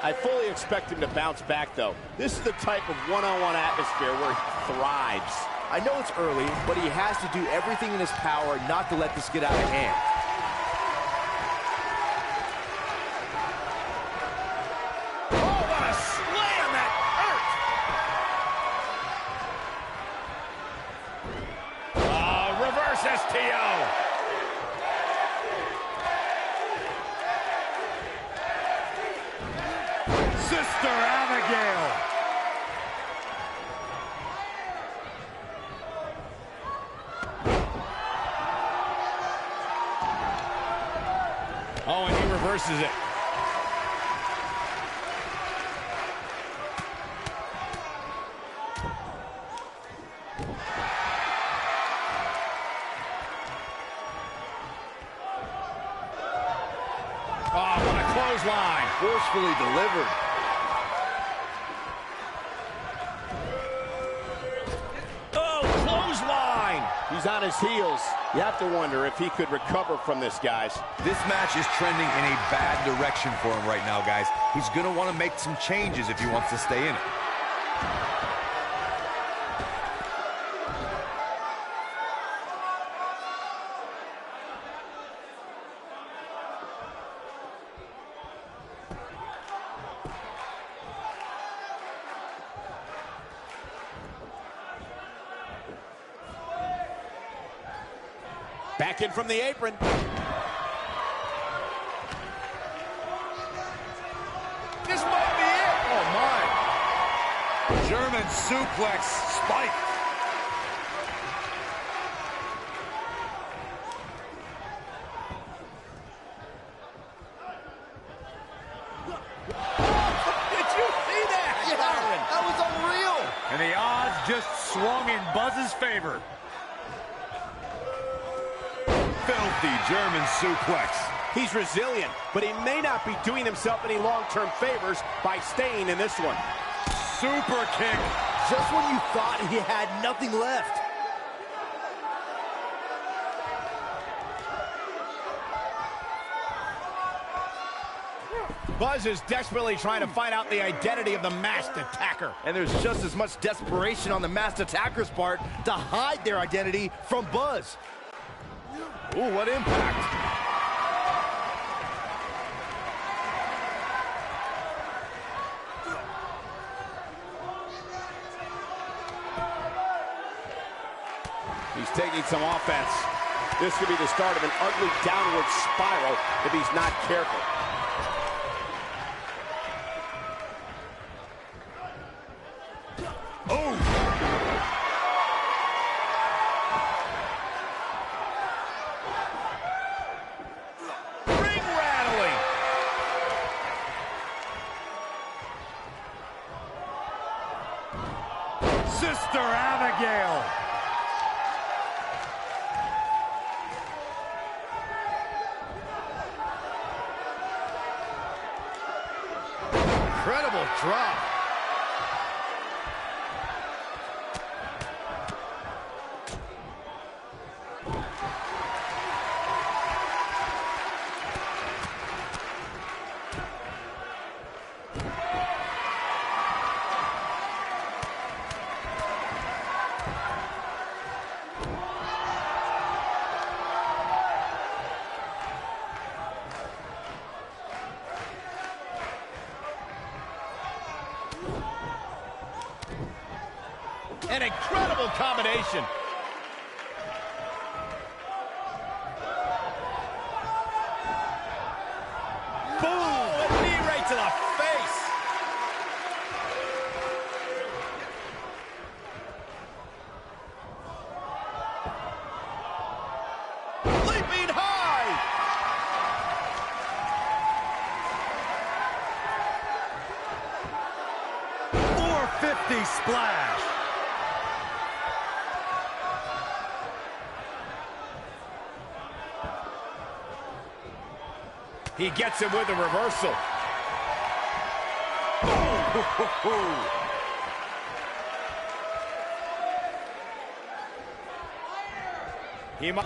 I fully expect him to bounce back, though. This is the type of one-on-one atmosphere where he thrives. I know it's early, but he has to do everything in his power not to let this get out of hand. Sister Abigail. Oh, and he reverses it. Oh, what a clothesline. Forcefully delivered. He's on his heels. You have to wonder if he could recover from this, guys. This match is trending in a bad direction for him right now, guys. He's going to want to make some changes if he wants to stay in it. Back in from the apron. This might be it. Oh, my. German suplex spike. just swung in Buzz's favor. Filthy German suplex. He's resilient, but he may not be doing himself any long-term favors by staying in this one. Super kick. Just when you thought he had nothing left. Buzz is desperately trying to find out the identity of the masked attacker. And there's just as much desperation on the masked attacker's part to hide their identity from Buzz. Ooh, what impact. He's taking some offense. This could be the start of an ugly downward spiral if he's not careful. Oh! Ring rattling! Sister Abigail! Incredible drop. An incredible combination. Boom! A knee right to the face. Leaping high. 450 splash. He gets him with a reversal.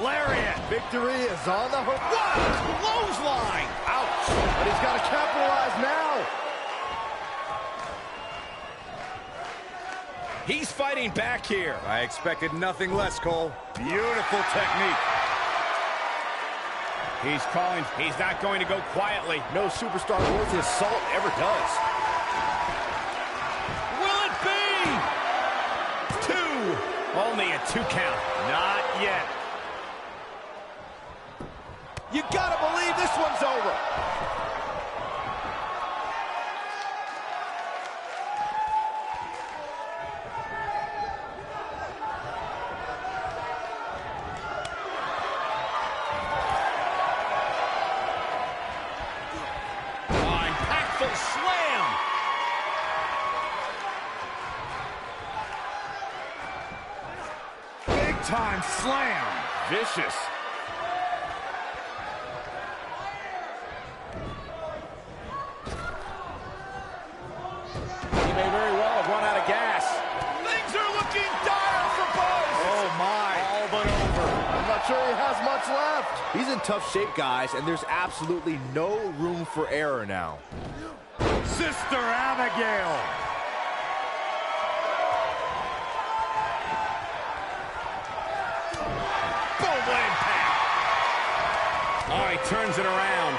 Lariat. Victory is on the hook. What a clothesline! Ouch! But he's got to capitalize now. He's fighting back here. I expected nothing less, Cole. Beautiful technique. He's calling. He's not going to go quietly. No superstar worth his salt ever does. Will it be? 2. Only a 2 count. Not yet. You gotta believe this one's over. Slam! Big time slam. Vicious. He may very well have run out of gas. Things are looking dire for Buzz. Oh my. All but over. I'm not sure he has much left. He's in tough shape, guys, and there's absolutely no room for error now. Sister Abigail. Boom, what impact. Oh, he turns it around.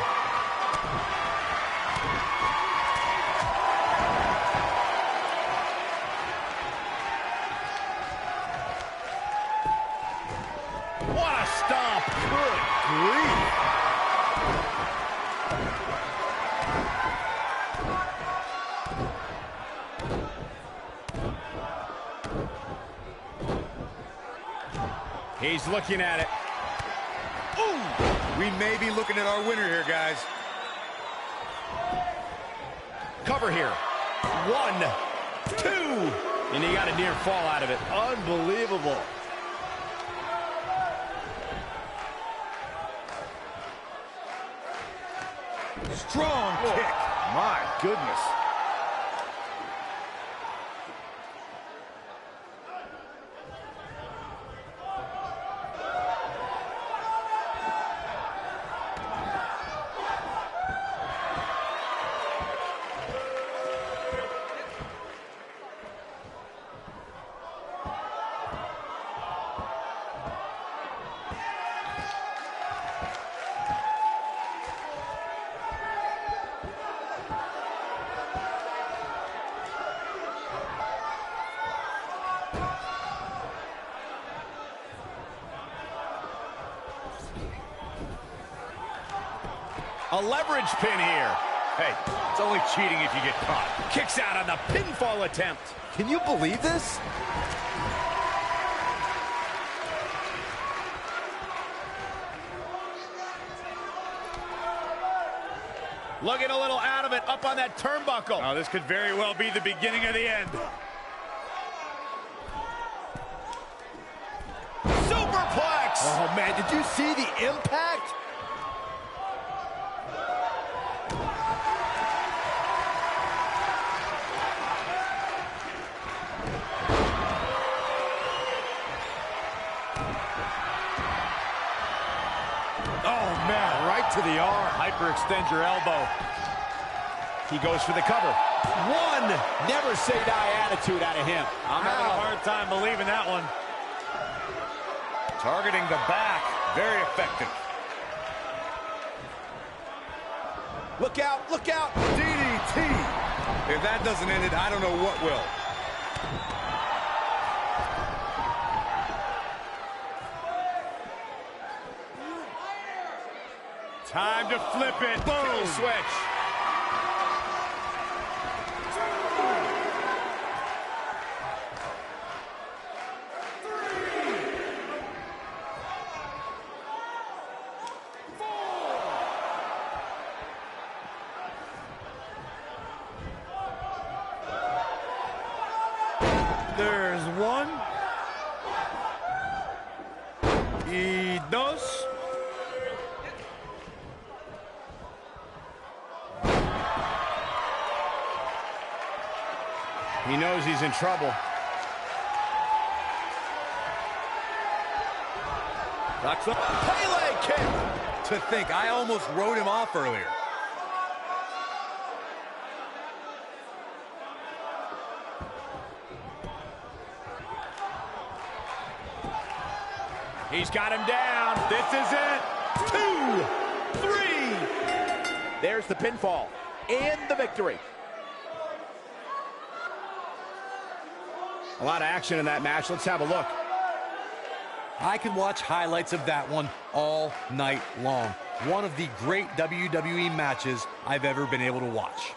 What a stomp. Good grief. He's looking at it. Ooh! We may be looking at our winner here, guys. Cover here. 1, 2. And he got a near fall out of it. Unbelievable. Strong kick. My goodness. A leverage pin here. Hey, it's only cheating if you get caught. Kicks out on the pinfall attempt. Can you believe this? Looking a little out of it, up on that turnbuckle. Oh, this could very well be the beginning of the end. Superplex! Oh, man, did you see the impact? Oh, man, right to the arm. Hyperextend your elbow. He goes for the cover. One never say die attitude out of him. I'm having a hard time believing that one. Targeting the back. Very effective. Look out, look out. DDT. If that doesn't end it, I don't know what will. Time to flip it. Boom. Kill switch. There's one. Y dos. He knows he's in trouble. That's the Pele kick. To think, I almost wrote him off earlier. He's got him down. This is it. 2, 3. There's the pinfall and the victory. A lot of action in that match. Let's have a look. I could watch highlights of that one all night long. One of the great WWE matches I've ever been able to watch.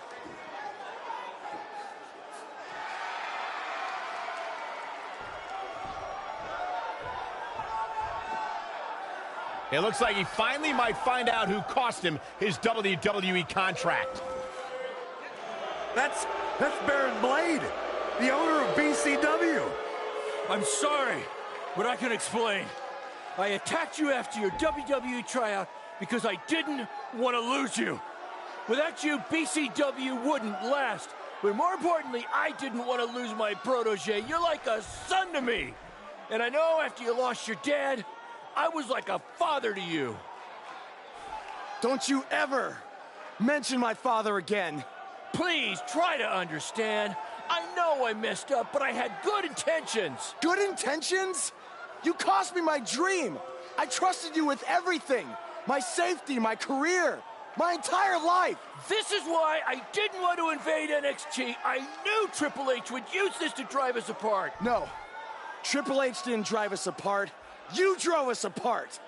It looks like he finally might find out who cost him his WWE contract. That's Baron Blade, the owner of BCW. I'm sorry, but I can explain. I attacked you after your WWE tryout because I didn't want to lose you. Without you, BCW wouldn't last. But more importantly, I didn't want to lose my protege. You're like a son to me. And I know after you lost your dad, I was like a father to you. Don't you ever mention my father again. Please try to understand. I know I messed up, but I had good intentions. Good intentions? You cost me my dream. I trusted you with everything. My safety, my career, my entire life. This is why I didn't want to invade NXT. I knew Triple H would use this to drive us apart. No, Triple H didn't drive us apart. You drove us apart.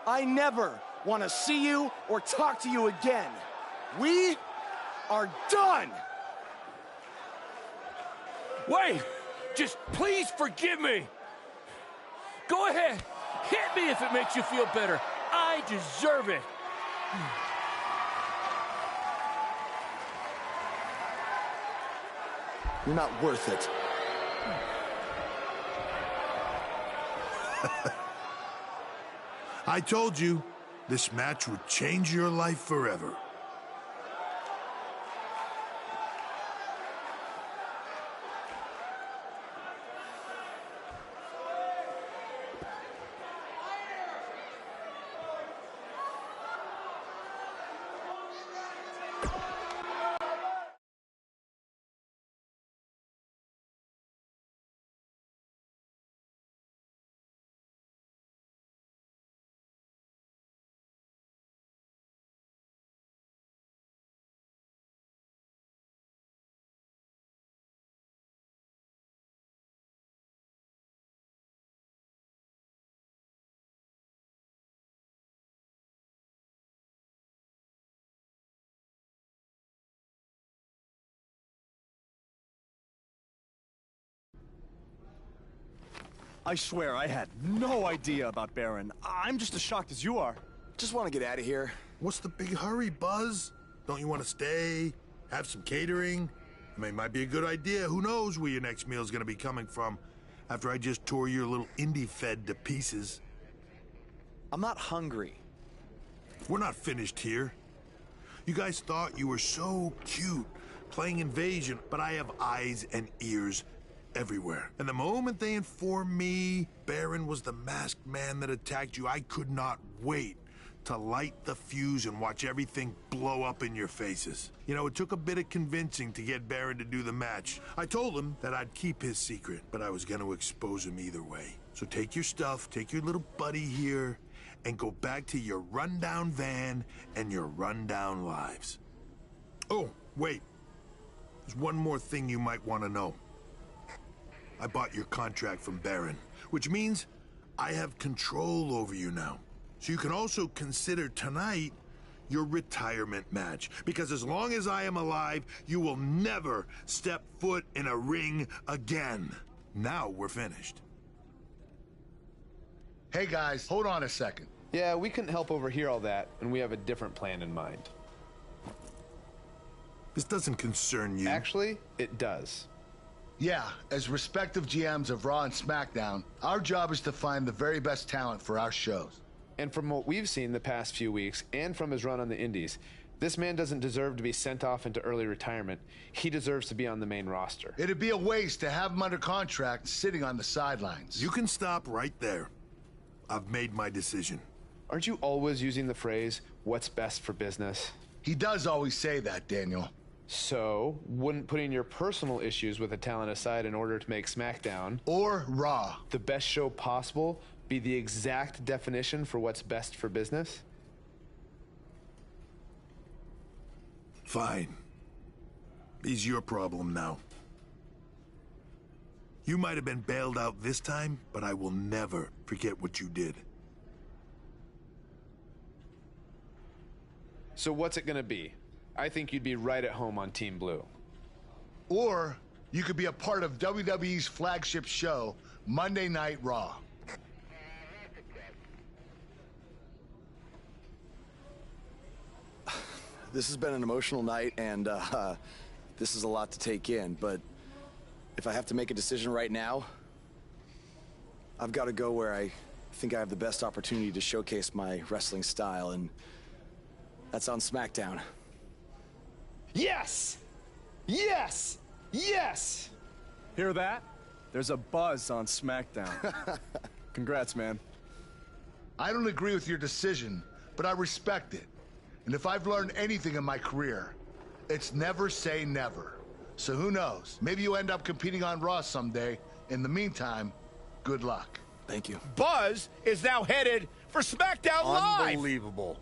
I never want to see you or talk to you again. We are done. Wait, just please forgive me. Go ahead, hit me if it makes you feel better. I deserve it. You're not worth it. I told you, this match would change your life forever. I swear, I had no idea about Baron. I'm just as shocked as you are. Just want to get out of here. What's the big hurry, Buzz? Don't you want to stay? Have some catering? I mean, it might be a good idea. Who knows where your next meal's gonna be coming from after I just tore your little indie fed to pieces. I'm not hungry. We're not finished here. You guys thought you were so cute playing Invasion, but I have eyes and ears everywhere. And the moment they informed me Baron was the masked man that attacked you, I could not wait to light the fuse and watch everything blow up in your faces. You know, it took a bit of convincing to get Baron to do the match. I told him that I'd keep his secret, but I was gonna expose him either way. So take your stuff, take your little buddy here, and go back to your rundown van and your rundown lives. Oh, wait. There's one more thing you might want to know. I bought your contract from Baron, which means I have control over you now. So you can also consider tonight your retirement match, because as long as I am alive, you will never step foot in a ring again. Now we're finished. Hey guys, hold on a second. Yeah, we couldn't help overhear all that, and we have a different plan in mind. This doesn't concern you. Actually, it does. Yeah, as respective GMs of Raw and SmackDown, our job is to find the very best talent for our shows. And from what we've seen the past few weeks, and from his run on the Indies, this man doesn't deserve to be sent off into early retirement. He deserves to be on the main roster. It'd be a waste to have him under contract sitting on the sidelines. You can stop right there. I've made my decision. Aren't you always using the phrase, what's best for business? He does always say that, Daniel. So, wouldn't putting your personal issues with the talent aside in order to make SmackDown or Raw the best show possible be the exact definition for what's best for business? Fine. It's your problem now. You might have been bailed out this time, but I will never forget what you did. So what's it gonna be? I think you'd be right at home on Team Blue. Or you could be a part of WWE's flagship show, Monday Night Raw. This has been an emotional night, and this is a lot to take in, but if I have to make a decision right now, I've got to go where I think I have the best opportunity to showcase my wrestling style, and that's on SmackDown. Yes! Yes! Yes! Hear that? There's a buzz on SmackDown. Congrats, man. I don't agree with your decision, but I respect it. And if I've learned anything in my career, it's never say never. So who knows? Maybe you end up competing on Raw someday. In the meantime, good luck. Thank you. Buzz is now headed for SmackDown Live. Unbelievable.